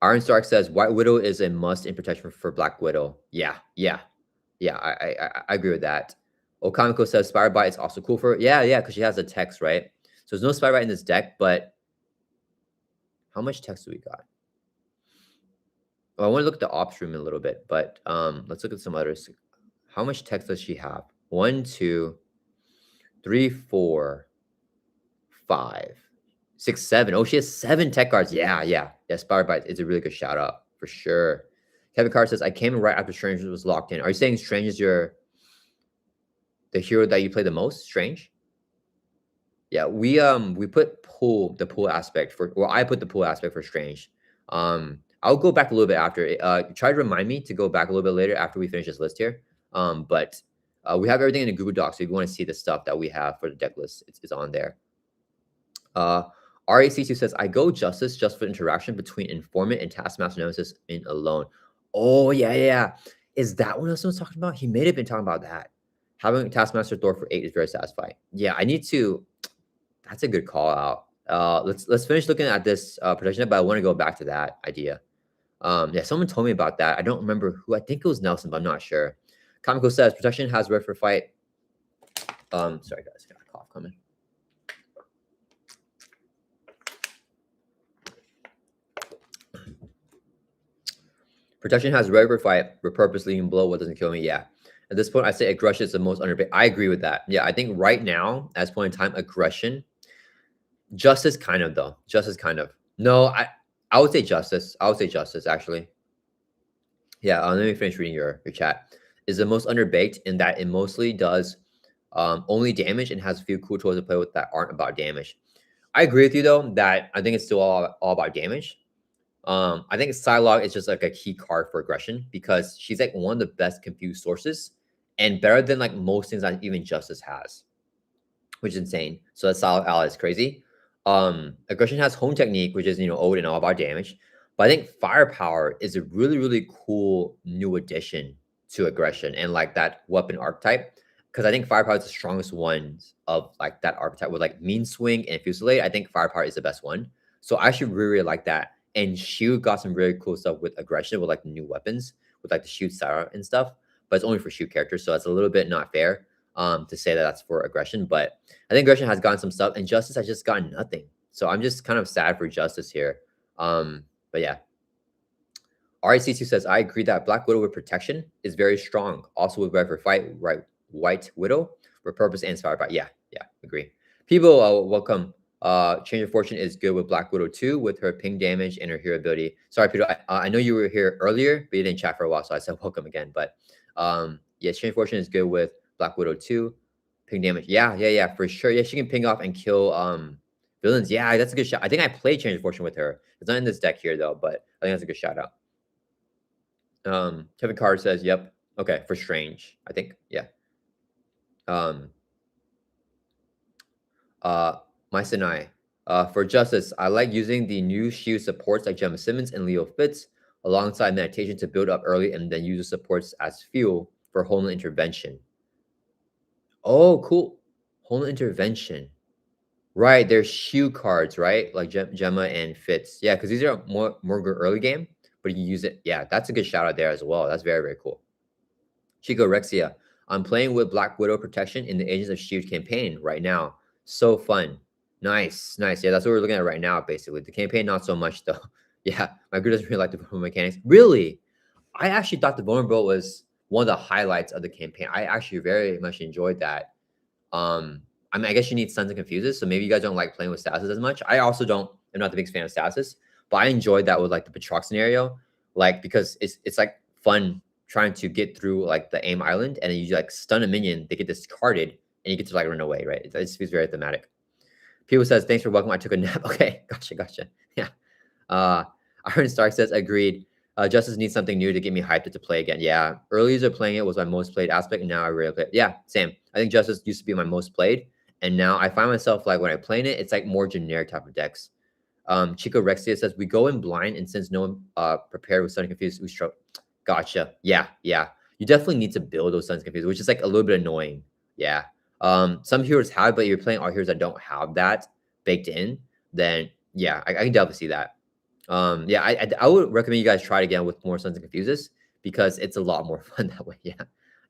S1: Iron Stark says White Widow is a must in protection for Black Widow. Yeah. I agree with that. Okamiko says Spire Bite is also cool for her. Yeah, because she has a text, right? So there's no Spire Bite in this deck, but how much text do we got? Well, I want to look at the ops room in a little bit, but let's look at some others. How much text does she have? 1, 2, 3, 4, 5, 6, 7. Oh, she has 7 tech cards. Yeah. Spire Bite is a really good shout out for sure. Kevin Carr says I came in right after Strange was locked in. Are you saying Strange is the hero that you play the most? Strange? Yeah, we put the pool aspect for, well, I put the pool aspect for Strange. I'll go back a little bit after. Try to remind me to go back a little bit later after we finish this list here. But we have everything in the Google Docs. So if you want to see the stuff that we have for the deck list, it's on there. RAC2 says, I go Justice just for interaction between Informant and Taskmaster Nemesis in Alone. Oh, yeah. Is that what someone's talking about? He may have been talking about that. Having Taskmaster Thor for 8 is very satisfying. Yeah, I need to. That's a good call out. Let's finish looking at this protection, but I want to go back to that idea. Yeah, someone told me about that. I don't remember who. I think it was Nelson, but I'm not sure. Comico says protection has red for fight. Sorry guys, got a cough coming. Protection has red for fight. Repurpose leaving below what doesn't kill me. Yeah. At this point, I say aggression is the most underpaid. I agree with that. Yeah, I think right now, at this point in time, aggression. Justice kind of though. Justice kind of. No, I would say justice. I would say justice actually. Yeah, let me finish reading your chat. Is the most underbaked in that it mostly does only damage and has a few cool tools to play with that aren't about damage. I agree with you though that I think it's still all about damage. I think Psylocke is just like a key card for aggression because she's like one of the best confused sources and better than like most things that even Justice has, which is insane. So that Psylocke ally is crazy. Aggression has home technique, which is owed and all about damage. But I think firepower is a really, really cool new addition to aggression and like that weapon archetype. Because I think firepower is the strongest ones of like that archetype with like mean swing and fusillade. I think firepower is the best one. So I actually really, really like that. And Shield got some really cool stuff with aggression with like new weapons with like the shoot Sarah and stuff. But it's only for shoot characters, so that's a little bit not fair. to say that that's for aggression. But I think aggression has gotten some stuff, and justice has just gotten nothing. So I'm just kind of sad for justice here. But yeah. RIC2 says, I agree that Black Widow with protection is very strong. Also with Red for fight, right? White Widow with purpose and inspired by. Yeah, agree. People, welcome. Change of Fortune is good with Black Widow too, with her ping damage and her hero ability. Sorry, Peter, I know you were here earlier, but you didn't chat for a while, so I said welcome again. But yeah, Change of Fortune is good with Black Widow too. Ping damage. Yeah, for sure. Yeah, she can ping off and kill villains. Yeah, that's a good shot. I think I played Change of Fortune with her. It's not in this deck here though, but I think that's a good shout out. Kevin Carter says, yep. Okay, for Strange, I think. Yeah. My Sinai. For Justice, I like using the new shield supports like Gemma Simmons and Leo Fitz alongside meditation to build up early and then use the supports as fuel for Homeland Intervention. Oh, cool. Homeland Intervention. Right, there's shoe cards, right? Like Gemma and Fitz. Yeah, because these are more early game, but you use it. Yeah, that's a good shout out there as well. That's very, very cool. Chico Rexia. I'm playing with Black Widow protection in the Agents of S.H.I.E.L.D. campaign right now. So fun. Nice. Yeah, that's what we're looking at right now, basically. The campaign, not so much, though. Yeah, my group doesn't really like the vulnerable mechanics. Really? I actually thought the vulnerable was one of the highlights of the campaign. I actually very much enjoyed that. I mean, I guess you need Suns and Confuses, so maybe you guys don't like playing with statuses as much. I also don't. I'm not the biggest fan of statuses, but I enjoyed that with like the Patrock scenario, like because it's like fun trying to get through like the aim island, and then you like stun a minion, they get discarded, and you get to like run away, right? It just feels very thematic. People says, thanks for welcome. I took a nap. Okay, gotcha. Yeah. Iron Stark says, agreed. Justice needs something new to get me hyped to play again. Yeah, earlier playing it was my most played aspect, and now I really play. Yeah, same. I think Justice used to be my most played, and now I find myself like when I play it, it's like more generic type of decks. Chico Rexia says, we go in blind, and since no one prepared with Sun Confused, we struggle. Gotcha. Yeah. You definitely need to build those Suns Confused, which is like a little bit annoying. Yeah. Some heroes have, but you're playing all heroes that don't have that baked in, then yeah, I can definitely see that. Yeah, I would recommend you guys try it again with more Suns and Confuses because it's a lot more fun that way. Yeah,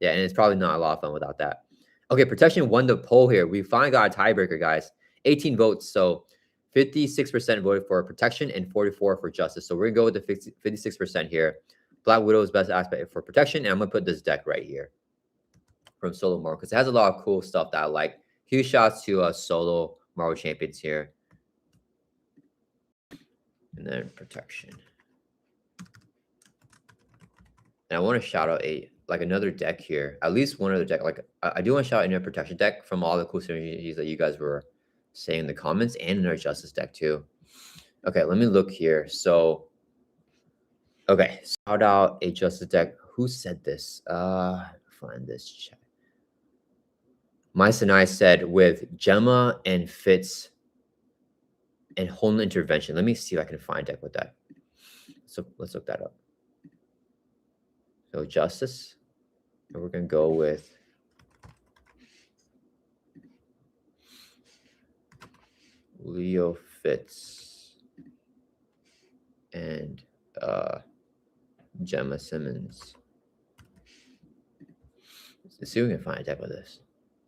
S1: and it's probably not a lot of fun without that. Okay, protection won the poll here. We finally got a tiebreaker, guys. 18 votes, so 56% voted for protection and 44 for justice. So we're gonna go with the 56% here. Black Widow's best aspect for protection, and I'm gonna put this deck right here from Solo Marvel because it has a lot of cool stuff that I like. Huge shots to Solo Marvel Champions here. And then protection. And I want to shout out another deck here, at least one other deck. Like I do want to shout out another protection deck from all the cool synergies that you guys were saying in the comments, and another justice deck too. Okay, let me look here. So, okay, shout out a justice deck. Who said this? Find this chat. My Sinai said with Gemma and Fitz and Homeland Intervention. Let me see if I can find a deck with that. So let's look that up. So justice, and we're gonna go with Leo Fitz and Gemma Simmons. Let's see if we can find a deck with this.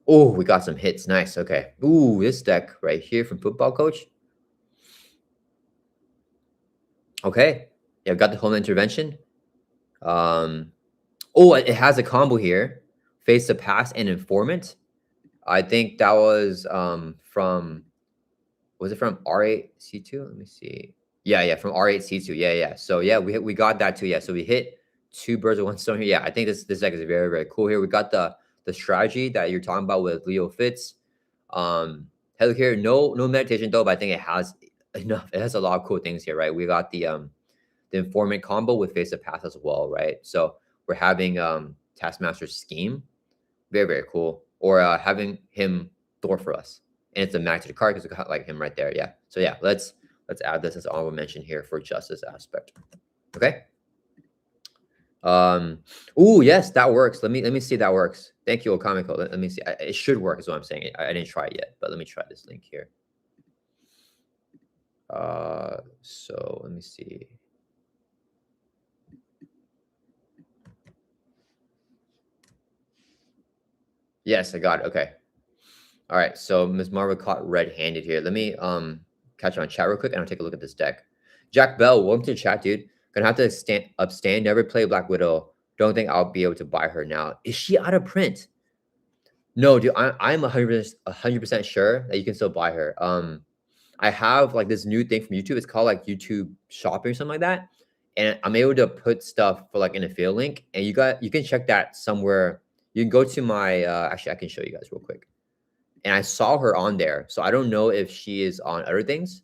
S1: Oh, we got some hits. Nice. Okay. Ooh, this deck right here from Football Coach. Okay. Yeah, I've got the Homeland Intervention. Oh, it has a combo here. Face the Past and Informant. I think that was from, was it from R8C2? Let me see. Yeah, from R8C2. Yeah. So yeah, we got that too. Yeah, so we hit two birds with one stone here. Yeah, I think this deck is very, very cool here. We got the strategy that you're talking about with Leo Fitz. Hell here, no meditation though, but I think it has enough. It has a lot of cool things here, right? We got the informant combo with Face of Path as well, right? So we're having Taskmaster's Scheme. Very, very cool. Or having him Thor for us. And it's a match to the card because we got like him right there. Yeah. So yeah, let's add this as honorable mention here for justice aspect. Okay. Oh yes, that works. Let me see if that works. Thank you, Okamiko. Let me see. It should work is what I'm saying. I didn't try it yet, but let me try this link here. So let me see. Yes, I got it. Okay. All right. So Miss Marvel caught red-handed here. Let me catch on chat real quick, and I'll take a look at this deck. Jack Bell, welcome to the chat, dude. Gonna have to abstain. Never play Black Widow. Don't think I'll be able to buy her now. Is she out of print? No, dude. I'm 100% sure that you can still buy her. I have like this new thing from YouTube. It's called like YouTube Shopping or something like that, and I'm able to put stuff for like an affiliate link, and you can check that somewhere. You can go to my actually I can show you guys real quick. And I saw her on there, so I don't know if she is on other things.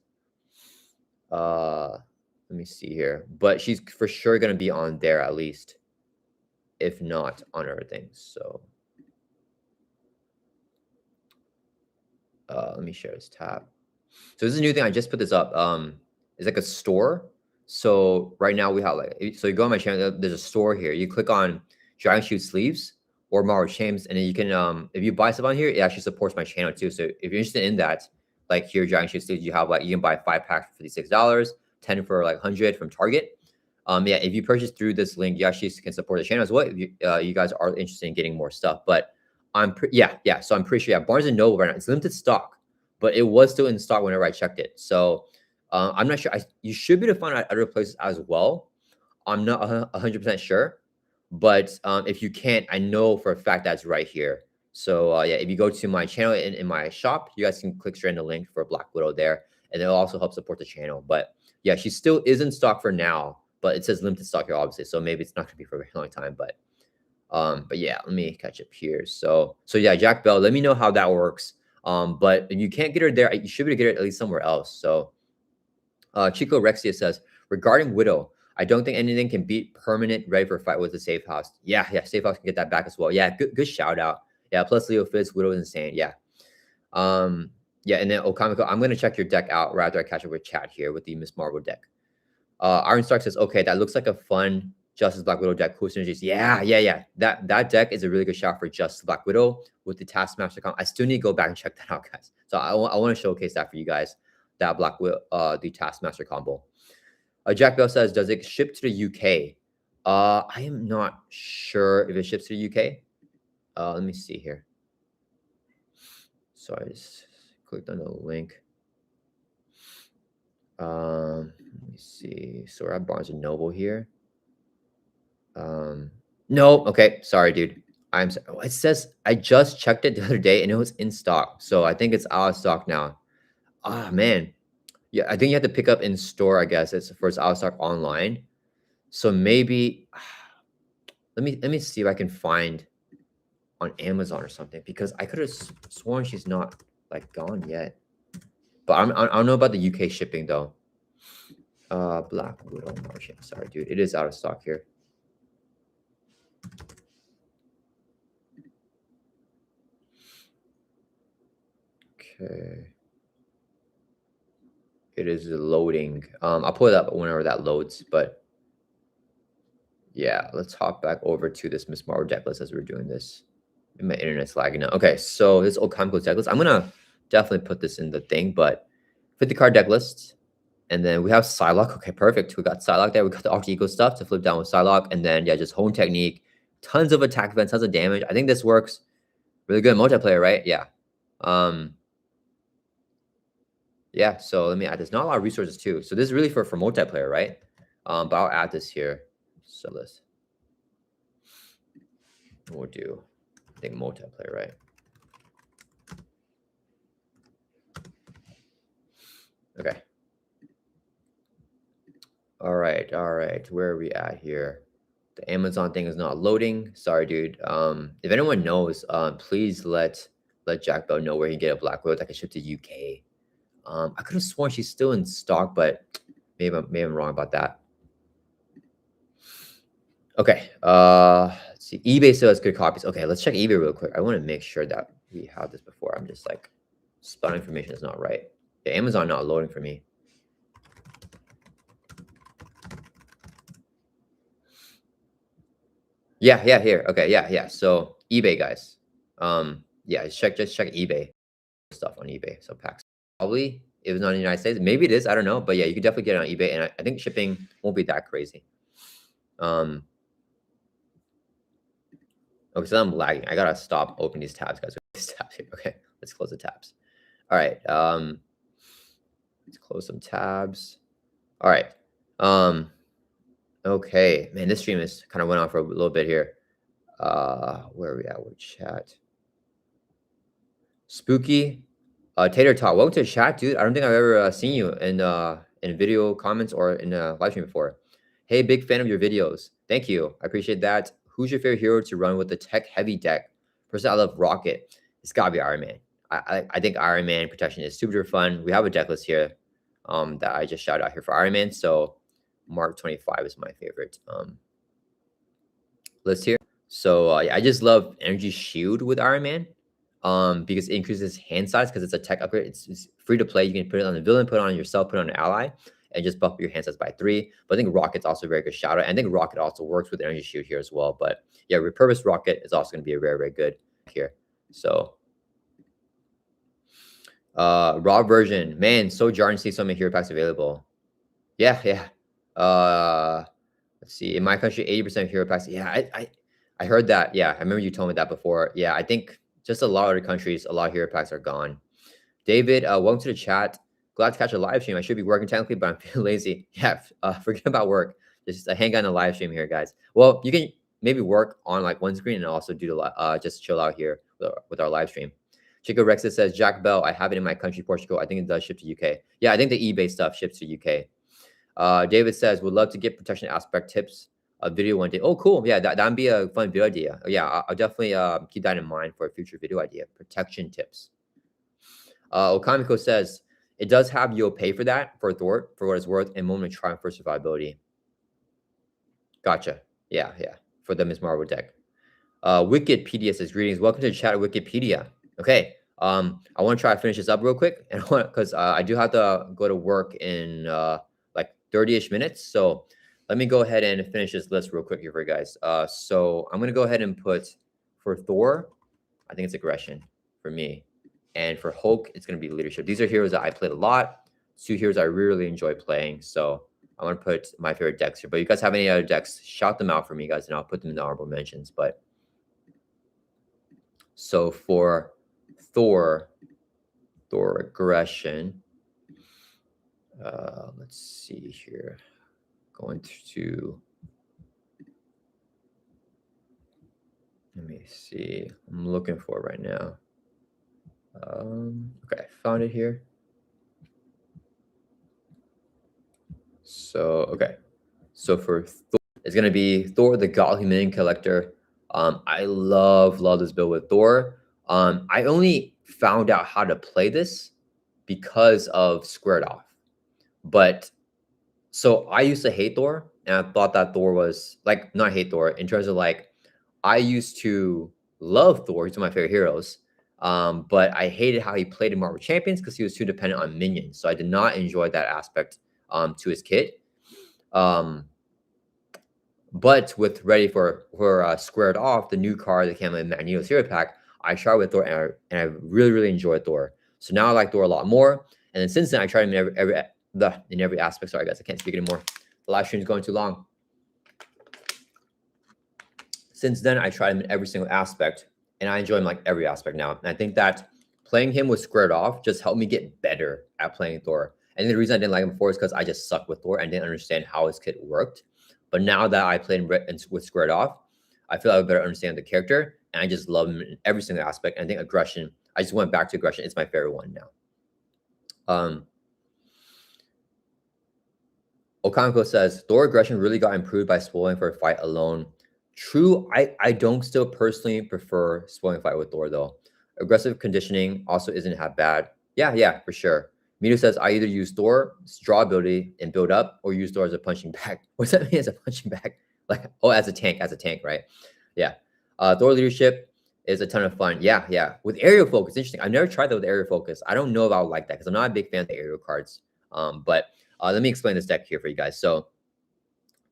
S1: Let me see here, but she's for sure gonna be on there at least, if not on other things. So let me share this tab. So this is a new thing. I just put this up. It's like a store. So right now we have like, so you go on my channel, there's a store here. You click on Dragon Shoot Sleeves or Marvel Champs, and then you can, if you buy stuff on here, it actually supports my channel too. So if you're interested in that, like here, Dragon Shoot Sleeves, you have like, you can buy 5 packs for $56, 10 for like 100 from Target. Yeah, if you purchase through this link, you actually can support the channel as well. If you guys are interested in getting more stuff, but yeah. So I'm pretty sure, yeah, Barnes and Noble right now, it's limited stock, but it was still in stock whenever I checked it. So I'm not sure. You should be able to find out other places as well. I'm not 100% sure, but if you can't, I know for a fact that's right here. So yeah, if you go to my channel in my shop, you guys can click straight in the link for Black Widow there, and it'll also help support the channel. But yeah, she still is in stock for now, but it says limited stock here, obviously. So maybe it's not gonna be for a very long time, but yeah, let me catch up here. So yeah, Jack Bell, let me know how that works. But if you can't get her there, you should be able to get her at least somewhere else. So Chico Rexia says, regarding Widow, I don't think anything can beat permanent ready for fight with the safe house. Yeah, safe house can get that back as well. Yeah, good shout out. Yeah, plus Leo Fitz, Widow is insane. Yeah. Yeah, and then Okamiko, I'm gonna check your deck out right after I catch up with chat here with the Miss Marvel deck. Iron Stark says, okay, that looks like a fun Justice Black Widow deck. Cool synergies. Yeah. That deck is a really good shot for Justice Black Widow with the Taskmaster comp. I still need to go back and check that out, guys. So I want to showcase that for you guys. That Black Widow, the Taskmaster combo. Jack Bell says, does it ship to the UK? I am not sure if it ships to the UK. Let me see here. Sorry, I just clicked on the link. Let me see. So we're at Barnes and Noble here. No, okay. Sorry, dude. I'm sorry. It says I just checked it the other day and it was in stock. So I think it's out of stock now. Ah, man. Yeah, I think you have to pick up in store, I guess. It's first out of stock online. So maybe let me see if I can find on Amazon or something, because I could have sworn she's not like gone yet. But I don't know about the UK shipping though. Black Widow Martian. Sorry, dude. It is out of stock here. Okay. It is loading. I'll pull it up whenever that loads, but yeah, let's hop back over to this Miss Marvel decklist as we're doing this. My internet's lagging now. Okay, so this Okamiko decklist. I'm gonna definitely put this in the thing, but 50 card decklist. And then we have Psylocke. Okay, perfect. We got Psylocke there. We got the Alter Ego stuff to flip down with Psylocke. And then, yeah, just hone technique. Tons of attack events, tons of damage. I think this works really good in multiplayer, right? Yeah. Yeah, so let me add this. Not a lot of resources, too. So this is really for multiplayer, right? But I'll add this here. So let's... We'll do, I think, multiplayer, right? Okay. All right. Where are we at here? The Amazon thing is not loading. Sorry, dude. If anyone knows, please let Jack Bell know where he can get a Black Widow that can ship to UK. I could have sworn she's still in stock, but maybe I'm wrong about that. Okay. Let's see. eBay still has good copies. Okay, let's check eBay real quick. I want to make sure that we have this before. I'm just like, spelling information is not right. The Amazon not loading for me. Yeah, here. Okay, yeah. So eBay, guys. Yeah, just check eBay stuff on eBay. So packs. Probably it was not in the United States. Maybe it is. I don't know. But yeah, you can definitely get it on eBay, and I think shipping won't be that crazy. Okay, so I'm lagging. I gotta stop opening these tabs, guys. These tabs here. Okay, let's close the tabs. All right. Let's close some tabs. All right. Okay, man, this stream is kind of went on for a little bit here. Where are we at with chat? Spooky, Tater Tot, welcome to the chat, dude. I don't think I've ever seen you in video comments or in a live stream before. Hey, big fan of your videos. Thank you. I appreciate that. Who's your favorite hero to run with the tech heavy deck? Personally, I love Rocket. It's gotta be Iron Man. I think Iron Man protection is super fun. We have a deck list here that I just shouted out here for Iron Man. So Mark 25 is my favorite list here. So yeah, I just love Energy Shield with Iron Man because it increases hand size because it's a tech upgrade. It's free to play. You can put it on the villain, put it on yourself, put it on an ally, and just buff your hand size by 3. But I think Rocket's also a very good shout out. And I think Rocket also works with Energy Shield here as well. But yeah, repurposed Rocket is also going to be a very, very good here. So raw version, man, so jarring to see so many hero packs available. Yeah. Let's see. In my country, 80% of hero packs. Yeah, I heard that. Yeah, I remember you told me that before. Yeah, I think just a lot of other countries, a lot of hero packs are gone. David, welcome to the chat. Glad to catch a live stream. I should be working technically, but I'm feeling lazy. Yeah, forget about work. Just hang on the live stream here, guys. Well, you can maybe work on like one screen and also do the just chill out here with our live stream. Chico Rexa says, Jack Bell, I have it in my country, Portugal. I think it does ship to UK. Yeah, I think the eBay stuff ships to UK. David says, would love to get protection aspect tips a video one day. Oh, cool. Yeah, that'd be a fun video idea. Yeah, I'll definitely keep that in mind for a future video idea. Protection tips. Okamiko says, it does have you'll pay for that for Thor for what it's worth and moment of triumph for survivability. Gotcha. Yeah. For the Miss Marvel deck. Wikipedia says, greetings. Welcome to the chat of Wikipedia. Okay. I want to try to finish this up real quick and because I do have to go to work in like 30-ish minutes. So let me go ahead and finish this list real quick here for you guys. So I'm going to go ahead and put for Thor, I think it's aggression for me. And for Hulk, it's going to be leadership. These are heroes that I played a lot. 2 heroes I really enjoy playing. So I'm going to put my favorite decks here. But you guys have any other decks, shout them out for me, guys, and I'll put them in the honorable mentions. But so for Thor aggression, let's see here. Going to, let me see. I'm looking for it right now. Okay, found it here. So, okay. So for Thor, it's going to be Thor, the God Human Collector. I love this build with Thor. I only found out how to play this because of Squared Off. But so I used to hate Thor, and I thought that Thor was like, not hate Thor in terms of like, I used to love Thor. He's one of my favorite heroes. But I hated how he played in Marvel Champions because he was too dependent on minions. So I did not enjoy that aspect to his kit. But with Ready for Squared Off, the new card that came in Magneto's Hero Pack, I tried with Thor and I really, really enjoyed Thor. So now I like Thor a lot more. And then since then, I tried him in every aspect. Sorry, guys, I can't speak anymore. The live stream is going too long. Since then, I tried him in every single aspect, and I enjoy him like every aspect now. And I think that playing him with Squared Off just helped me get better at playing Thor. And the reason I didn't like him before is because I just sucked with Thor and didn't understand how his kit worked. But now that I played with Squared Off, I feel like I better understand the character, and I just love him in every single aspect. And I think aggression, I just went back to aggression. It's my favorite one now. Okanko says, Thor aggression really got improved by spoiling for a fight alone. True, I don't still personally prefer spoiling fight with Thor, though. Aggressive conditioning also isn't half bad. Yeah, for sure. Mito says, I either use Thor's draw ability and build up, or use Thor as a punching bag. What's that mean as a punching bag? Like, oh, as a tank, right? Yeah. Thor leadership is a ton of fun. Yeah. With aerial focus, interesting. I've never tried that with aerial focus. I don't know if I would like that because I'm not a big fan of the aerial cards. But let me explain this deck here for you guys. So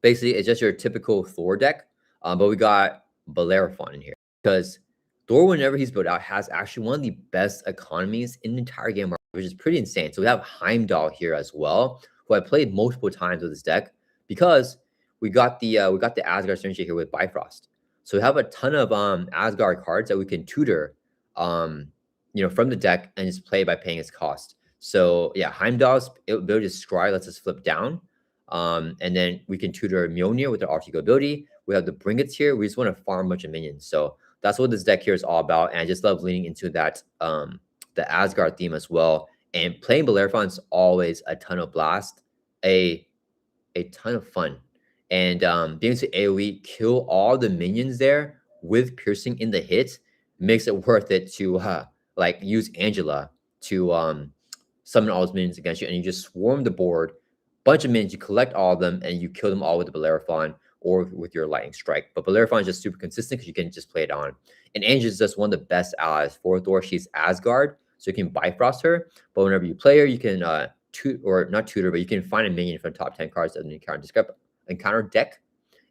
S1: basically, it's just your typical Thor deck. But we got Bellerophon in here because Thor, whenever he's built out, has actually one of the best economies in the entire game, which is pretty insane. So we have Heimdall here as well, who I played multiple times with this deck because we got the Asgard synergy here with Bifrost. So we have a ton of Asgard cards that we can tutor, from the deck and just play by paying its cost. So yeah, Heimdall's ability to scry lets us flip down. And then we can tutor Mjolnir with our Artigo ability. We have the Bringets here. We just want to farm a bunch of minions. So that's what this deck here is all about. And I just love leaning into that the Asgard theme as well. And playing Bellerophon is always a ton of blast, a ton of fun. And being able to AoE kill all the minions there with piercing in the hit makes it worth it to use Angela to summon all those minions against you, and you just swarm the board, bunch of minions, you collect all of them, and you kill them all with the Bellerophon or with your lightning strike. But Bellerophon is just super consistent because you can just play it on. And Angela is just one of the best allies for Thor. She's Asgard, so you can Bifrost her, but whenever you play her, you can not tutor, but you can find a minion from the top 10 cards of the encounter deck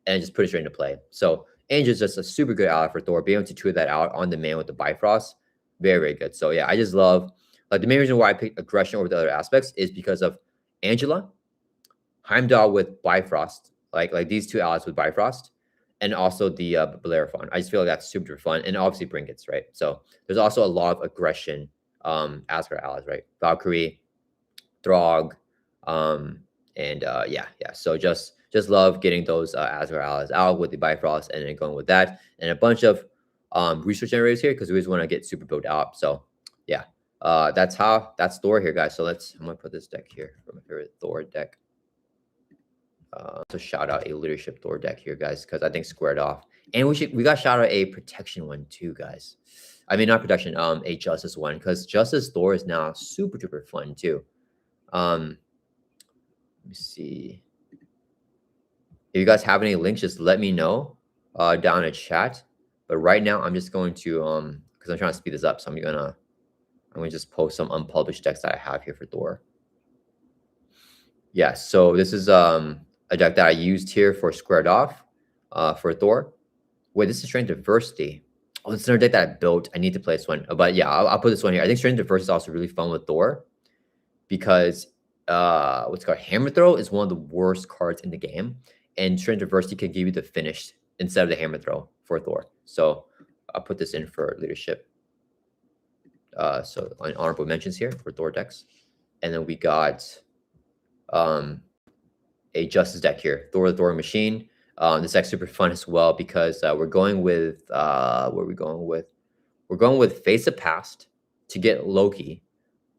S1: and just put it straight into play. So Angel is just a super good ally for Thor. Being able to tutor that out on demand with the Bifrost, very, very good. So yeah, I just love, the main reason why I picked aggression over the other aspects is because of Angela, Heimdall with Bifrost, like these two allies with Bifrost, and also the Bellerophon. I just feel like that's super fun, and obviously Bringets, right? So there's also a lot of aggression Asgard allies, right? Valkyrie, Throg, yeah. So just love getting those Asgard allies out with the Bifrost and then going with that, and a bunch of research generators here because we just want to get super built out. So yeah, that's Thor here, guys. So I'm gonna put this deck here for my favorite Thor deck. So shout out a leadership Thor deck here, guys, because I think squared off, and we got shout out a protection one too, guys. I mean, not protection, a justice one, because justice Thor is now super duper fun too. Let me see. If you guys have any links, just let me know down in chat. But right now, I'm just going to because I'm trying to speed this up, so I'm gonna just post some unpublished decks that I have here for Thor. Yeah, so this is a deck that I used here for squared off for Thor. Wait, this is Strength Diversity. Oh, it's another deck that I built. I need to play this one, but yeah, I'll put this one here. I think Strength Diversity is also really fun with Thor because what's called Hammer Throw is one of the worst cards in the game, and Strength Diversity can give you the finish instead of the Hammer Throw for Thor. So I'll put this in for leadership. So on honorable mentions here for Thor decks, and then we got a Justice deck here, Thor the Thor Machine. This deck's super fun as well because we're going with what are we going with? We're going with Face of Past to get Loki,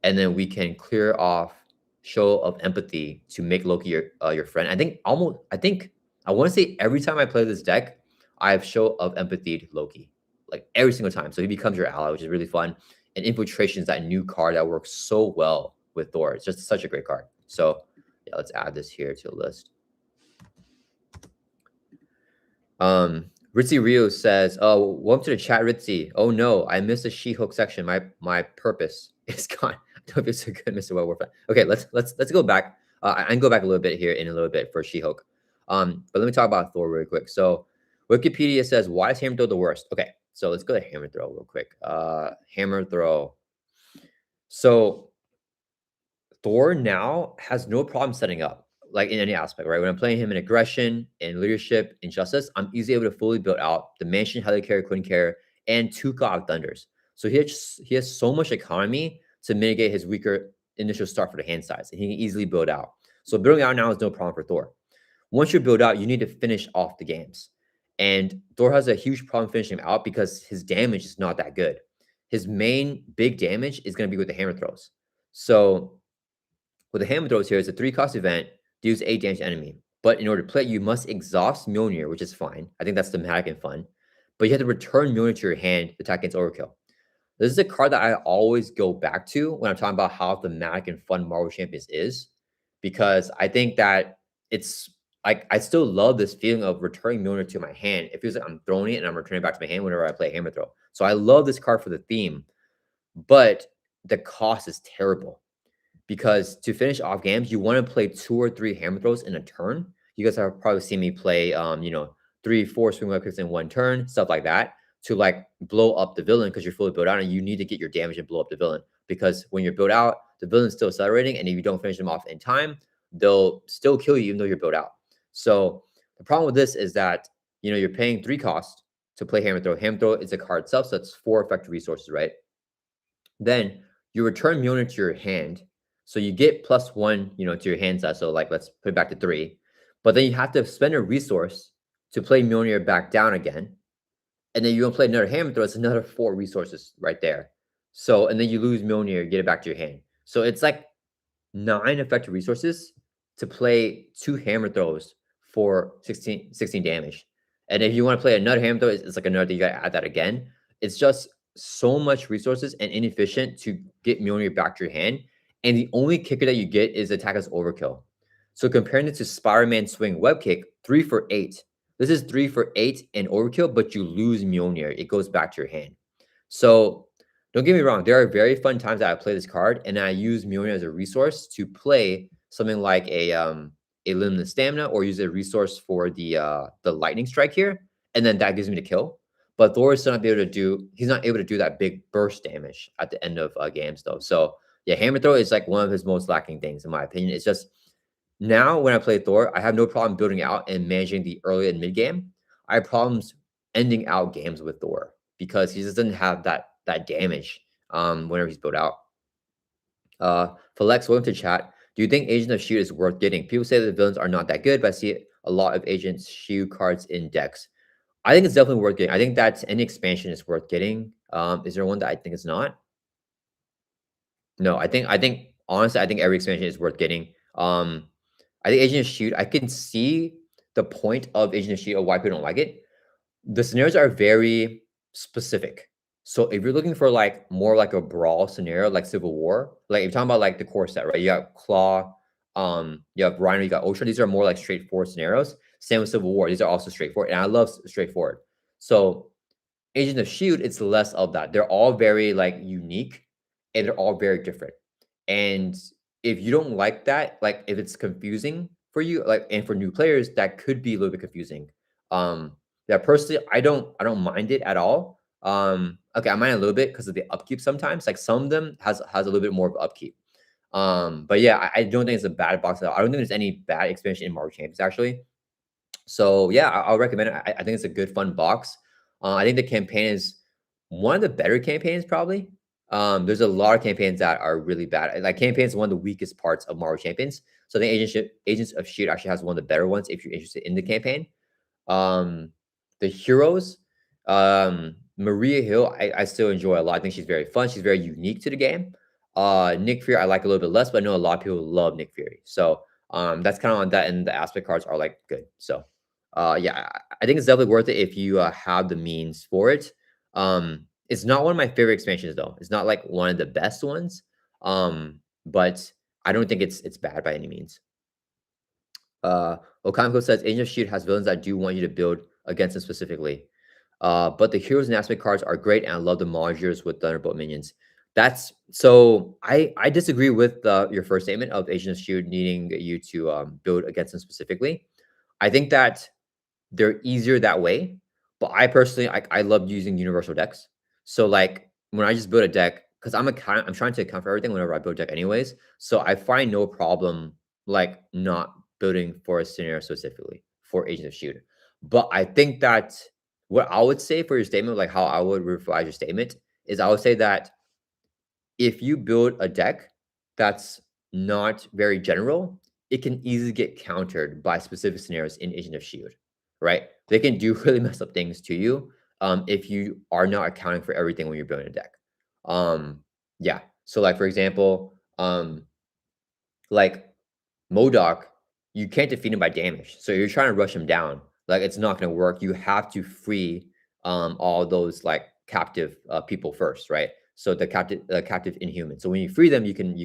S1: and then we can clear off Show of Empathy to make Loki your friend. I think I want to say every time I play this deck, I have Show of Empathy to Loki, like every single time. So he becomes your ally, which is really fun. And Infiltration is that new card that works so well with Thor. It's just such a great card. So yeah, let's add this here to the list. Ritzy Rio says, "Oh, welcome to the chat, Ritzy. Oh no, I missed the She-Hulk section. My purpose is gone. I don't know if it's a good Mr. Web-Warrior fan. Okay, let's go back. I can go back a little bit here in a little bit for She-Hulk. But let me talk about Thor really quick. So Wikipedia says, why is Hammer Throw the worst? Okay, so let's go to Hammer Throw real quick. Hammer Throw. So Thor now has no problem setting up, like in any aspect, right? When I'm playing him in aggression, in leadership, in justice, I'm easily able to fully build out the mansion, helicarrier, queen carrier, and 2 God Thunders. So he has so much economy to mitigate his weaker initial start for the hand size, and he can easily build out. So building out now is no problem for Thor. Once you're built out, you need to finish off the games. And Thor has a huge problem finishing him out because his damage is not that good. His main big damage is going to be with the hammer throws. So with the hammer throws here, it's a 3-cost event, deals 8 damage to enemy. But in order to play, you must exhaust Mjolnir, which is fine. I think that's thematic and fun. But you have to return Mjolnir to your hand to attack against Overkill. This is a card that I always go back to when I'm talking about how thematic and fun Marvel Champions is, because I think that it's like I still love this feeling of returning Mjolnir to my hand. It feels like I'm throwing it and I'm returning it back to my hand whenever I play Hammer Throw. So I love this card for the theme, but the cost is terrible. Because to finish off games, you want to play 2 or 3 hammer throws in a turn. You guys have probably seen me play, 3, 4 swing web kicks in 1 turn, stuff like that, to like blow up the villain because you're fully built out and you need to get your damage and blow up the villain. Because when you're built out, the villain's still accelerating, and if you don't finish them off in time, they'll still kill you even though you're built out. So the problem with this is that you're paying 3 costs to play Hammer Throw. Hammer Throw is a card itself, so it's 4 effective resources, right? Then you return Mjolnir to your hand. So you get +1, to your hand size. So like let's put it back to 3. But then you have to spend a resource to play Mjolnir back down again. And then you gonna play another Hammer Throw, it's another 4 resources right there. So and then you lose Mjolnir, get it back to your hand. So it's like 9 effective resources to play 2 Hammer Throws for 16 damage. And if you want to play another Hammer Throw, it's like another thing, you gotta add that again. It's just so much resources and inefficient to get Mjolnir back to your hand. And the only kicker that you get is attack as overkill. So comparing it to Spider-Man Swing Web Kick, 3 for 8. This is 3 for 8 and overkill, but you lose Mjolnir. It goes back to your hand. So don't get me wrong, there are very fun times that I play this card, and I use Mjolnir as a resource to play something like a limitless stamina, or use a resource for the lightning strike here, and then that gives me the kill. But Thor is not able to do he's not able to do that big burst damage at the end of games though. So yeah, Hammer Throw is like one of his most lacking things in my opinion. It's just now when I play Thor, I have no problem building out and managing the early and mid game. I have problems ending out games with Thor because he just doesn't have that damage whenever he's built out. Flex, welcome to chat. Do you think Agent of Shield is worth getting? People say that the villains are not that good, but I see a lot of Agent Shield cards in decks. I think it's definitely worth getting. I think that any expansion is worth getting. Is there one that I think is not? No, I think honestly, I think every expansion is worth getting. I think Agent of Shield, I can see the point of Agent of Shield of why people don't like it. The scenarios are very specific. So if you're looking for like more like a brawl scenario, like Civil War, like if you're talking about like the core set, right? You got Claw, you have Rhino, you got Ultra. These are more like straightforward scenarios. Same with Civil War. These are also straightforward. And I love straightforward. So Agent of Shield, it's less of that. They're all very like unique and they're all very different. And if you don't like that, like if it's confusing for you, like and for new players, that could be a little bit confusing. Yeah, personally, I don't mind it at all. Okay, I mind a little bit because of the upkeep sometimes. Like some of them has a little bit more of upkeep. But yeah, I don't think it's a bad box at all. I don't think there's any bad expansion in Marvel Champions actually. So yeah, I'll recommend it. I think it's a good fun box. I think the campaign is one of the better campaigns probably. There's a lot of campaigns that are really bad. Like campaigns is one of the weakest parts of Marvel Champions. So I think Agents of Shield actually has one of the better ones if you're interested in the campaign. Um, the heroes, Maria Hill, I still enjoy a lot. I think she's very fun. She's very unique to the game. Nick Fury, I like a little bit less, but I know a lot of people love Nick Fury. So that's kind of on that, and the aspect cards are like good. So yeah, I think it's definitely worth it if you have the means for it. It's not one of my favorite expansions though. It's not like one of the best ones. But I don't think it's bad by any means. Okamiko says Agent of Shield has villains that do want you to build against them specifically. But the heroes and aspect cards are great, and I love the Monsters with Thunderbolt minions. That's so I disagree with your first statement of Agent of Shield needing you to build against them specifically. I think that they're easier that way, but I personally I love using universal decks. So like when I just build a deck, because I'm trying to account for everything whenever I build a deck anyways. So I find no problem like not building for a scenario specifically for Agent of Shield. But I think that what I would say for your statement, like how I would revise your statement, is I would say that if you build a deck that's not very general, it can easily get countered by specific scenarios in Agent of Shield, right? They can do really messed up things to you if you are not accounting for everything when you're building a deck. Yeah. So, like for example, like Modoc, you can't defeat him by damage. So you're trying to rush him down. Like it's not going to work. You have to free all those like captive people first, right? So the captive inhuman. So when you free them, you can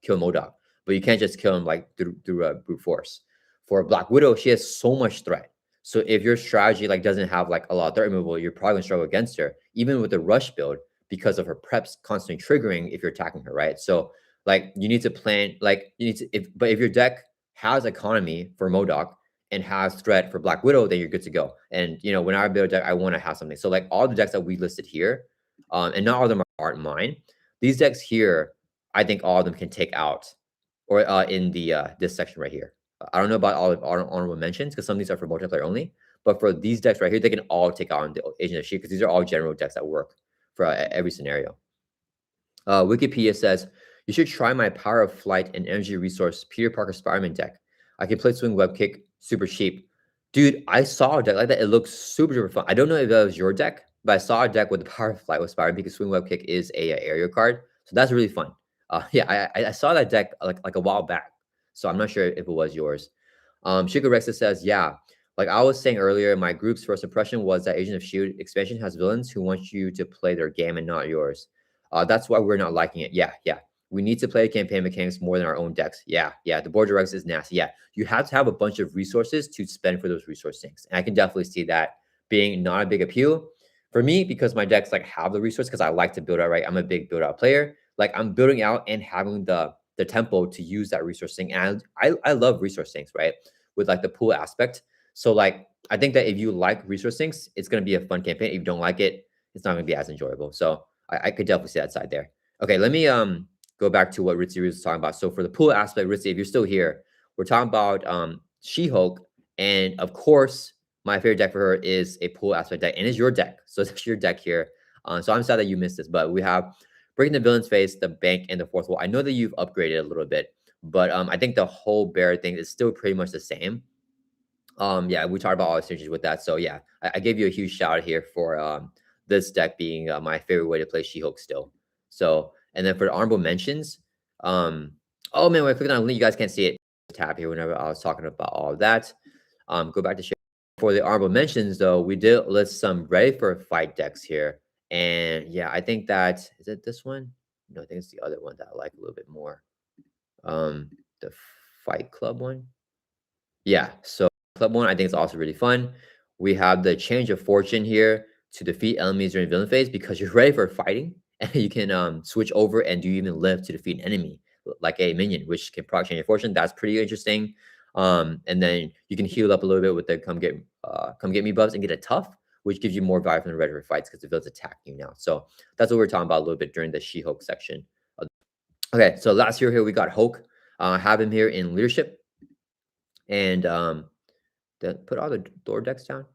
S1: kill Modoc, but you can't just kill him like through brute force. For Black Widow, she has so much threat. So if your strategy like doesn't have like a lot of threat removal, you're probably gonna struggle against her, even with the rush build because of her preps constantly triggering if you're attacking her, right? So like you need to plan, like you need to, if your deck has economy for Modoc and has threat for Black Widow, then you're good to go. And when I build a deck, I want to have something. So like all the decks that we listed here, and not all of them aren't mine. These decks here, I think all of them can take out, or in the this section right here. I don't know about all of honorable mentions because some of these are for multiplayer only. But for these decks right here, they can all take on the Agent of Shield because these are all general decks that work for every scenario. Wikipedia says, you should try my Power of Flight and Energy Resource Peter Parker Spider-Man deck. I can play Swing Web Kick super cheap. Dude, I saw a deck like that. It looks super, super fun. I don't know if that was your deck, but I saw a deck with the Power of Flight with Spider-Man because Swing Web Kick is a aerial card. So that's really fun. Yeah, I saw that deck like a while back. So I'm not sure if it was yours. Chico Rexa says, yeah, like I was saying earlier, my group's first impression was that Agent of S.H.I.E.L.D. expansion has villains who want you to play their game and not yours. That's why we're not liking it. Yeah. We need to play campaign mechanics more than our own decks. Yeah. The board directs is nasty. Yeah. You have to have a bunch of resources to spend for those resource sinks. And I can definitely see that being not a big appeal for me because my decks like have the resource because I like to build out, right? I'm a big build out player. Like I'm building out and having the tempo to use that resource sink. And I love resource sinks, right? With like the pool aspect. So like I think that if you like resource sinks, it's gonna be a fun campaign. If you don't like it, it's not gonna be as enjoyable. So I could definitely see that side there. Okay, let me go back to what Ritzy was talking about. So for the pool aspect, Ritzy, if you're still here, we're talking about She-Hulk, and of course, my favorite deck for her is a pool aspect deck, and it's your deck. So it's your deck here. So I'm sad that you missed this, but we have Breaking the Villain's Face, the Bank, and the Fourth Wall. I know that you've upgraded a little bit, but I think the whole bear thing is still pretty much the same. Yeah, we talked about all the synergies with that. So yeah, I gave you a huge shout out here for this deck being my favorite way to play She-Hulk still. So, and then for the honorable mentions, oh man, when I clicked on a link, you guys can't see it. Tab here whenever I was talking about all of that. Go back to share. For the honorable mentions though, we did list some ready for fight decks here. And yeah, I think that, is it this one? No, I think it's the other one that I like a little bit more. The Fight Club one. Yeah, so Club 1, I think it's also really fun. We have the Change of Fortune here to defeat enemies during villain phase because you're ready for fighting, and you can switch over and do even live to defeat an enemy, like a minion, which can proc Change of Fortune. That's pretty interesting. And then you can heal up a little bit with the Come Get Me buffs and get a Tough, which gives you more value from the ready for fights because the villain's attacking you now. So that's what we're talking about a little bit during the She-Hulk section. Okay, so last year here we got Hulk. Have him here in leadership. And put all the Thor decks down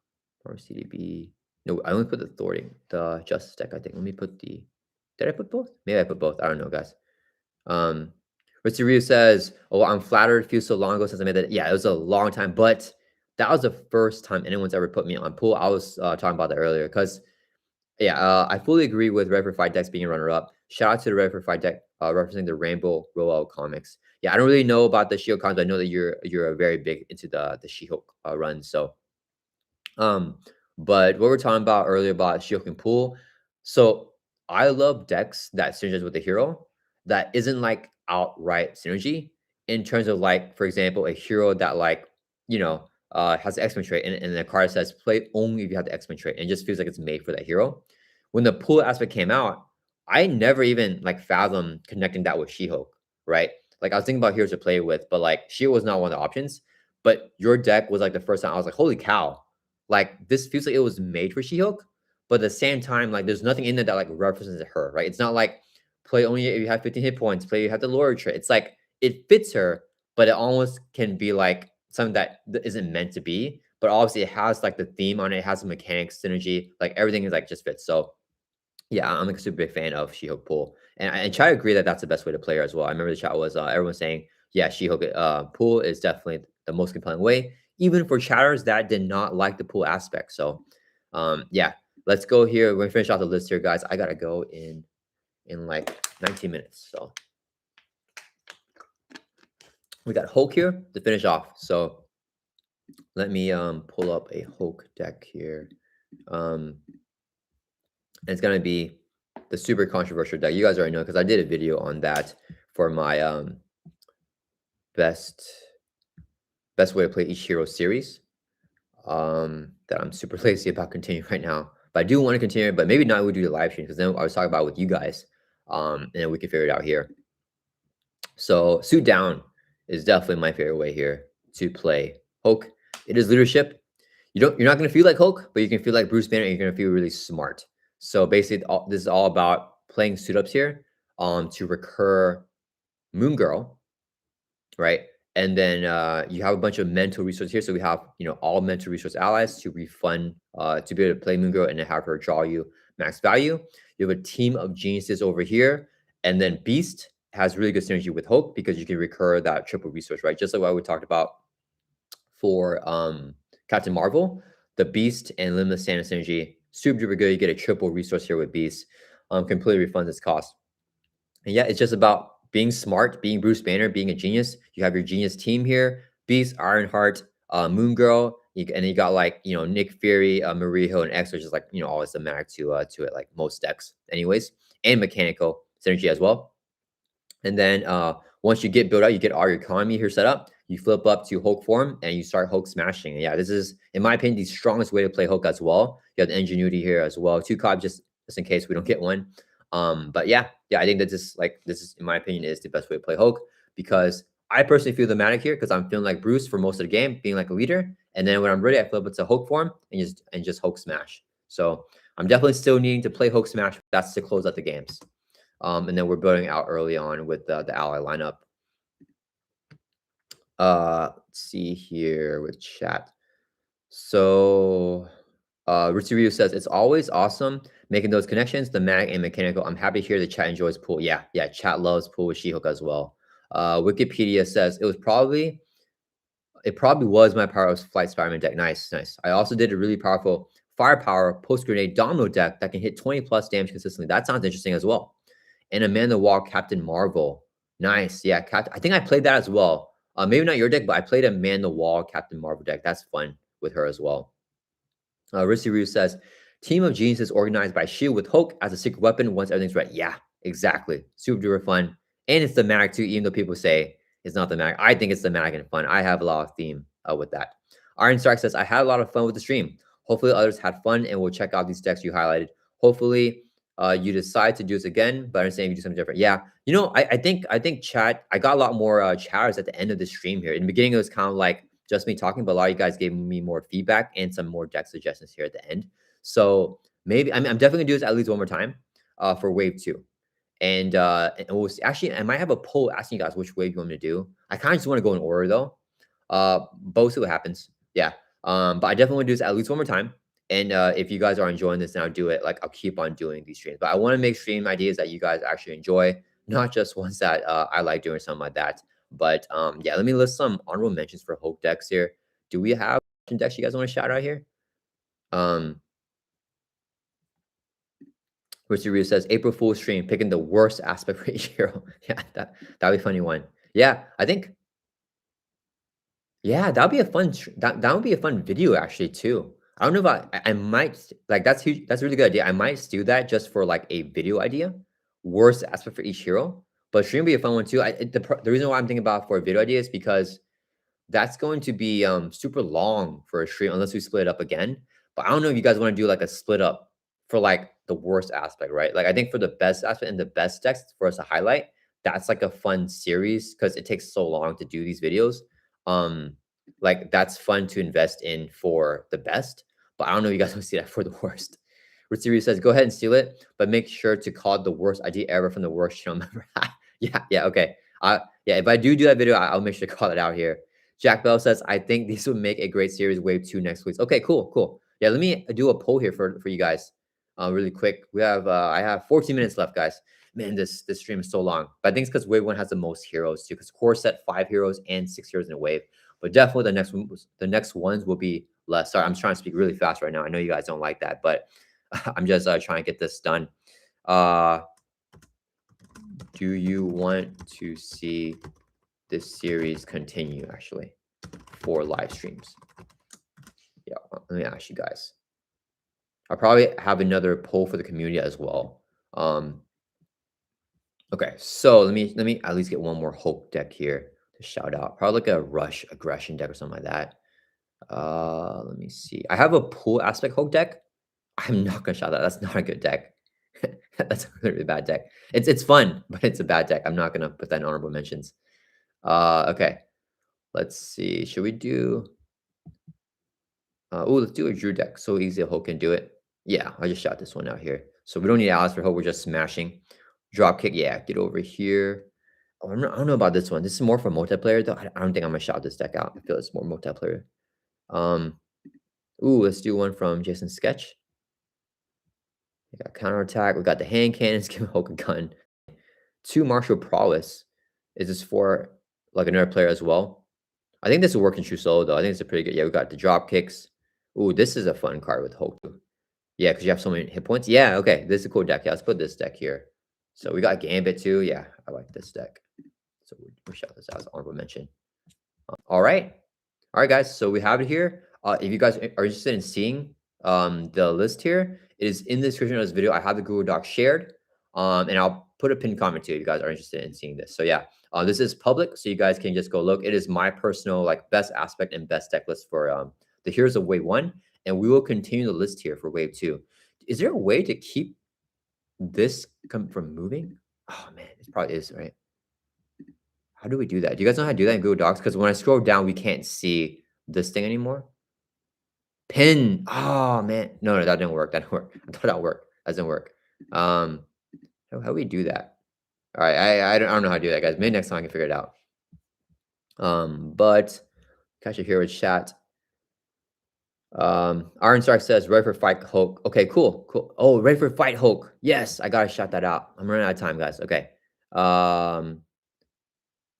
S1: or CDB. No, I only put the Thor, the Justice deck. I think. Let me put the. Did I put both? Maybe I put both. I don't know, guys. Richie Ryu says, "Oh, I'm flattered. It feels so long ago since I made that. Yeah, it was a long time, but that was the first time anyone's ever put me on pool. I was talking about that earlier because, yeah, I fully agree with Red for Fight decks being a runner-up. Shout out to the Red for Fight deck referencing the Rainbow Rollout comics. Yeah, I don't really know about the She-Hulk comics. I know that you're very big into the She-Hulk run. So, but what we're talking about earlier about She-Hulk and pool. So I love decks that synergize with the hero that isn't like outright synergy in terms of like, for example, a hero that like has the X-Men trait and the card says play only if you have the X-Men trait and it just feels like it's made for that hero. When the pool aspect came out, I never even like fathomed connecting that with She-Hulk, right? Like I was thinking about heroes to play with, but like She-Hulk was not one of the options. But your deck was like the first time I was like, holy cow, like this feels like it was made for She-Hulk. But at the same time, like there's nothing in there that like references her, right? It's not like play only if you have 15 hit points, play you have the lower trait. It's like it fits her, but it almost can be like something that isn't meant to be. But obviously it has like the theme on it, it has the mechanics, synergy, like everything is like just fits. So yeah, I'm like a super big fan of She-Hulk pool, and I try to agree that that's the best way to play her as well. I remember the chat was everyone saying, yeah, She-Hulk pool is definitely the most compelling way, even for chatters that did not like the pool aspect. So, yeah, let's go here. We're gonna finish off the list here, guys. I gotta go in like 19 minutes. So we got Hulk here to finish off. So let me pull up a Hulk deck here. And it's gonna be the super controversial deck. You guys already know because I did a video on that for my best way to play each hero series. That I'm super lazy about continuing right now. But I do want to continue, but maybe not we do the live stream because then I was talking about it with you guys. And then we can figure it out here. So suit down is definitely my favorite way here to play Hulk. It is leadership. You're not gonna feel like Hulk, but you can feel like Bruce Banner and you're gonna feel really smart. So basically, this is all about playing suit ups here to recur Moon Girl, right? And then you have a bunch of mental resources here. So we have, all mental resource allies to refund, to be able to play Moon Girl and then have her draw you max value. You have a team of geniuses over here. And then Beast has really good synergy with Hulk because you can recur that triple resource, right? Just like what we talked about for Captain Marvel, the Beast and Limitless Santa synergy, super duper good. You get a triple resource here with Beast. Completely refunds its cost. And yeah, it's just about being smart, being Bruce Banner, being a genius. You have your genius team here: Beast, Ironheart, Moon Girl, and then you got like Nick Fury, Maria Hill, and X, which is like always the mag to it, like most decks, anyways, and mechanical synergy as well. And then once you get built out, you get all your economy here set up. You flip up to Hulk form and you start Hulk smashing. And yeah, this is, in my opinion, the strongest way to play Hulk as well. You have the ingenuity here as well. 2 cob just in case we don't get one. But yeah, I think that this is, in my opinion, is the best way to play Hulk, because I personally feel the magic here because I'm feeling like Bruce for most of the game, being like a leader. And then when I'm ready, I flip it to Hulk form and just Hulk smash. So I'm definitely still needing to play Hulk smash. That's to close out the games. And then we're building out early on with the ally lineup. Let's see here with chat. So Richie Ryu says, it's always awesome making those connections, the mag and mechanical. I'm happy to hear the chat enjoys pool. Yeah, chat loves pool with She-Hulk as well. Wikipedia says it probably was my power of Flight Spider-Man deck. Nice. I also did a really powerful firepower post-grenade domino deck that can hit 20 plus damage consistently. That sounds interesting as well. And Amanda Wall, Captain Marvel. Nice. Yeah, I think I played that as well. Maybe not your deck, but I played Amanda Wall, Captain Marvel deck. That's fun with her as well. Rissi Ryu says, team of geniuses organized by Shield with Hulk as a secret weapon once everything's ready. Yeah, exactly. Super duper fun. And it's the mag too, even though people say it's not the mag. I think it's the mag and fun. I have a lot of theme with that. Iron Stark says, I had a lot of fun with the stream. Hopefully others had fun and will check out these decks you highlighted. Hopefully you decide to do this again, but I understand if you do something different. Yeah, I think chat, I got a lot more chatters at the end of the stream here. In the beginning, it was kind of like just me talking, but a lot of you guys gave me more feedback and some more deck suggestions here at the end. So maybe, I'm definitely gonna do this at least one more time for wave 2. And we'll see. Actually, I might have a poll asking you guys which wave you want me to do. I kind of just want to go in order though. Both see what happens. Yeah. But I definitely want to do this at least one more time. And if you guys are enjoying this, then I'll do it. Like I'll keep on doing these streams. But I want to make stream ideas that you guys actually enjoy, not just ones that I like doing, something like that. But yeah, let me list some honorable mentions for Hulk decks here. Do we have decks you guys want to shout out here? Richard Ryu says April Fool's stream, picking the worst aspect for each hero. Yeah, that'd be a funny one. Yeah, I think. Yeah, that'd be a fun. That would be a fun video actually too. I don't know if I might like that's huge. That's a really good idea. I might do that just for like a video idea. Worst aspect for each hero, but stream would be a fun one too. The reason why I'm thinking about for a video idea is because that's going to be super long for a stream unless we split it up again. But I don't know if you guys want to do like a split up for like the worst aspect, right? Like I think for the best aspect and the best decks for us to highlight, that's like a fun series because it takes so long to do these videos. Like that's fun to invest in for the best, but I don't know if you guys want to see that for the worst. Ritsuru says, go ahead and steal it, but make sure to call it the worst idea ever from the worst channel member. yeah, okay. Yeah, if I do that video, I'll make sure to call it out here. Jack Bell says, I think these would make a great series wave 2 next week. Okay, cool. Yeah, let me do a poll here for you guys really quick. We have I have 14 minutes left, guys. Man, this stream is so long. But I think it's because wave 1 has the most heroes too, because core set 5 heroes and 6 heroes in a wave. But definitely the next ones will be less. Sorry, I'm trying to speak really fast right now. I know you guys don't like that, but I'm just trying to get this done. Do you want to see this series continue actually for live streams? Yeah, let me ask you guys. I'll probably have another poll for the community as well. Okay, so let me at least get one more Hulk deck here to shout out. Probably like a Rush Aggression deck or something like that. Let me see. I have a pool aspect Hulk deck. I'm not gonna shout that. That's not a good deck. That's a really bad deck. It's fun, but it's a bad deck. I'm not gonna put that in honorable mentions. Okay. Let's see. Should we do let's do a Drew deck. So easy Hulk can do it. Yeah, I just shot this one out here. So we don't need Alice for Hulk, we're just smashing. Drop kick, yeah, get over here. Oh, I don't know about this one. This is more for multiplayer though. I don't think I'm gonna shout this deck out. I feel it's more multiplayer. Um, ooh, let's do one from Jason Sketch. We got counterattack. We got the hand cannons. Give Hulk a gun. 2 martial prowess. Is this for like another player as well? I think this will work in true solo though. I think it's a pretty good. Yeah, we got the drop kicks. Ooh, this is a fun card with Hulk too. Yeah, because you have so many hit points. Yeah, okay. This is a cool deck. Yeah, let's put this deck here. So we got Gambit too. Yeah, I like this deck. So we'll shout this out as honorable mention. All right. All right, guys. So we have it here. If you guys are interested in seeing the list here, it is in the description of this video. I have the Google Doc shared. And I'll put a pinned comment too if you guys are interested in seeing this. So yeah, this is public, so you guys can just go look. It is my personal like best aspect and best deck list for the heroes of wave 1. And we will continue the list here for wave 2. Is there a way to keep this from moving? Oh man, it probably is, right? How do we do that? Do you guys know how to do that in Google Docs? Because when I scroll down, we can't see this thing anymore. Pin. Oh man. No, that didn't work. That didn't work. I thought that worked. That doesn't work. How do we do that? All right. I don't know how to do that, guys. Maybe next time I can figure it out. But catch it here with chat. Iron Star says ready for fight Hulk. Okay, cool. Cool. Oh, ready for fight Hulk. Yes, I gotta shout that out. I'm running out of time, guys. Okay.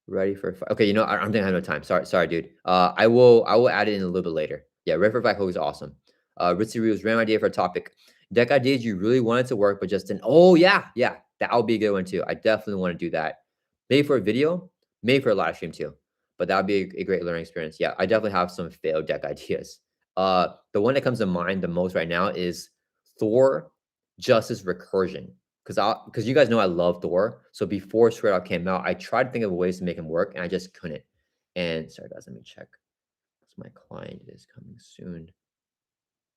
S1: Ready for fight. Okay, you know, I don't think I have no time. Sorry, dude. I will add it in a little bit later. Yeah, ready for fight Hulk is awesome. Ritzy Rios, random idea for a topic. Deck ideas you really wanted to work, but just didn't. Oh yeah, that would be a good one too. I definitely want to do that. Maybe for a video, maybe for a live stream too. But that would be a great learning experience. Yeah, I definitely have some failed deck ideas. The one that comes to mind the most right now is Thor Justice Recursion. Because you guys know I love Thor. So before Square Out came out, I tried to think of ways to make him work, and I just couldn't. And sorry guys, let me check. My client is coming soon.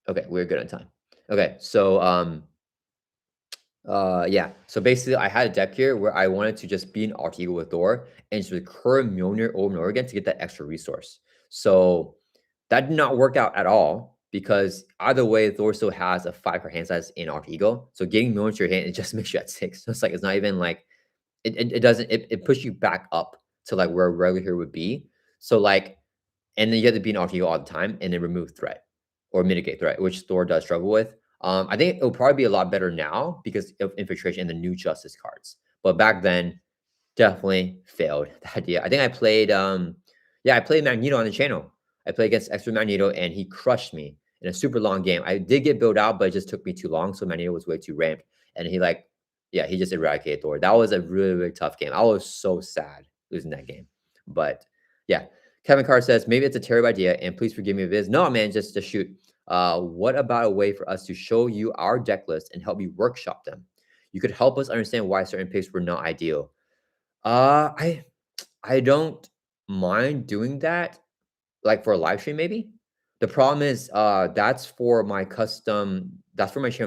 S1: Okay, we're good on time. Okay, so yeah. So basically I had a deck here where I wanted to just be an alt ego with Thor and just recur Mjolnir over and over again to get that extra resource. So that did not work out at all because either way, Thor still has a 5 card hand size in alt ego. So getting Mjolnir to your hand, it just makes you at 6. So it's like it's not even like it doesn't it pushes you back up to like where a regular hero would be. So like, and then you have to be an alt ego all the time and then remove threat or mitigate threat, which Thor does struggle with. I think it'll probably be a lot better now because of infiltration and the new justice cards. But back then, definitely failed the idea. I think I played I played Magneto on the channel. I played against Extra Magneto and he crushed me in a super long game. I did get built out, but it just took me too long. So Magneto was way too ramped. And he just eradicated Thor. That was a really, really tough game. I was so sad losing that game. But yeah. Kevin Carr says, maybe it's a terrible idea, and please forgive me if it is. No, man, just shoot. What about a way for us to show you our deck list and help you workshop them? You could help us understand why certain picks were not ideal. I don't mind doing that, like for a live stream, maybe. The problem is that's for my channel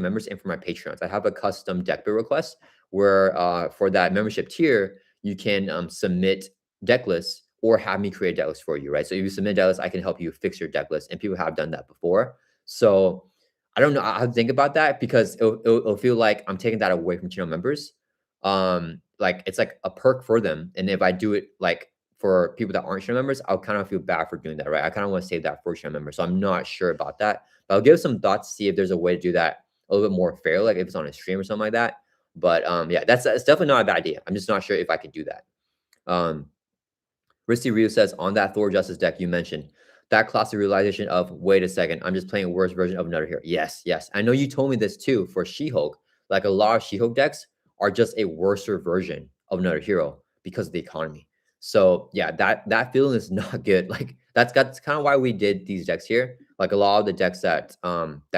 S1: members and for my Patreons. I have a custom deck build request where for that membership tier, you can submit deck lists or have me create a deck list for you, right? So if you submit deck list, I can help you fix your deck list, and people have done that before. So I don't know how to think about that because it'll feel like I'm taking that away from channel members. Like it's like a perk for them, and if I do it like for people that aren't channel members, I'll kind of feel bad for doing that, right? I kind of want to save that for channel members, so I'm not sure about that. But I'll give some thoughts to see if there's a way to do that a little bit more fair, like if it's on a stream or something like that. But yeah, that's definitely not a bad idea. I'm just not sure if I could do that. Risty Ryu says, on that Thor Justice deck you mentioned, that classic realization of, wait a second, I'm just playing a worse version of another hero. Yes. I know you told me this too for She-Hulk. Like a lot of She-Hulk decks are just a worser version of another hero because of the economy. So yeah, that feeling is not good. Like that's kind of why we did these decks here. Like a lot of the decks that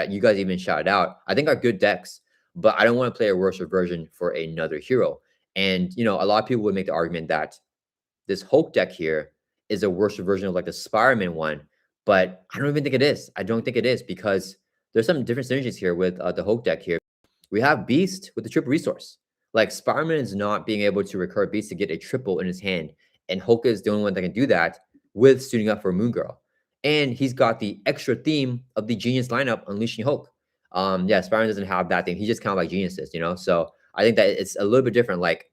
S1: you guys even shouted out, I think are good decks, but I don't want to play a worser version for another hero. And you know, a lot of people would make the argument that this Hulk deck here is a worse version of like the Spider-Man one, but I don't even think it is. I don't think it is because there's some different synergies here with the Hulk deck here. We have Beast with the triple resource. Like Spider-Man is not being able to recur Beast to get a triple in his hand, and Hulk is the only one that can do that with suiting up for Moon Girl. And he's got the extra theme of the Genius lineup, Unleashing Hulk. Yeah, Spider-Man doesn't have that thing. He's just kind of like geniuses, you know? So I think that it's a little bit different. Like,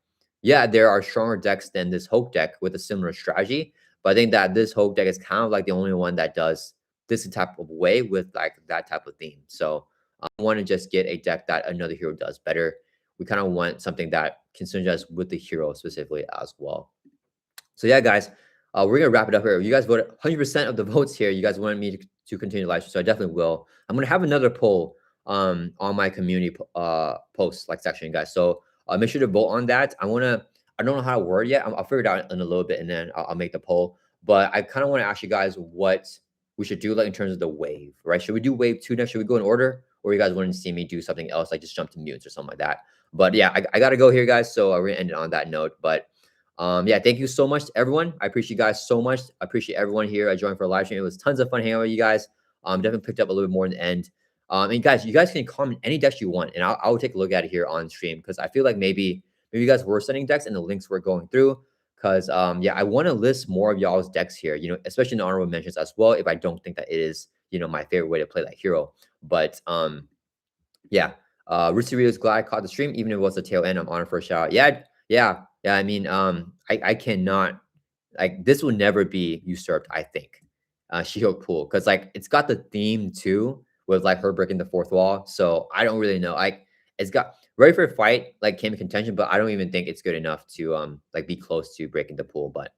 S1: yeah, there are stronger decks than this Hulk deck with a similar strategy. But I think that this Hulk deck is kind of like the only one that does this type of way with like that type of theme. So I want to just get a deck that another hero does better. We kind of want something that can synergize with the hero specifically as well. So yeah, guys, we're gonna wrap it up here. You guys voted 100% of the votes here. You guys wanted me to continue the live stream, so I definitely will. I'm gonna have another poll on my community post like section, guys. So make sure to vote on that. I don't know how to word yet. I'll figure it out in a little bit, and then I'll make the poll. But I kind of want to ask you guys what we should do, like in terms of the wave, right? Should we do wave 2 next? Should we go in order, or you guys want to see me do something else, like just jump to mutes or something like that? But yeah, I gotta go here, guys. So we're gonna end it on that note. But yeah, thank you so much to everyone. I appreciate you guys so much. I appreciate everyone here. I joined for a live stream. It was tons of fun hanging out with you guys. Definitely picked up a little bit more in the end. And guys, you guys can comment any decks you want, and I'll take a look at it here on stream, because I feel like maybe you guys were sending decks and the links were going through. Because yeah, I want to list more of y'all's decks here, you know, especially in the honorable mentions as well, if I don't think that it is, you know, my favorite way to play that hero. But yeah, Roostery is glad I caught the stream, even if it was the tail end. I'm honored for a shout out. Yeah. I mean, I cannot, like, this will never be usurped, I think. She-Hulk pool, because like it's got the theme too, with like her breaking the fourth wall. So I don't really know. Like, it's got Ready for a Fight like came in contention, but I don't even think it's good enough to like be close to breaking the pool. But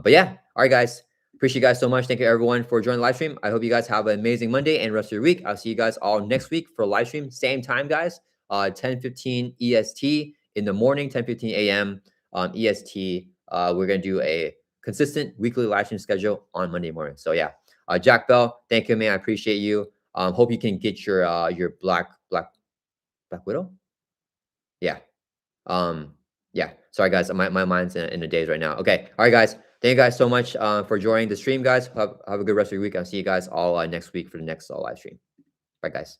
S1: yeah, all right, guys. Appreciate you guys so much. Thank you everyone for joining the live stream. I hope you guys have an amazing Monday and rest of your week. I'll see you guys all next week for a live stream. Same time, guys. 10:15 EST in the morning, 10:15 a.m. EST. We're gonna do a consistent weekly live stream schedule on Monday morning. So yeah. Jack Bell, thank you, man. I appreciate you. Hope you can get your Black Widow. Yeah. Um, yeah. Sorry, guys. My mind's in the days right now. Okay. All right, guys. Thank you guys so much for joining the stream, guys. Have a good rest of your week. I'll see you guys all next week for the next live stream. Bye, guys.